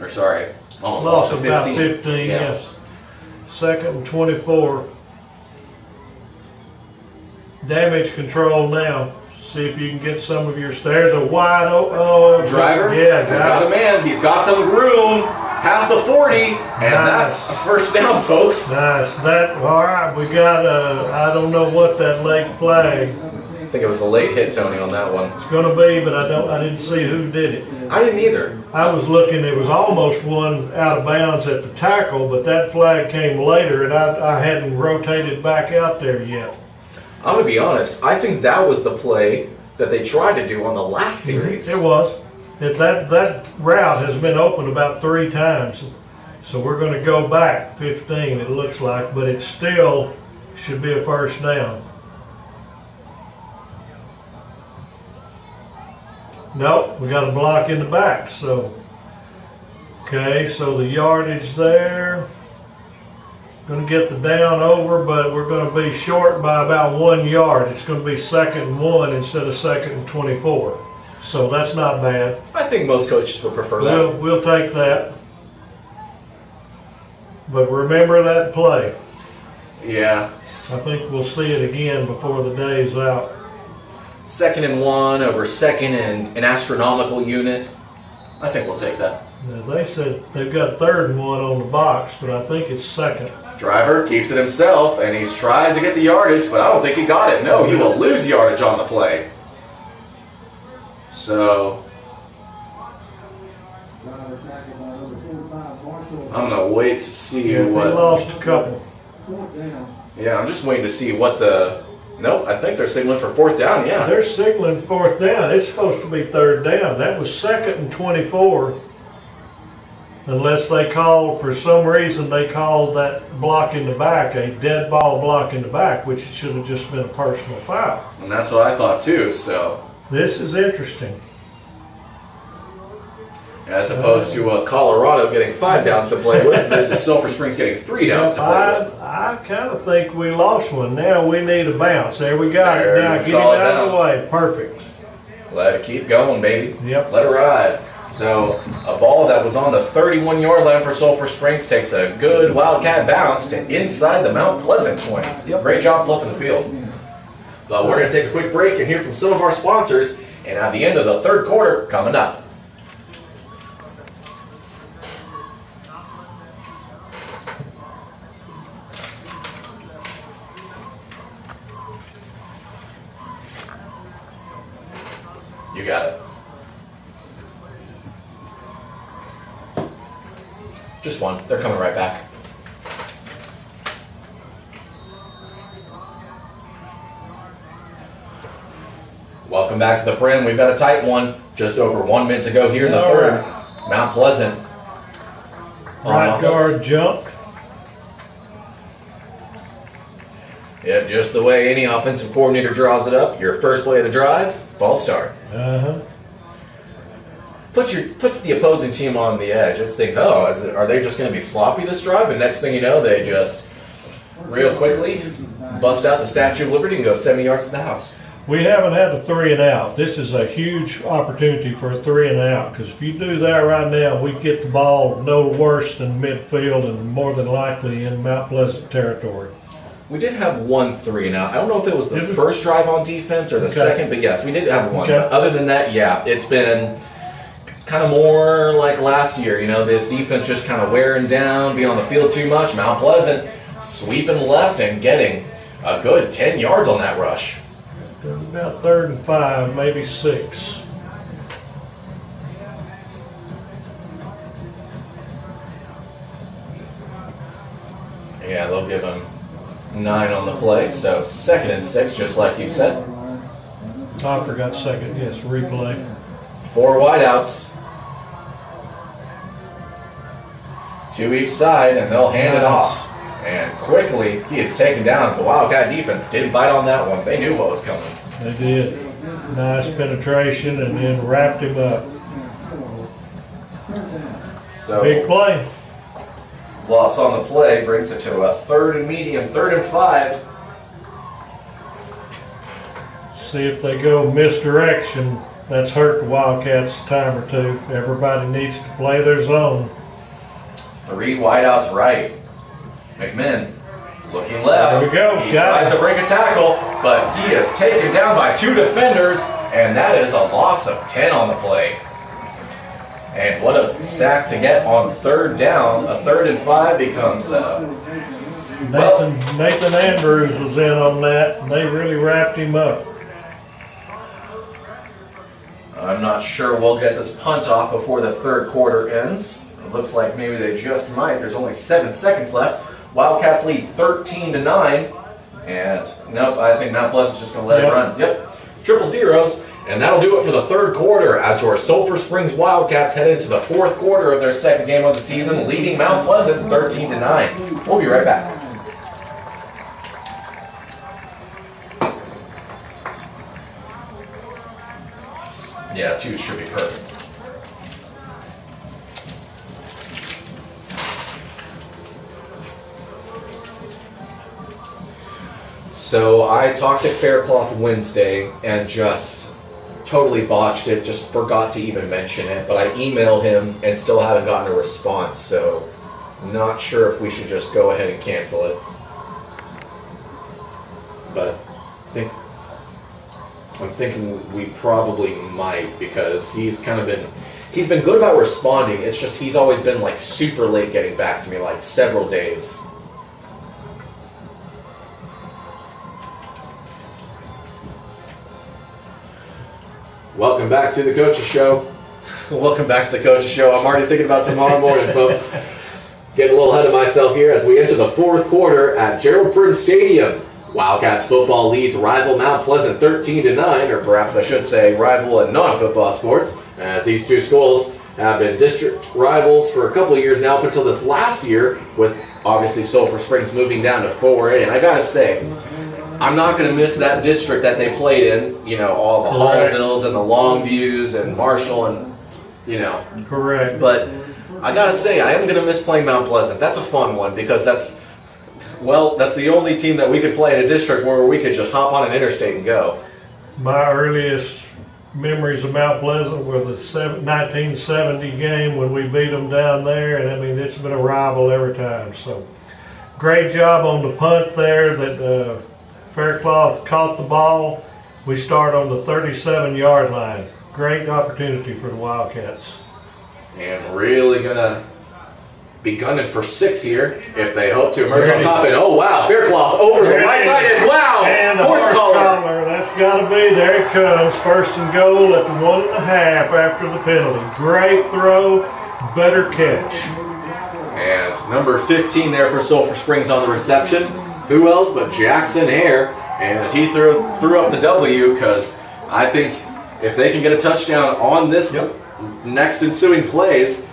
Or sorry, almost Lost loss of about 15. 15, Yeah. yes. 2nd and 24. Damage control now. See if you can get some of your stairs. A wide open Driver Yeah, has got a man. He's got some room past the 40, and Nice. that's a first down, folks. Nice. All right, we got I don't know what that late flag. I think it was a late hit, Tony, on that one. It's going to be, but I didn't see who did it. I didn't either. I was looking, it was almost one out of bounds at the tackle, but that flag came later, and I hadn't rotated back out there yet. I'm going to be honest. I think that was the play that they tried to do on the last series. It was. That route has been opened about 3 times. So we're going to go back 15, it looks like, but it still should be a first down. Nope, we got a block in the back. So, okay, so the yardage there. Going to get the down over, but we're going to be short by about 1 yard. It's going to be 2nd and 1 instead of 2nd and 24. So that's not bad. I think most coaches would prefer that. We'll take that. But remember that play. Yeah. I think we'll see it again before the day's out. 2nd and 1 over 2nd and an astronomical unit. I think we'll take that. Now, they said they've got 3rd and 1 on the box, but I think it's 2nd. Driver keeps it himself, and he tries to get the yardage, but I don't think he got it. No, he will lose yardage on the play. So I'm going to wait to see what... They lost a couple. Yeah, I'm just waiting to see what the... Nope, I think they're signaling for 4th down, yeah. They're signaling 4th down. It's supposed to be 3rd down. That was 2nd and 24. Unless they called, for some reason, they called that block in the back a dead ball block in the back, which should have just been a personal foul. And that's what I thought too, so... This is interesting. As opposed to Colorado getting 5 downs to play with, this is Sulphur Springs getting 3 downs to play with. I kind of think we lost one. Now we need a bounce. There we got it. Now get it out of the way. Perfect. Let it keep going, baby. Yep. Let it ride. So a ball that was on the 31-yard line for Sulphur Springs takes a good Wildcat bounce to inside the Mount Pleasant 20. Yep. Great job flipping the field. But we're going to take a quick break and hear from some of our sponsors, and at the end of the 3rd quarter, coming up. You got it. Just one. They're coming right back. Welcome back to the Prim. We've got a tight one. Just over 1 minute to go here in the 3rd. Mount Pleasant. Right guard jumped. Yeah, just the way any offensive coordinator draws it up. Your first play of the drive, false start. Puts the opposing team on the edge. It's things, are they just going to be sloppy this drive? And next thing you know, they just real quickly bust out the Statue of Liberty and go 70 yards to the house. We haven't had a 3 and out. This is a huge opportunity for a 3 and out, because if you do that right now, we get the ball no worse than midfield and more than likely in Mount Pleasant territory. We did have 1 3 and out. I don't know if it was the first drive on defense or the second, but yes, we did have one. Okay. Other than that, yeah, it's been kind of more like last year. You know, this defense just kind of wearing down, being on the field too much. Mount Pleasant sweeping left and getting a good 10 yards on that rush. About 3rd and 5, maybe 6. Yeah, they'll give him 9 on the play, so 2nd and 6, just like you said. I forgot 2nd. Yes, replay. 4 wideouts. 2 each side, and they'll hand it off. And quickly, he is taken down. The Wildcat defense didn't bite on that one. They knew what was coming. They did. Nice penetration and then wrapped him up. So Big play. Loss on the play brings it to a 3rd and medium, 3rd and 5. See if they go misdirection. That's hurt the Wildcats a time or two. Everybody needs to play their zone. 3 wideouts right. McMinn looking left. There we go. He tries to break a tackle, but he is taken down by 2 defenders, and that is a loss of 10 on the play. And what a sack to get on 3rd down. A 3rd and 5 becomes Nathan Andrews was in on that, and they really wrapped him up. I'm not sure we'll get this punt off before the third quarter ends. It looks like maybe they just might. There's only 7 seconds left. Wildcats lead 13-9. And nope, I think Mount Pleasant's just going to let it run. Yep, triple zeros. And that'll do it for the third quarter as your Sulphur Springs Wildcats head into the fourth quarter of their second game of the season, leading Mount Pleasant 13-9. We'll be right back. Yeah, 2 should be perfect. So I talked at Faircloth Wednesday and just totally botched it, just forgot to even mention it, but I emailed him and still haven't gotten a response, so not sure if we should just go ahead and cancel it. But I'm thinking we probably might, because he's been good about responding. It's just he's always been like super late getting back to me, like several days. Welcome back to the Coaches Show. Welcome back to the Coaches Show. I'm already thinking about tomorrow morning, folks. Getting a little ahead of myself here as we enter the fourth quarter at Gerald Prince Stadium. Wildcats football leads rival Mount Pleasant 13-9, or perhaps I should say rival in non-football sports, as these two schools have been district rivals for a couple of years now, up until this last year, with obviously Sulphur Springs moving down to 4A. And I gotta say, I'm not going to miss that district that they played in, you know, all the Hallsvilles and the Longviews and Marshall and, you know. Correct. But I got to say, I am going to miss playing Mount Pleasant. That's a fun one because that's the only team that we could play in a district where we could just hop on an interstate and go. My earliest memories of Mount Pleasant were the 1970 game when we beat them down there, and I mean, it's been a rival every time. So great job on the punt there that Faircloth caught the ball. We start on the 37-yard line. Great opportunity for the Wildcats. And really going to be gunning for 6 here if they hope to emerge on top. And oh, wow, Faircloth over the right side. And wow, and the horse collar. That's got to be. There it comes. First and goal at the 1.5 after the penalty. Great throw. Better catch. And number 15 there for Sulphur Springs on the reception. Who else but Jackson Hare? And he threw up the W because I think if they can get a touchdown on this next ensuing plays,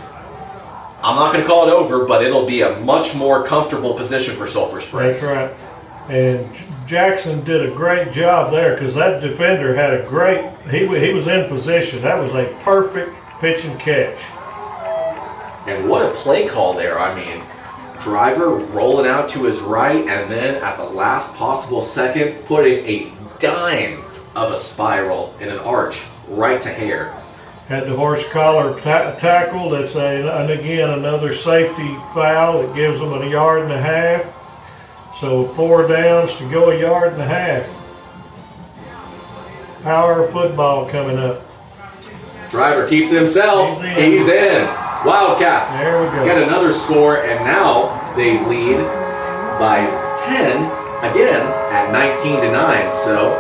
I'm not going to call it over, but it'll be a much more comfortable position for Sulphur Springs. That's right. And Jackson did a great job there because that defender had a great, he was in position. That was a perfect pitch and catch. And what a play call there. I mean, driver rolling out to his right, and then at the last possible second, putting a dime of a spiral in an arch right to Hare. Had the horse collar tackled. It's and again another safety foul. It gives them 1.5 yards. So 4 downs to go 1.5 yards. Power of football coming up. Driver keeps it himself. He's in. Wildcats get another score, and now they lead by 10 again at 19-9. So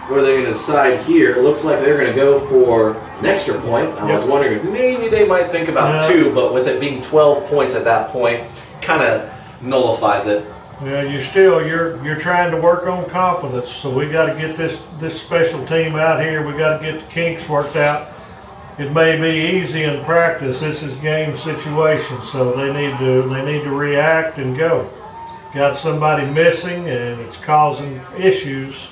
what are they going to decide here? It looks like they're going to go for an extra point. I was wondering if maybe they might think about 2, but with it being 12 points at that point, kind of nullifies it. Yeah, you're trying to work on confidence. So we got to get this special team out here. We got to get the kinks worked out. It may be easy in practice. This is game situation, so they need to react and go. Got somebody missing, and it's causing issues.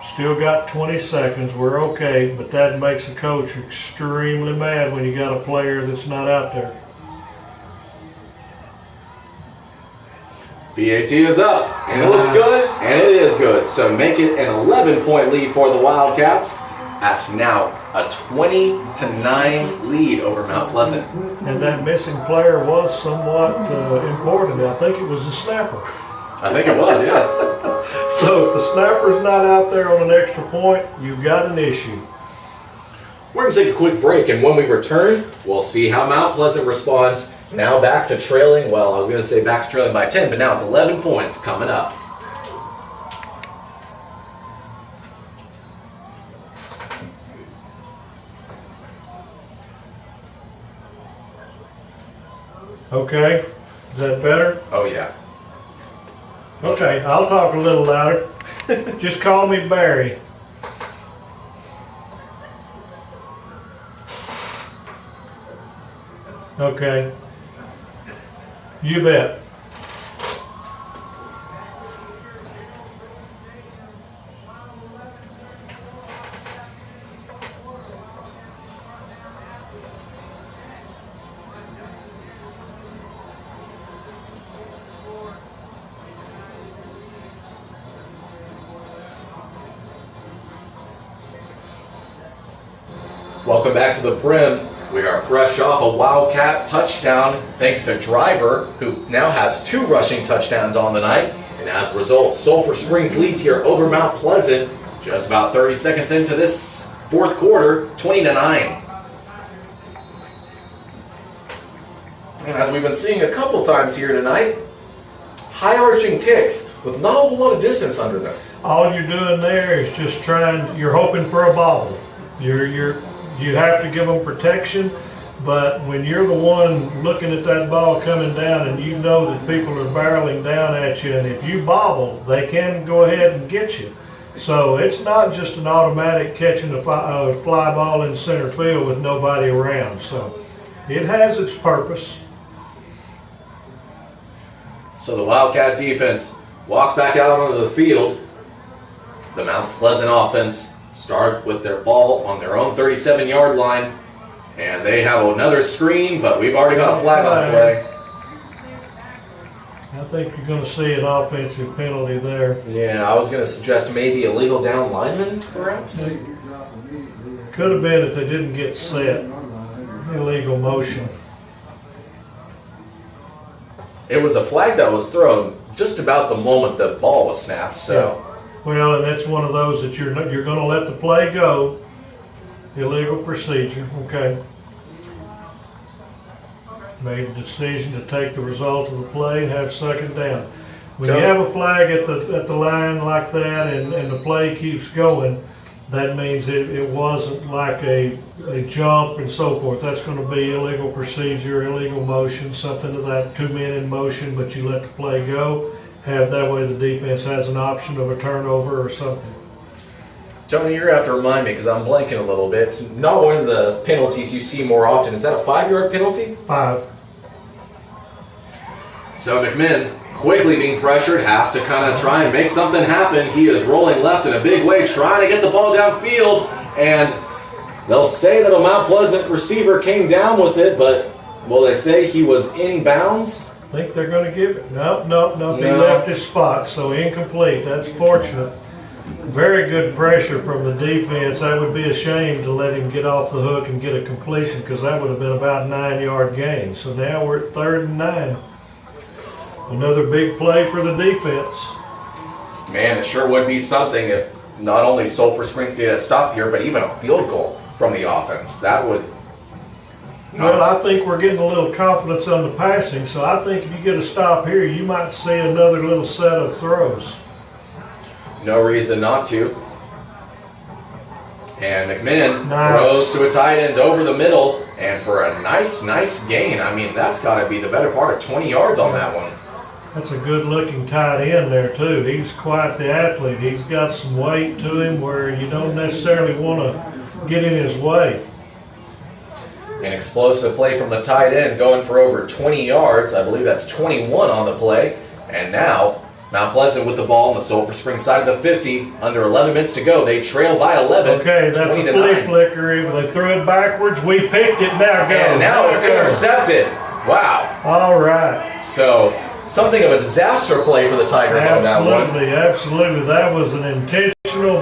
Still got 20 seconds. We're okay, but that makes a coach extremely mad when you got a player that's not out there. BAT is up, and it looks good, and it is good. So make it an 11-point lead for the Wildcats. That's now a 20-9 lead over Mount Pleasant. And that missing player was somewhat important. I think it was the snapper. I think it was, yeah. So if the snapper's not out there on an extra point, you've got an issue. We're going to take a quick break, and when we return, we'll see how Mount Pleasant responds. Now back to trailing, well, I was going to say back to trailing by 10, but now it's 11 points coming up. Okay, is that better? Oh, yeah. Okay, I'll talk a little louder. Just call me Barry. Okay. You bet. Welcome back to the Brim. We are fresh off a Wildcat touchdown thanks to Driver, who now has 2 rushing touchdowns on the night. And as a result, Sulphur Springs leads here over Mount Pleasant just about 30 seconds into this fourth quarter, 20-9. And as we've been seeing a couple times here tonight, high arching kicks with not a whole lot of distance under them. All you're doing there is just you're hoping for a ball. You have to give them protection, but when you're the one looking at that ball coming down and you know that people are barreling down at you, and if you bobble, they can go ahead and get you. So it's not just an automatic catching a fly ball in center field with nobody around. So it has its purpose. So the Wildcat defense walks back out onto the field. The Mount Pleasant offense start with their ball on their own 37-yard line, and they have another screen, but we've already got a flag on play. I think you're going to see an offensive penalty there. Yeah, I was going to suggest maybe illegal down lineman, perhaps. Could have been if they didn't get set. Illegal motion. It was a flag that was thrown just about the moment the ball was snapped, so... Yeah. Well, and that's one of those that you're going to let the play go. Illegal procedure. Okay. Made a decision to take the result of the play and have second down. When you have a flag at the line like that and the play keeps going, that means it wasn't like a jump and so forth. That's going to be illegal procedure, illegal motion, something to that, 2 men in motion, but you let the play go. Have that way the defense has an option of a turnover or something. Tony, you're going to have to remind me because I'm blanking a little bit. It's not one of the penalties you see more often. Is that a 5-yard penalty? 5. So McMinn, quickly being pressured, has to kind of try and make something happen. He is rolling left in a big way, trying to get the ball downfield, and they'll say that a Mount Pleasant receiver came down with it, but will they say he was in bounds? I think they're going to give it. No. He left his spot, so incomplete. That's fortunate. Very good pressure from the defense. I would be ashamed to let him get off the hook and get a completion because that would have been about a 9-yard gain. So now we're at 3rd and 9. Another big play for the defense. Man, it sure would be something if not only Sulphur Springs get a stop here, but even a field goal from the offense. That would... Well, I think we're getting a little confidence on the passing, so I think if you get a stop here, you might see another little set of throws. No reason not to. And McMinn Nice. throws to a tight end over the middle, and for a nice gain. I mean, that's got to be the better part of 20 yards on that one. That's a good-looking tight end there, too. He's quite the athlete. He's got some weight to him where you don't necessarily want to get in his way. An explosive play from the tight end going for over 20 yards. I believe that's 21 on the play. And now, Mount Pleasant with the ball on the Sulphur Springs side of the 50. Under 11 minutes to go. They trail by 11. Okay, that's a flea flicker. They threw it backwards. We picked it. Now go. And now it's intercepted. Wow. All right. So, something of a disaster play for the Tigers on that one. Absolutely. That was an intentional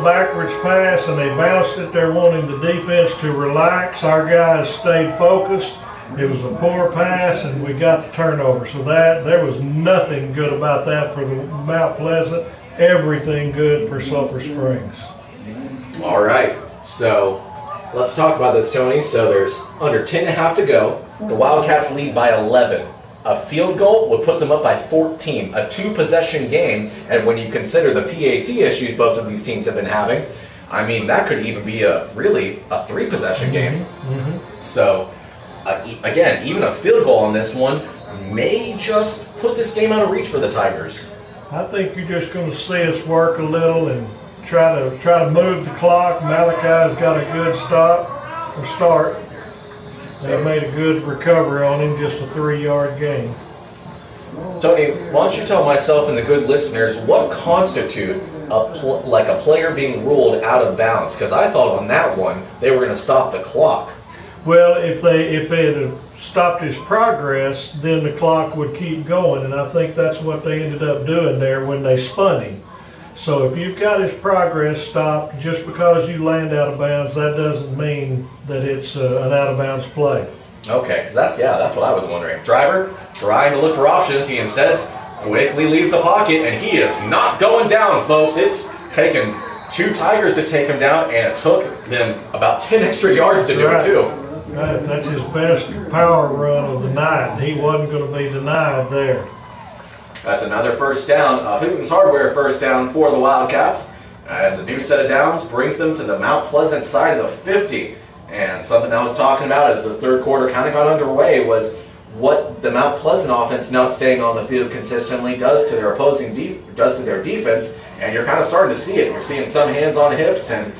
backwards pass, and they bounced it. They're wanting the defense to relax. Our guys stayed focused. It was a poor pass, and we got the turnover. So there was nothing good about that for the Mount Pleasant. Everything good for Sulphur Springs. All right. So, let's talk about this, Tony. So, there's under 10.5 to go. The Wildcats lead by 11. A field goal would put them up by 14, a 2-possession game, and when you consider the PAT issues both of these teams have been having, I mean, that could even be really a 3-possession game. Mm-hmm. So, again, even a field goal on this one may just put this game out of reach for the Tigers. I think you're just going to see us work a little and try to move the clock. Malachi's got a good start. They made a good recovery on him, just a 3-yard gain. Tony, why don't you tell myself and the good listeners what constitute a player being ruled out of bounds? Because I thought on that one they were going to stop the clock. Well, if they had stopped his progress, then the clock would keep going, and I think that's what they ended up doing there when they spun him. So if you've got his progress stopped, just because you land out of bounds, that doesn't mean that it's an out-of-bounds play. Okay, because that's what I was wondering. Driver trying to look for options. He instead quickly leaves the pocket, and he is not going down, folks. It's taken 2 Tigers to take him down, and it took them about 10 extra yards to do it, too. Right, that's his best power run of the night. He wasn't going to be denied there. That's another first down, Hooten's Hardware first down for the Wildcats. And the new set of downs brings them to the Mount Pleasant side of the 50. And something I was talking about as the third quarter kind of got underway was what the Mount Pleasant offense not staying on the field consistently does to their does to their defense. And you're kind of starting to see it. You're seeing some hands on hips, and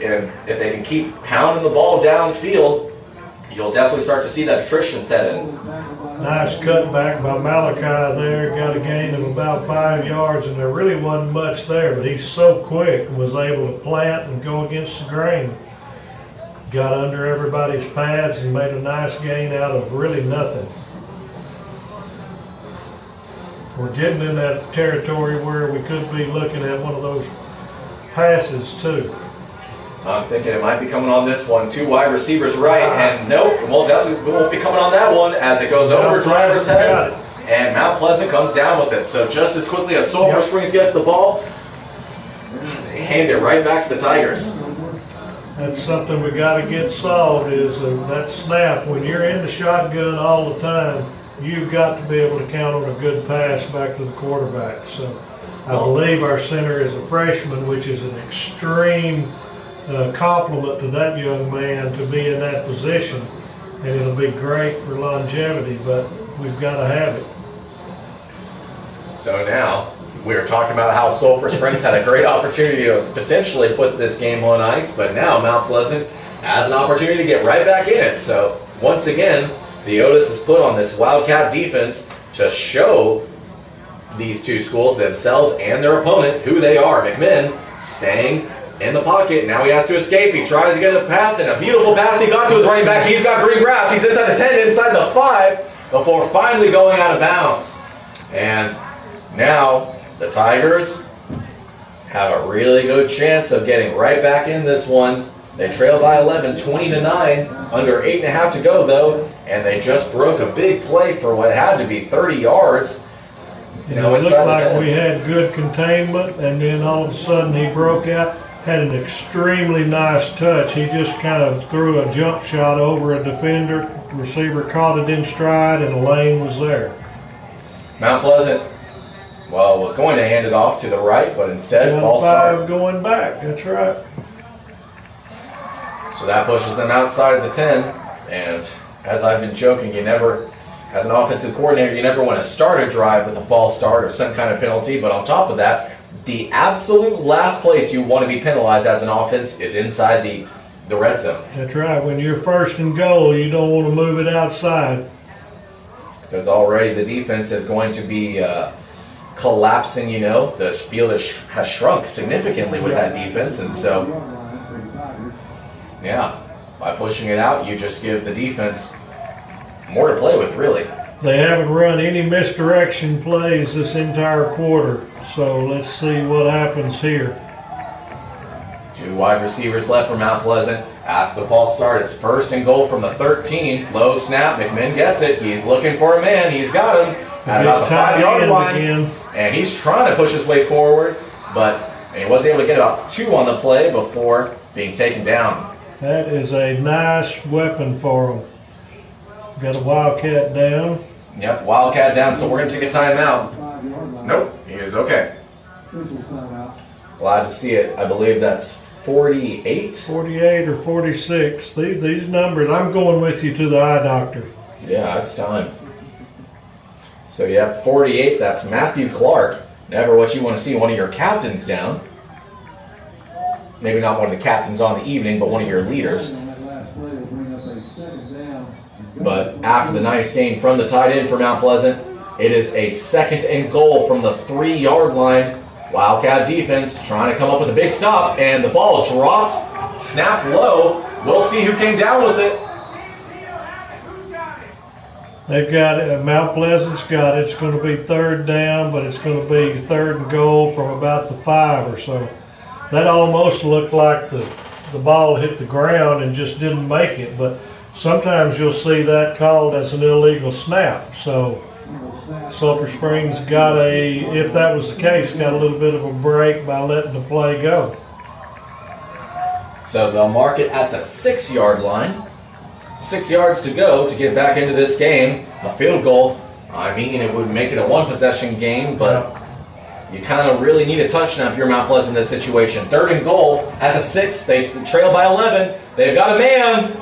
if they can keep pounding the ball downfield, you'll definitely start to see that attrition set in. Nice cutback by Malachi there. Got a gain of about 5 yards, and there really wasn't much there, but he's so quick and was able to plant and go against the grain. Got under everybody's pads and made a nice gain out of really nothing. We're getting in that territory where we could be looking at one of those passes too. I'm thinking it might be coming on this one. 2 wide receivers right, and nope, it won't be coming on that one as it goes over driver's head, and Mount Pleasant comes down with it. So just as quickly as Sulphur Springs gets the ball, they hand it right back to the Tigers. That's something we got to get solved is that snap. When you're in the shotgun all the time, you've got to be able to count on a good pass back to the quarterback. So I believe our center is a freshman, which is an extreme compliment to that young man to be in that position, and it'll be great for longevity, but we've got to have it. So now we're talking about how Sulphur Springs had a great opportunity to potentially put this game on ice, but now Mount Pleasant has an opportunity to get right back in it. So once again, the onus is put on this Wildcat defense to show these 2 schools, themselves and their opponent, who they are. McMinn staying in the pocket. Now he has to escape. He tries to get a pass, and a beautiful pass he got to his running back. He's got green grass. He's inside the 10, inside the 5, before finally going out of bounds. And now the Tigers have a really good chance of getting right back in this one. They trail by 11, 20-9, under 8.5 to go, though, and they just broke a big play for what had to be 30 yards. It looked like we had good containment, and then all of a sudden he broke out. Had an extremely nice touch. He just kind of threw a jump shot over a defender. The receiver caught it in stride, and the lane was there. Mount Pleasant, was going to hand it off to the right, but instead false start. Going back, that's right. So that pushes them outside of the 10, and as I've been joking, as an offensive coordinator, you never want to start a drive with a false start or some kind of penalty, but on top of that, the absolute last place you want to be penalized as an offense is inside the red zone. That's right. When you're first and goal, you don't want to move it outside. Because already the defense is going to be collapsing, The field has shrunk significantly with that defense, and so, by pushing it out, you just give the defense more to play with, really. They haven't run any misdirection plays this entire quarter, so let's see what happens here. 2 wide receivers left for Mount Pleasant. After the false start, it's first and goal from the 13. Low snap, McMinn gets it. He's looking for a man. He's got him at about the 5-yard line. Again. And he's trying to push his way forward, but he was able to get about 2 on the play before being taken down. That is a nice weapon for him. Got a Wildcat down. Yep, Wildcat down, so we're going to take a timeout. Nope, he is okay. Glad to see it. I believe that's 48? 48 or 46. These numbers, I'm going with you to the eye doctor. Yeah, it's time. So you have 48. That's Matthew Clark. Never what you want to see, one of your captains down. Maybe not one of the captains on the evening, but one of your leaders. But after the nice gain from the tight end for Mount Pleasant, it is a 2nd and goal from the 3-yard line. Wildcat defense trying to come up with a big stop, and the ball dropped, snapped low. We'll see who came down with it. They've got it. Mount Pleasant's got it. It's going to be 3rd down, but it's going to be 3rd and goal from about the 5 or so. That almost looked like the ball hit the ground and just didn't make it. But sometimes you'll see that called as an illegal snap. So Sulphur Springs got if that was the case, got a little bit of a break by letting the play go. So they'll mark it at the 6-yard line. 6 yards to go to get back into this game. A field goal, I mean, it would make it a 1-possession game, but you kind of really need a touchdown if you're Mount Pleasant in this situation. 3rd and goal at the 6. They trail by 11. They've got a man,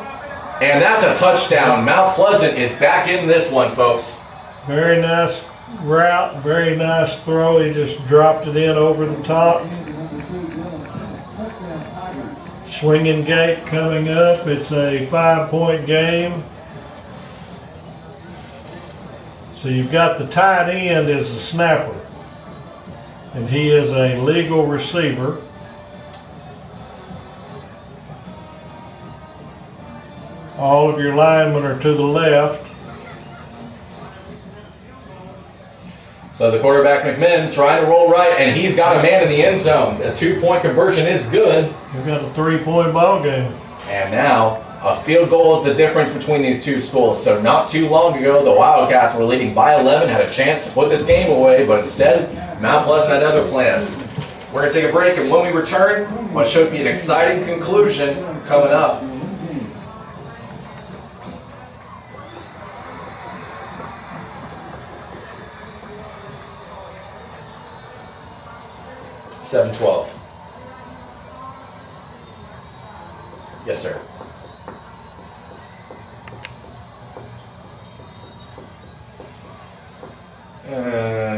and that's a touchdown. Mount Pleasant is back in this one, folks. Very nice route, very nice throw. He just dropped it in over the top. Swinging gate coming up. It's a 5-point game. So you've got the tight end as the snapper, and he is a legal receiver. All of your linemen are to the left. So the quarterback, McMinn, trying to roll right, and he's got a man in the end zone. A 2-point conversion is good. We've got a 3-point ball game. And now a field goal is the difference between these two schools. So not too long ago, the Wildcats were leading by 11, had a chance to put this game away, but instead, Mount Pleasant had other plans. We're going to take a break, and when we return, what should be an exciting conclusion coming up. $7-12. Yes, sir.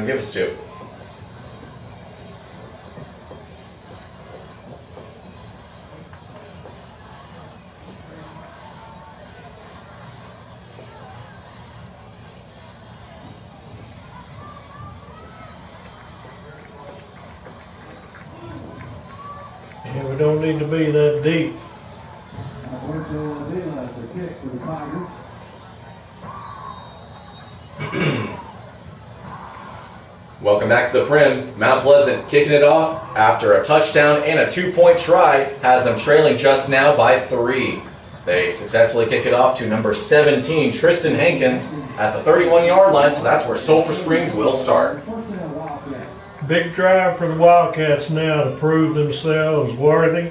Give us 2. Yeah, we don't need to be that deep. Welcome back to the Prim. Mount Pleasant kicking it off after a touchdown and a 2-point try has them trailing just now by 3. They successfully kick it off to number 17, Tristan Hankins, at the 31-yard line, so that's where Sulphur Springs will start. Big drive for the Wildcats now to prove themselves worthy.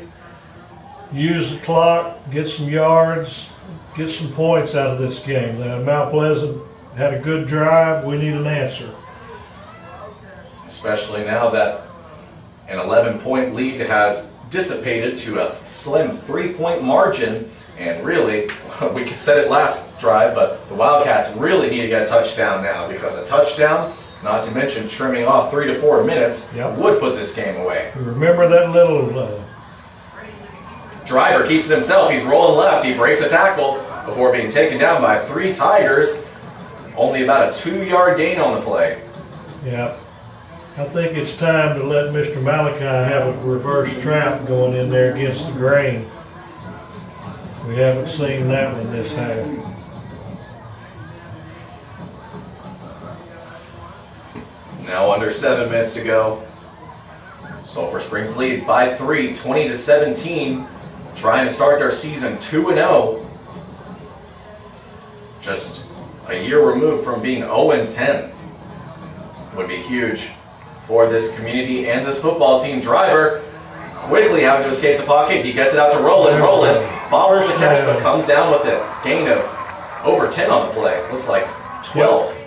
Use the clock, get some yards, get some points out of this game. Mount Pleasant had a good drive. We need an answer. Especially now that an 11-point lead has dissipated to a slim 3-point margin. And really, we said it last drive, but the Wildcats really need to get a touchdown now, because a touchdown, not to mention trimming off 3 to 4 minutes, would put this game away. Remember that little Driver keeps it himself. He's rolling left. He breaks a tackle before being taken down by 3 Tigers. Only about a 2-yard gain on the play. Yeah. I think it's time to let Mr. Malachi have a reverse trap going in there against the grain. We haven't seen that one this half. Now under 7 minutes to go. Sulphur Springs leads by 3, 20-17. Trying to start their season 2-0. Just a year removed from being 0-10. Would be huge for this community and this football team. Driver quickly having to escape the pocket. He gets it out to Roland. Bobbles the catch, but comes down with it. Gain of over 10 on the play. Looks like 12.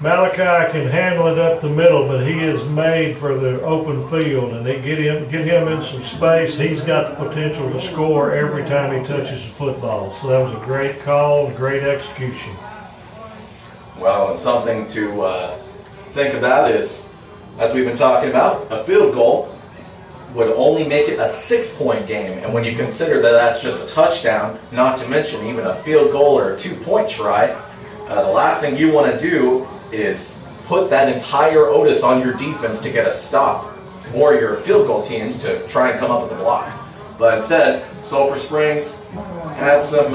Malachi can handle it up the middle, but he is made for the open field, and they get him in some space. He's got the potential to score every time he touches the football. So that was a great call, great execution. Well, and something to think about is, as we've been talking about, a field goal would only make it a 6-point game. And when you consider that that's just a touchdown, not to mention even a field goal or a 2-point try, the last thing you want to do is put that entire Otis on your defense to get a stop, or your field goal teams to try and come up with a block. But instead, Sulphur Springs had some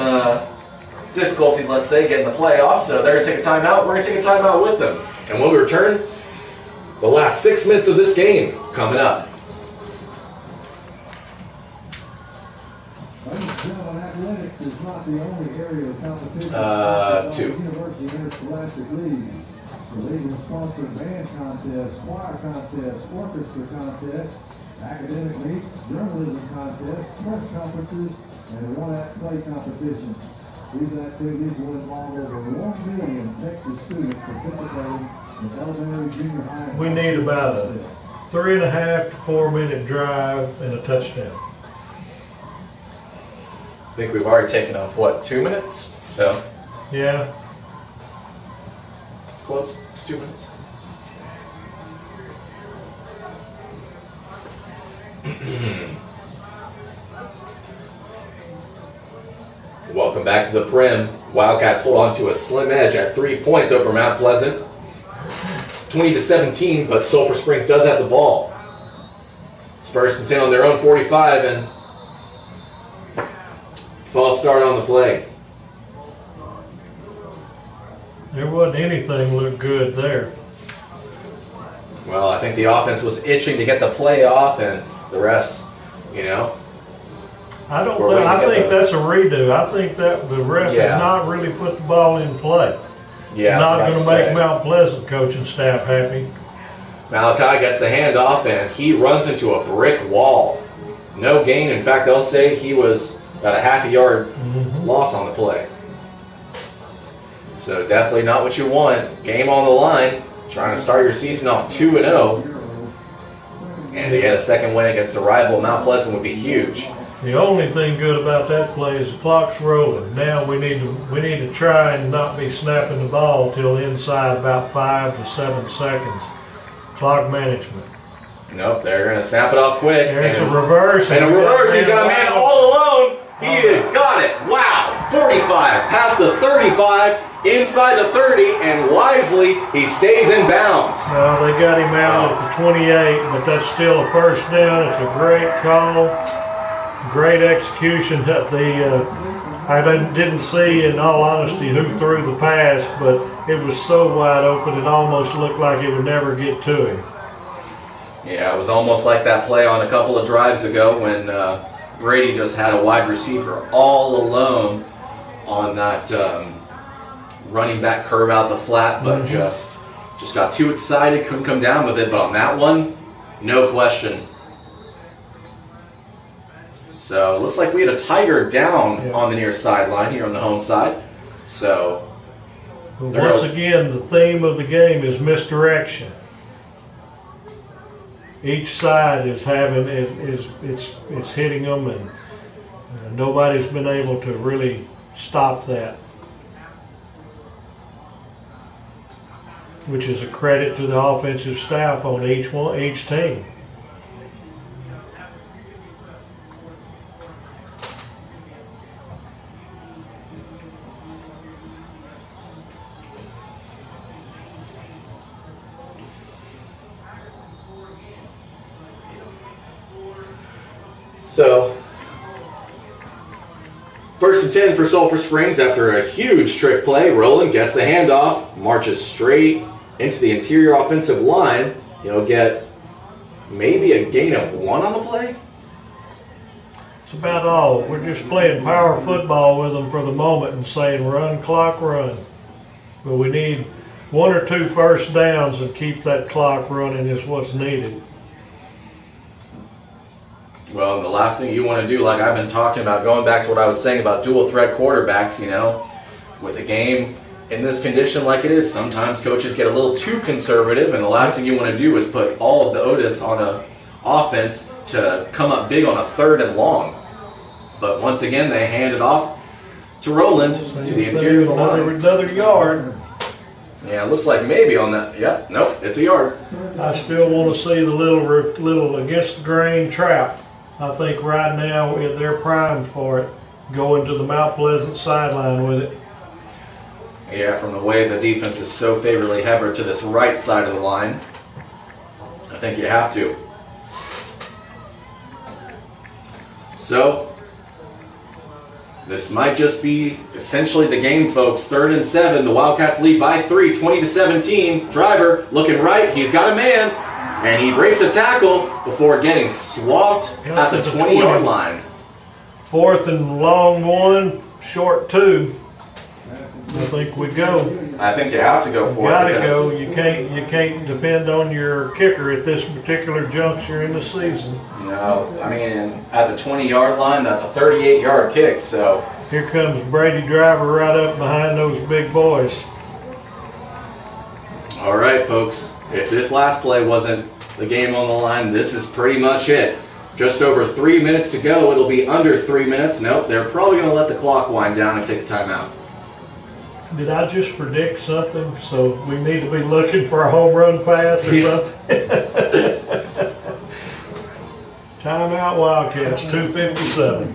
difficulties, let's say, getting the playoffs, so they're going to take a timeout. We're going to take a timeout with them. And when we return, the last 6 minutes of this game coming up. Athletics is not the only area of competition. 2. University Interscholastic League. The league will sponsor band contests, choir contests, orchestra contests, academic meets, journalism contests, press conferences, and one-act play competitions. These activities will involve over 1 million Texas students participating in elementary, junior high. We need about a 3.5 to 4 minute drive and a touchdown. I think we've already taken off, 2 minutes? So, Yeah. close to 2 minutes. Welcome back to the Prim. Wildcats hold on to a slim edge at 3 points over Mount Pleasant. 20-17, but Sulphur Springs does have the ball. It's 1st and 10 on their own 45, and false start on the play. There wasn't anything look good there. Well, I think the offense was itching to get the play off, and the refs, I don't We're think. waiting to I get think the- that's a redo. I think that the ref Yeah. has not really put the ball in play. Yeah, It's not I going was to about make to say. Mount Pleasant coaching staff happy. Malachi gets the handoff, and he runs into a brick wall. No gain. In fact, they'll say he was about a half a yard loss on the play. So definitely not what you want. Game on the line. Trying to start your season off 2-0. And to get a second win against a rival, Mount Pleasant, would be huge. The only thing good about that play is the clock's rolling. Now we need to try and not be snapping the ball till inside about 5 to 7 seconds. Clock management. Nope, they're going to snap it off quick. There's a and reverse. a reverse. He's got a man all alone. He has got it. Wow. 45 past the 35, inside the 30, and wisely he stays in bounds. No, they got him out at the 28, but that's still a first down. It's a great call, great execution. I didn't see, in all honesty, who threw the pass, but it was so wide open it almost looked like it would never get to him. Yeah, it was almost like that play on a couple of drives ago when Brady just had a wide receiver all alone on that running back curve out the flat, but just got too excited, couldn't come down with it. But on that one, no question. So it looks like we had a Tiger down on the near sideline here on the home side. So But once again, the theme of the game is misdirection. Each side is having it's hitting them, and nobody's been able to really stop that, which is a credit to the offensive staff on each team. So, 1st and 10 for Sulphur Springs after a huge trick play. Roland gets the handoff, marches straight into the interior offensive line. He'll get maybe a gain of 1 on the play. It's about all. We're just playing power football with them for the moment and saying run, clock, run. But we need 1 or 2 first downs and keep that clock running is what's needed. Well, the last thing you want to do, like I've been talking about, going back to what I was saying about dual threat quarterbacks, with a game in this condition like it is, sometimes coaches get a little too conservative, and the last thing you want to do is put all of the Otis on an offense to come up big on a 3rd and long. But once again, they hand it off to Roland to the interior of the line. Another yard. Yeah, it looks like maybe on that. Yep, nope, it's a yard. I still want to see the little against the grain trap. I think right now they're primed for it, going to the Mount Pleasant sideline with it. Yeah, from the way the defense is so favorably heavy to this right side of the line, I think you have to. So, this might just be essentially the game, folks. 3rd and 7. The Wildcats lead by 3, 20-17. Driver looking right. He's got a man, and he breaks a tackle before getting swamped at the 20-yard line. 4th and long 1, short 2. I think we go. I think you have to go for it. Gotta go. You can't depend on your kicker at this particular juncture in the season. No, I mean, at the 20-yard line, that's a 38-yard kick, so. Here comes Brady Driver right up behind those big boys. All right, folks. If this last play wasn't the game on the line, this is pretty much it. Just over 3 minutes to go. It'll be under 3 minutes. Nope, they're probably going to let the clock wind down and take a timeout. Did I just predict something? So we need to be looking for a home run pass or something? Timeout Wildcats, 2:57.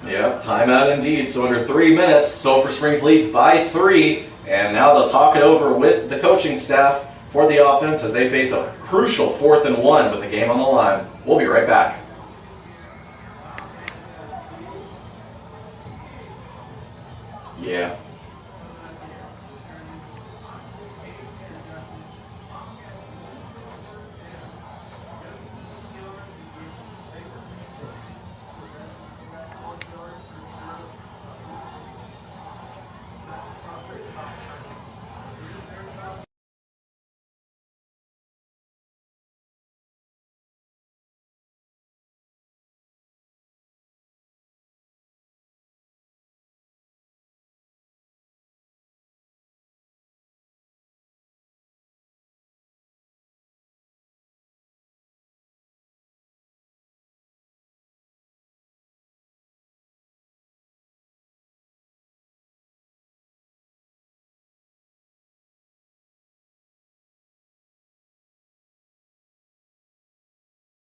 Yep, timeout indeed. So under 3 minutes, Sulphur Springs leads by 3. And now they'll talk it over with the coaching staff for the offense as they face a crucial 4th and 1 with the game on the line. We'll be right back. Yeah.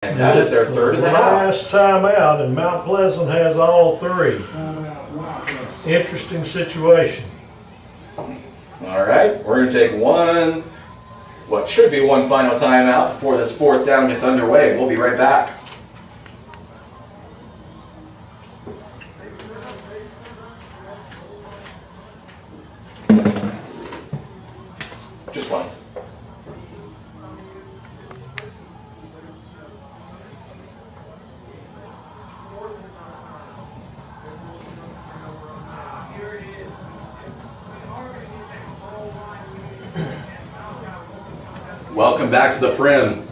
And that is their 3rd of the half. Last timeout, and Mount Pleasant has all 3. Interesting situation. All right, we're going to take what should be one final timeout before this 4th down gets underway. We'll be right back. Just one. Welcome back to the Prim.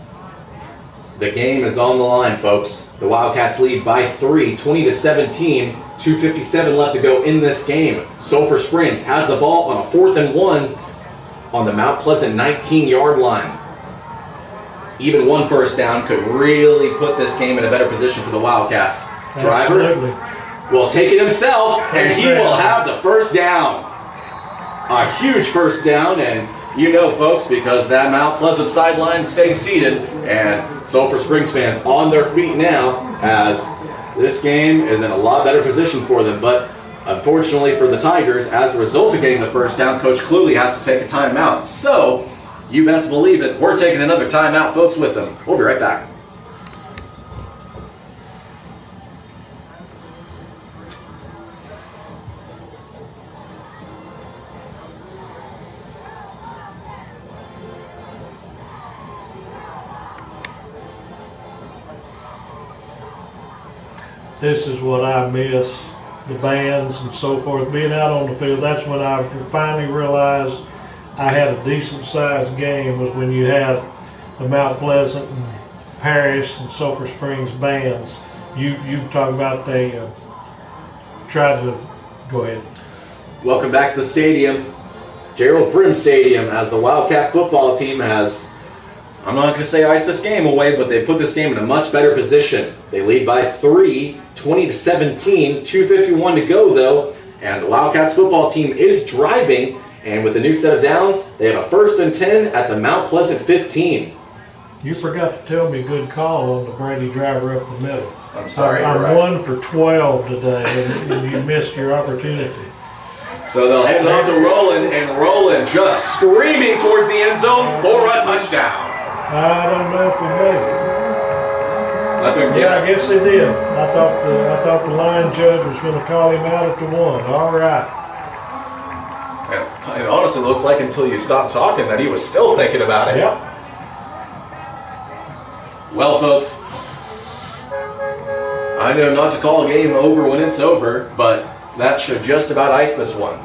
The game is on the line, folks. The Wildcats lead by 3, 20-17. 2:57 left to go in this game. Sulphur Springs has the ball on a 4th and 1 on the Mount Pleasant 19-yard line. Even one first down could really put this game in a better position for the Wildcats. Driver will take it himself, and he will have the first down. A huge first down, and you know, folks, because that Mount Pleasant sideline stays seated, and Sulphur Springs fans on their feet now, as this game is in a lot better position for them. But unfortunately for the Tigers, as a result of getting the first down, Coach Cluley has to take a timeout. So, you best believe it, we're taking another timeout, folks, with them. We'll be right back. This is what I miss, the bands and so forth, being out on the field. That's when I finally realized I had a decent-sized game, was when you had the Mount Pleasant and Paris and Sulphur Springs bands. You talk about they tried to go ahead. Welcome back to the stadium, Gerald Prim Stadium, as the Wildcat football team has, I'm not going to say iced this game away, but they put this game in a much better position. They lead by 3, 20-17, 2:51 to go though, and the Wildcats football team is driving And with the new set of downs, they have a 1st and 10 at the Mount Pleasant 15. You forgot to tell me good call on the Brady driver up the middle. I'm sorry. I'm right. 1 for 12 today, and you missed your opportunity. So they'll hand it off to Roland, and Roland just screaming towards the end zone for a touchdown. I don't know if he made it. Yeah, I guess he did. I thought the line judge was going to call him out at the 1. All right. It honestly looks like until you stopped talking that he was still thinking about it. Yep. Well, folks, I know not to call a game over when it's over, but that should just about ice this one.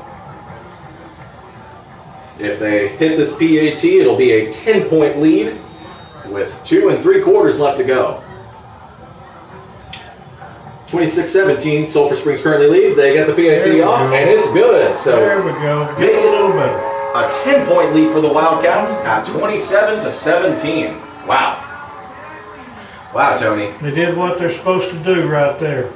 If they hit this PAT, it'll be a 10-point lead with 2 3/4 left to go. 26-17, Sulphur Springs currently leads. They get the PAT off, and it's good. So there we go. Make a little better. A 10-point lead for the Wildcats at 27-17. Wow. Wow, Tony. They did what they're supposed to do right there.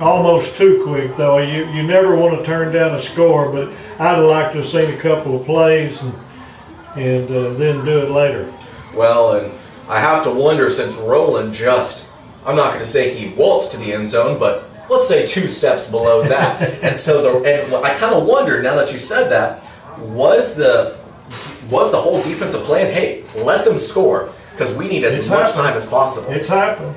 Almost too quick, though. You never want to turn down a score, but I'd have liked to have seen a couple of plays and then do it later. Well, and I have to wonder, since Roland I'm not going to say he waltzed to the end zone, but let's say 2 steps below that. And so I kind of wonder, now that you said that, was the whole defensive plan, hey, let them score, because we need as much time as possible. It's happened.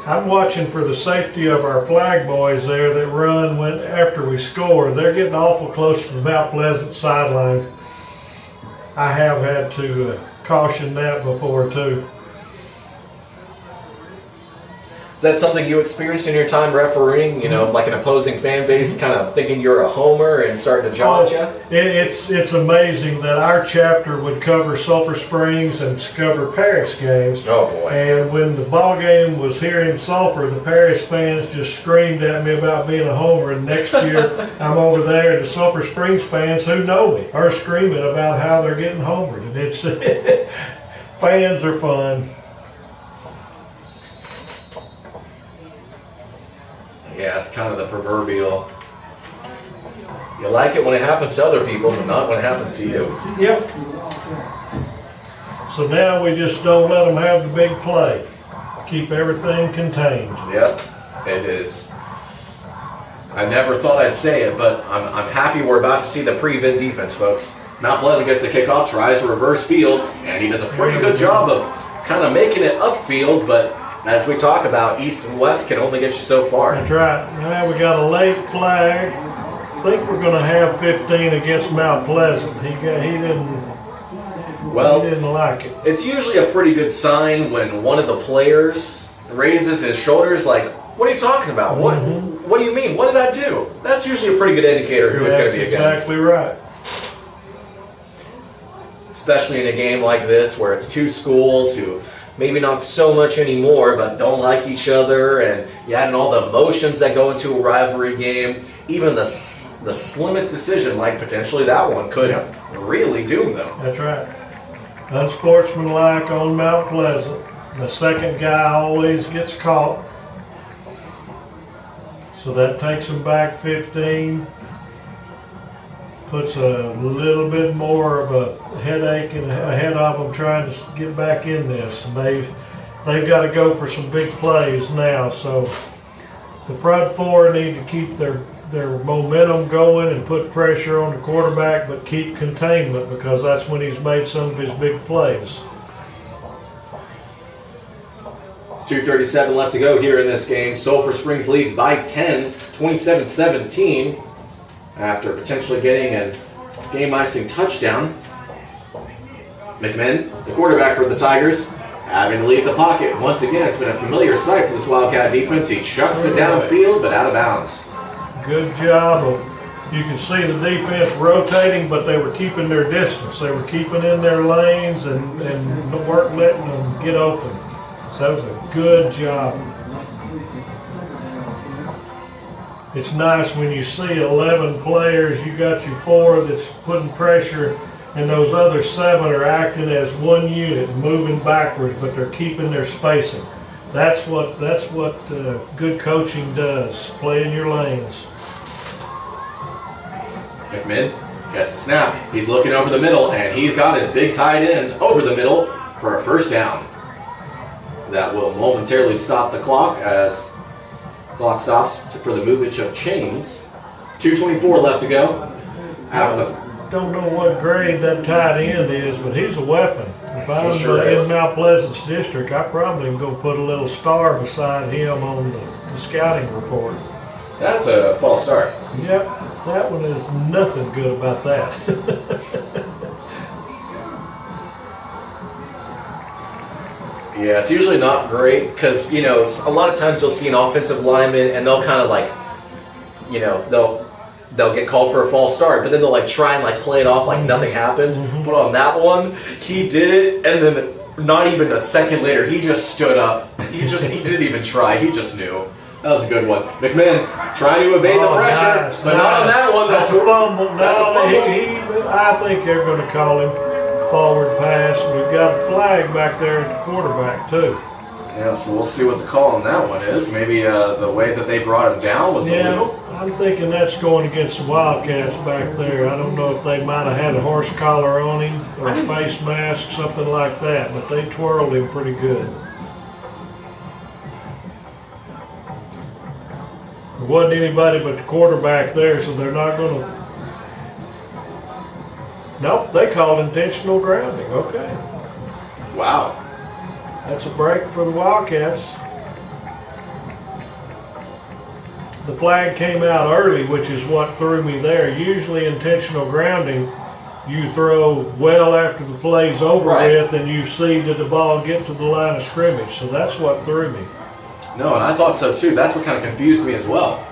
I'm watching for the safety of our flag boys there that run after we score. They're getting awful close to the Mount Pleasant sideline. I have had to caution that before, too. Is that something you experienced in your time refereeing? You know, like an opposing fan base kind of thinking you're a homer and starting to judge you? It's amazing that our chapter would cover Sulphur Springs and cover Parish games. Oh, boy. And when the ball game was here in Sulphur, the Parish fans just screamed at me about being a homer. And next year, I'm over there, and the Sulphur Springs fans who know me are screaming about how they're getting homered. And it's fans are fun. Yeah, it's kind of the proverbial. You like it when it happens to other people, but not when it happens to you. Yep. So now we just don't let them have the big play. Keep everything contained. Yep, it is. I never thought I'd say it, but I'm happy we're about to see the prevent defense, folks. Mount Pleasant gets the kickoff, tries to reverse field, and he does a pretty good job of kind of making it upfield, but as we talk about, east and west can only get you so far. That's right. Now we got a late flag. I think we're going to have 15 against Mount Pleasant. He didn't like it. It's usually a pretty good sign when one of the players raises his shoulders like, what are you talking about? What do you mean? What did I do? That's usually a pretty good indicator who it's going to be against. Exactly right. Especially in a game like this where it's 2 schools who maybe not so much anymore, but don't like each other, and you add in all the emotions that go into a rivalry game. Even the slimmest decision, like potentially that one, could really doom them. That's right. Unsportsmanlike on Mount Pleasant. The second guy always gets caught. So that takes them back 15. Puts a little bit more of a headache ahead of them trying to get back in this. And they've got to go for some big plays now. So the front 4 need to keep their momentum going and put pressure on the quarterback, but keep containment, because that's when he's made some of his big plays. 2:37 left to go here in this game. Sulphur Springs leads by 10, 27-17. After potentially getting a game-icing touchdown. McMinn, the quarterback for the Tigers, having to leave the pocket. Once again, it's been a familiar sight for this Wildcat defense. He chucks it downfield, but out of bounds. Good job. You can see the defense rotating, but they were keeping their distance. They were keeping in their lanes and weren't letting them get open. So that was a good job. It's nice when you see 11 players, you got your 4 that's putting pressure, and those other 7 are acting as one unit, moving backwards, but they're keeping their spacing. That's what good coaching does. Play in your lanes. McMinn Gets the snap. He's looking over the middle, and he's got his big tight end over the middle for a first down. That will momentarily stop the clock as clock stops for the movement of chains. 2:24 left to go. Don't know what grade that tight end is, but he's a weapon. If I was in Mount Pleasant's district, I probably would go put a little star beside him on the scouting report. That's a false start. Yep, that one is nothing good about that. Yeah, it's usually not great because, you know, a lot of times you'll see an offensive lineman and they'll kind of like, you know, they'll get called for a false start, but then they'll like try and like play it off like nothing happened. But on that one, he did it, and then not even a second later, he just stood up. He didn't even try. He just knew. That was a good one. McMinn trying to evade the pressure, but not on that one. That's a fumble. That's a fumble. I think they're going to call him forward pass. We've got a flag back there at the quarterback too. Yeah, so we'll see what the call on that one is. Maybe the way that they brought him down was illegal. I'm thinking that's going against the Wildcats back there. I don't know if they might have had a horse collar on him or a face mask, something like that, but they twirled him pretty good. There wasn't anybody but the quarterback there, so they're not going to... Nope, they called intentional grounding. Okay. Wow. That's a break for the Wildcats. The flag came out early, which is what threw me there. Usually intentional grounding, you throw well after the play's over with and you see that the ball get to the line of scrimmage. So that's what threw me. No, and I thought so too. That's what kind of confused me as well.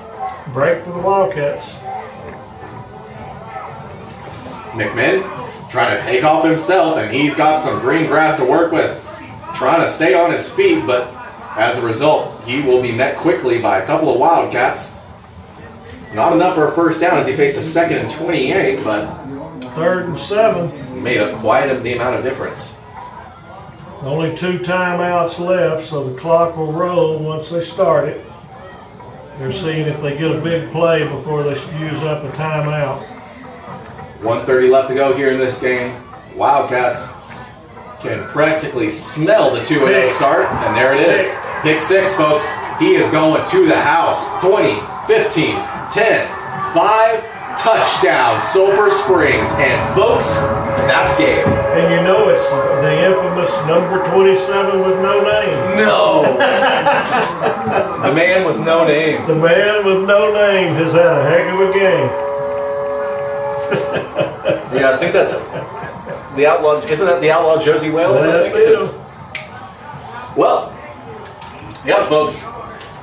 Break for the Wildcats. McMinn trying to take off himself, and he's got some green grass to work with. Trying to stay on his feet, but as a result, he will be met quickly by a couple of Wildcats. Not enough for a first down as he faced a 2nd and 28, but 3rd and 7. Made up quite the amount of difference. Only 2 timeouts left, so the clock will roll once they start it. They're seeing if they get a big play before they use up a timeout. 1:30 left to go here in this game. Wildcats can practically smell the 2-0 start, and there it is. Pick 6, folks. He is going to the house. 20, 15, 10, 5, touchdown, Sulphur Springs. And folks, that's game. And you know it's the infamous number 27 with no name. No. The man with no name. The man with no name has had a heck of a game. Yeah, I think that's the outlaw. Isn't that the outlaw Josie Wales? That's it. Well, yeah, folks.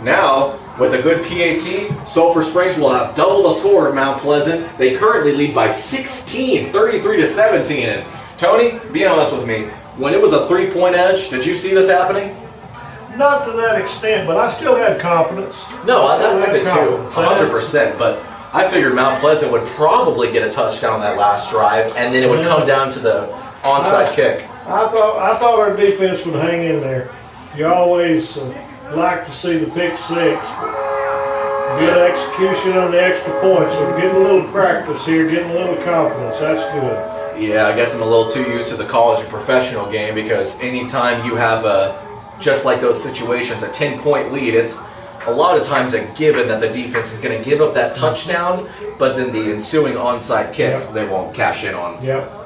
Now, with a good PAT, Sulphur Springs will have double the score at Mount Pleasant. They currently lead by 16, 33-17. And Tony, be honest with me, when it was a 3-point edge, did you see this happening? Not to that extent, but I still had confidence. No, I did too, 100%. But I figured Mount Pleasant would probably get a touchdown that last drive, and then it would come down to the onside kick. I thought our defense would hang in there. You always like to see the pick 6. Good execution on the extra points. So getting a little practice here, getting a little confidence. That's good. Yeah, I guess I'm a little too used to the college and professional game because anytime you have just like those situations, a 10-point lead, it's a lot of times a given that the defense is going to give up that touchdown, but then the ensuing onside kick they won't cash in on. Yep.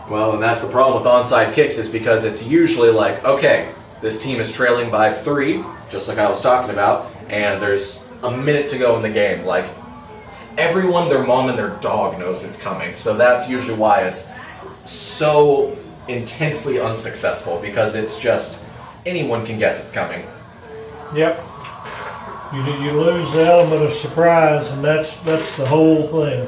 Well, and that's the problem with onside kicks is because it's usually like, okay, this team is trailing by 3, just like I was talking about, and there's a minute to go in the game. Like, everyone, their mom and their dog knows it's coming, so that's usually why it's so intensely unsuccessful because it's just anyone can guess it's coming. Yep. You lose the element of surprise, and that's the whole thing.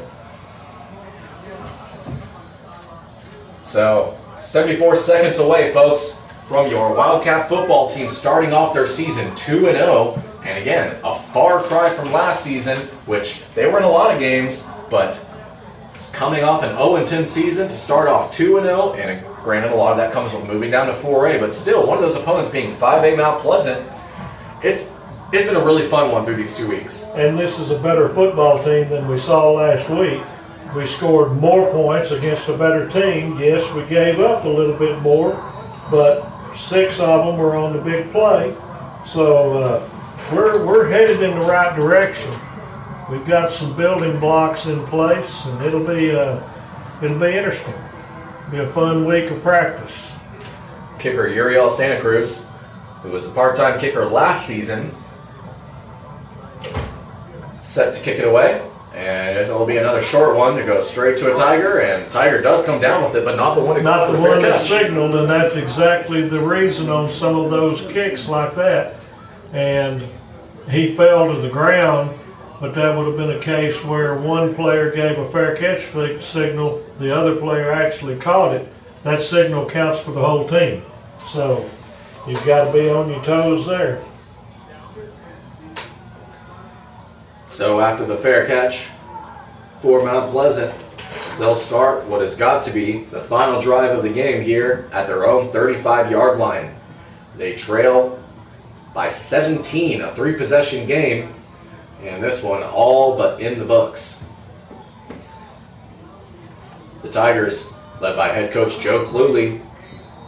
So, 74 seconds away, folks, from your Wildcat football team starting off their season 2-0. And again, a far cry from last season, which they were in a lot of games, but coming off an 0-10 season to start off 2-0, and granted a lot of that comes with moving down to 4A, but still, one of those opponents being 5A Mount Pleasant, it's It's been a really fun one through these 2 weeks. And this is a better football team than we saw last week. We scored more points against a better team. Yes, we gave up a little bit more, but 6 of them were on the big play. So we're headed in the right direction. We've got some building blocks in place, and it'll be interesting. It'll be a fun week of practice. Kicker Uriel Santa Cruz, who was a part-time kicker last season, set to kick it away. And it'll be another short one to go straight to a Tiger, and Tiger does come down with it, but not the one who Not caught the the fair one that catch. signaled, and that's exactly the reason on some of those kicks like that. And he fell to the ground, but that would have been a case where one player gave a fair catch signal, the other player actually caught it. That signal counts for the whole team. So you've got to be on your toes there. So after the fair catch for Mount Pleasant, they'll start what has got to be the final drive of the game here at their own 35-yard line. They trail by 17, a 3-possession game, and this one all but in the books. The Tigers, led by head coach Joe Cluley,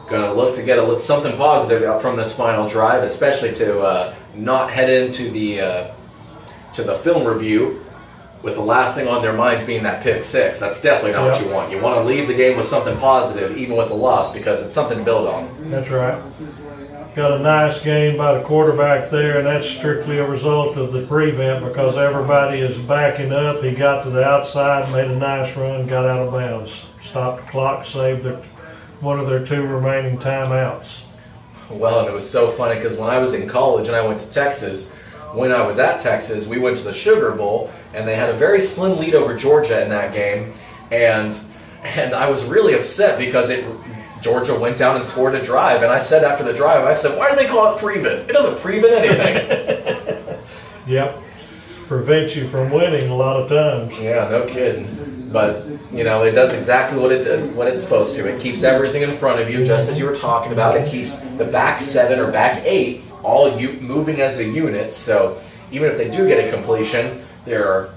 going to look to get something positive out from this final drive, especially to not head into the film review with the last thing on their minds being that pick 6. That's definitely not what you want. You want to leave the game with something positive, even with the loss, because it's something to build on. That's right. Got a nice game by the quarterback there, and that's strictly a result of the prevent because everybody is backing up. He got to the outside, made a nice run, got out of bounds. Stopped the clock, saved one of their 2 remaining timeouts. Well, and it was so funny because when I was in college and I went to Texas, when I was at Texas, we went to the Sugar Bowl, and they had a very slim lead over Georgia in that game, and I was really upset because Georgia went down and scored a drive, and I said after the drive, why do they call it prevent? It doesn't prevent anything. Yep. Prevents you from winning a lot of times. Yeah, no kidding. But, it does exactly what it's supposed to. It keeps everything in front of you, just as you were talking about. It keeps the back 7 or back 8 all moving as a unit, so even if they do get a completion, there are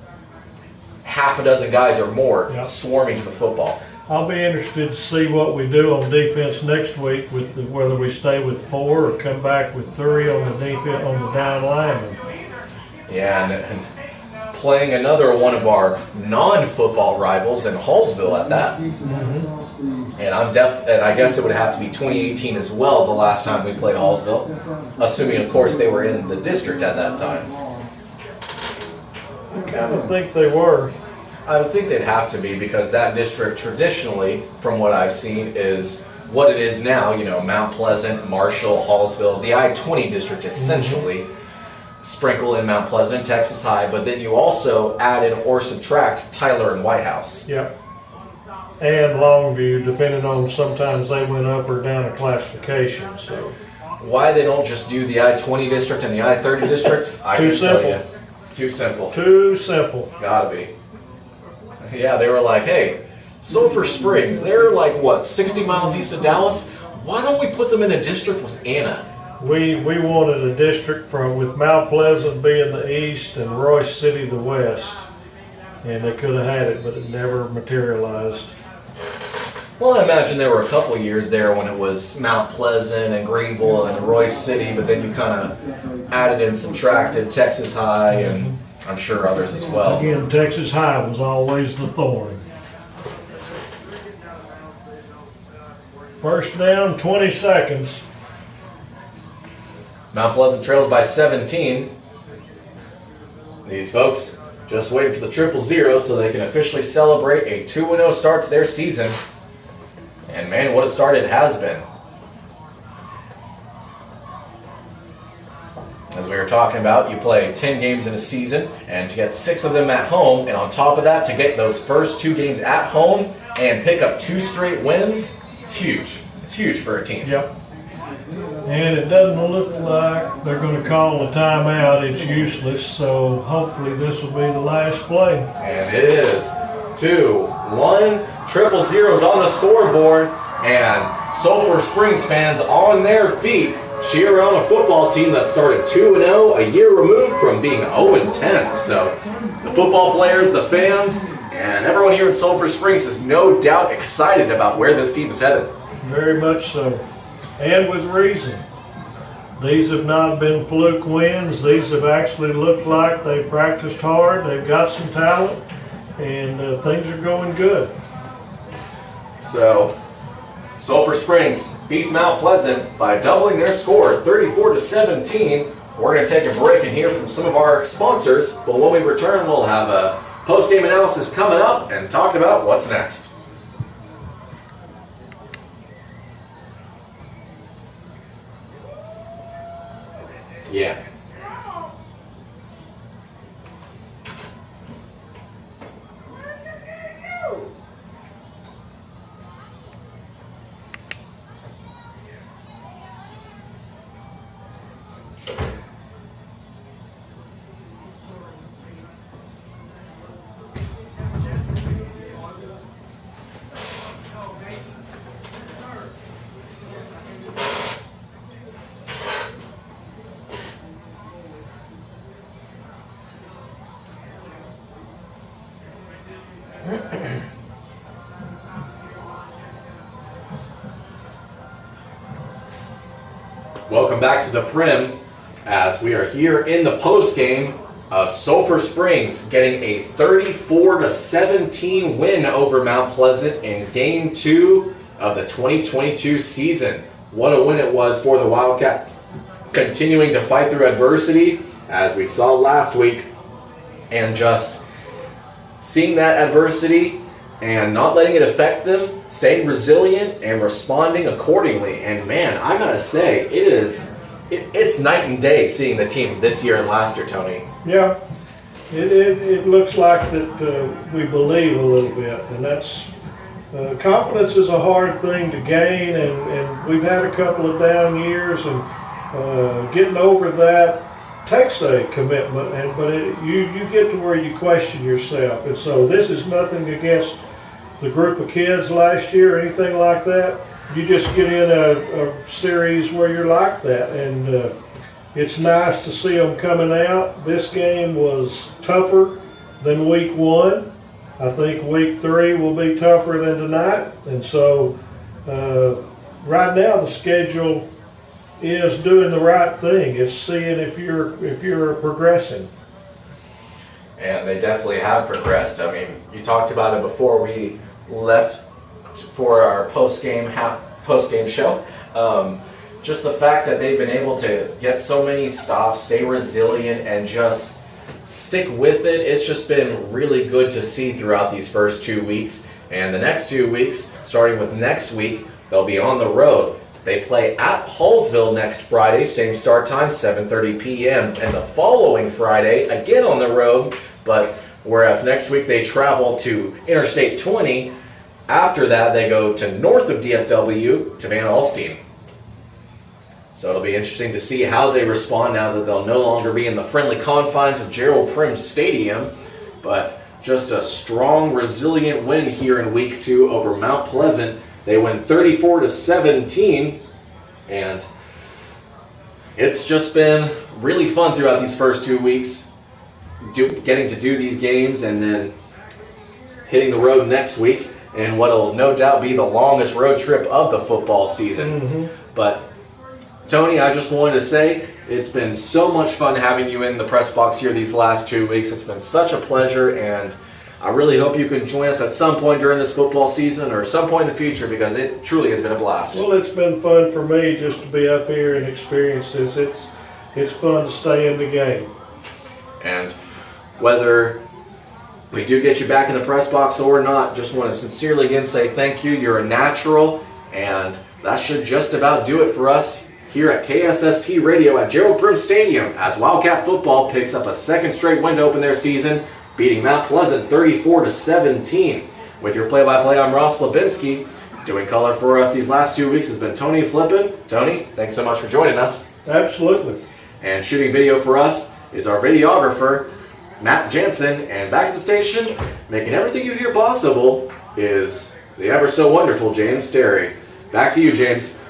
half a dozen guys or more swarming to the football. I'll be interested to see what we do on defense next week, with whether we stay with 4 or come back with 3 on the defense on the down lineman. Yeah, and playing another one of our non-football rivals in Hallsville at that. Mm-hmm. And I guess it would have to be 2018 as well, the last time we played Hallsville, assuming, of course, they were in the district at that time. I kind of think they were. I would think they'd have to be because that district traditionally, from what I've seen, is what it is now. Mount Pleasant, Marshall, Hallsville, the I-20 district essentially. Sprinkle in Mount Pleasant and Texas High, but then you also add in or subtract Tyler and White House. Yep. And Longview, depending on sometimes they went up or down a classification. So why they don't just do the I-20 district and the I-30 district? Too simple. Too simple. Too simple. Gotta be. Yeah, they were like, hey, Sulphur Springs, they're like, 60 miles east of Dallas? Why don't we put them in a district with Anna? We wanted a district with Mount Pleasant being the east and Royce City the west. And they could have had it, but it never materialized. Well, I imagine there were a couple years there when it was Mount Pleasant and Greenville and Royce City, but then you kind of added and subtracted Texas High and I'm sure others as well. Again, Texas High was always the thorn. First down, 20 seconds. Mount Pleasant trails by 17. These folks just waiting for the 000 so they can officially celebrate a 2-0 start to their season. And man, what a start it has been. As we were talking about, you play 10 games in a season, and to get 6 of them at home, and on top of that, to get those first 2 games at home and pick up 2 straight wins, it's huge. It's huge for a team. Yep. And it doesn't look like they're going to call a timeout. It's useless, so hopefully this will be the last play. And it is 2-1. 000's on the scoreboard, and Sulphur Springs fans on their feet cheer on a football team that started 2-0, a year removed from being 0-10. So the football players, the fans, and everyone here in Sulphur Springs is no doubt excited about where this team is headed. Very much so, and with reason. These have not been fluke wins. These have actually looked like they've practiced hard, they've got some talent, and things are going good. So Sulphur Springs beats Mount Pleasant by doubling their score 34-17. We're going to take a break and hear from some of our sponsors, but when we return, we'll have a post-game analysis coming up and talking about what's next. Yeah. Welcome back to the Prim as we are here in the postgame of Sulphur Springs getting a 34-17 win over Mount Pleasant in Game 2 of the 2022 season. What a win it was for the Wildcats, continuing to fight through adversity as we saw last week, and just seeing that adversity and not letting it affect them, staying resilient and responding accordingly. And man, I gotta say, it's night and day seeing the team this year and last year, Tony. Yeah, it looks like that we believe a little bit, and that's confidence is a hard thing to gain, and we've had a couple of down years, and getting over that takes a commitment, but you get to where you question yourself. And so this is nothing against the group of kids last year or anything like that. You just get in a series where you're like that, and it's nice to see them coming out. This game was tougher than week 1. I think week 3 will be tougher than tonight. And so right now the schedule is doing the right thing. It's seeing if you're progressing. And they definitely have progressed. I mean, you talked about it before we left for our post-game show. Just the fact that they've been able to get so many stops, stay resilient, and just stick with it. It's just been really good to see throughout these first 2 weeks. And the next 2 weeks, starting with next week, they'll be on the road. They play at Hallsville next Friday, same start time, 7:30 p.m. And the following Friday, again on the road, but whereas next week they travel to Interstate 20, after that they go to north of DFW to Van Alstyne. So it'll be interesting to see how they respond now that they'll no longer be in the friendly confines of Gerald Prim Stadium. But just a strong, resilient win here in week 2 over Mount Pleasant. They win 34-17, and it's just been really fun throughout these first 2 weeks, getting to do these games and then hitting the road next week in what will no doubt be the longest road trip of the football season. Mm-hmm. But Tony, I just wanted to say it's been so much fun having you in the press box here these last 2 weeks. It's been such a pleasure, and I really hope you can join us at some point during this football season or some point in the future, because it truly has been a blast. Well, it's been fun for me just to be up here and experience this. It's fun to stay in the game. And whether we do get you back in the press box or not, just want to sincerely again say thank you. You're a natural, and that should just about do it for us here at KSST Radio at Gerald Prim Stadium as Wildcat football picks up a second straight win to open their season, beating Mount Pleasant 34-17. With your play-by-play, I'm Ross Levinsky. Doing color for us these last 2 weeks has been Tony Flippin. Tony, thanks so much for joining us. Absolutely. And shooting video for us is our videographer, Matt Jansen. And back at the station, making everything you hear possible, is the ever so wonderful James Terry. Back to you, James.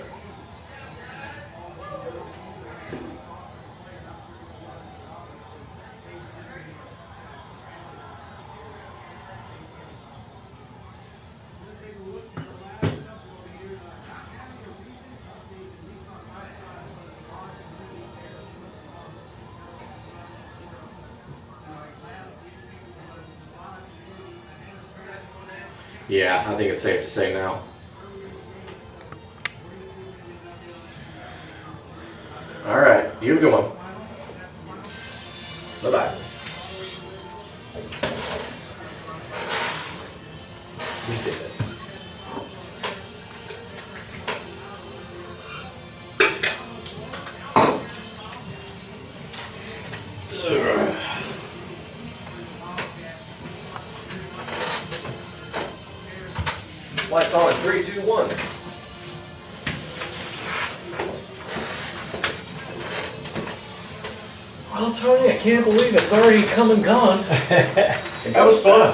Yeah, I think it's safe to say now. All right, you have a good one. Bye-bye. We did it. Lights on in 3, 2, 1. Well, Tony, I can't believe it's already come and gone. That was fun.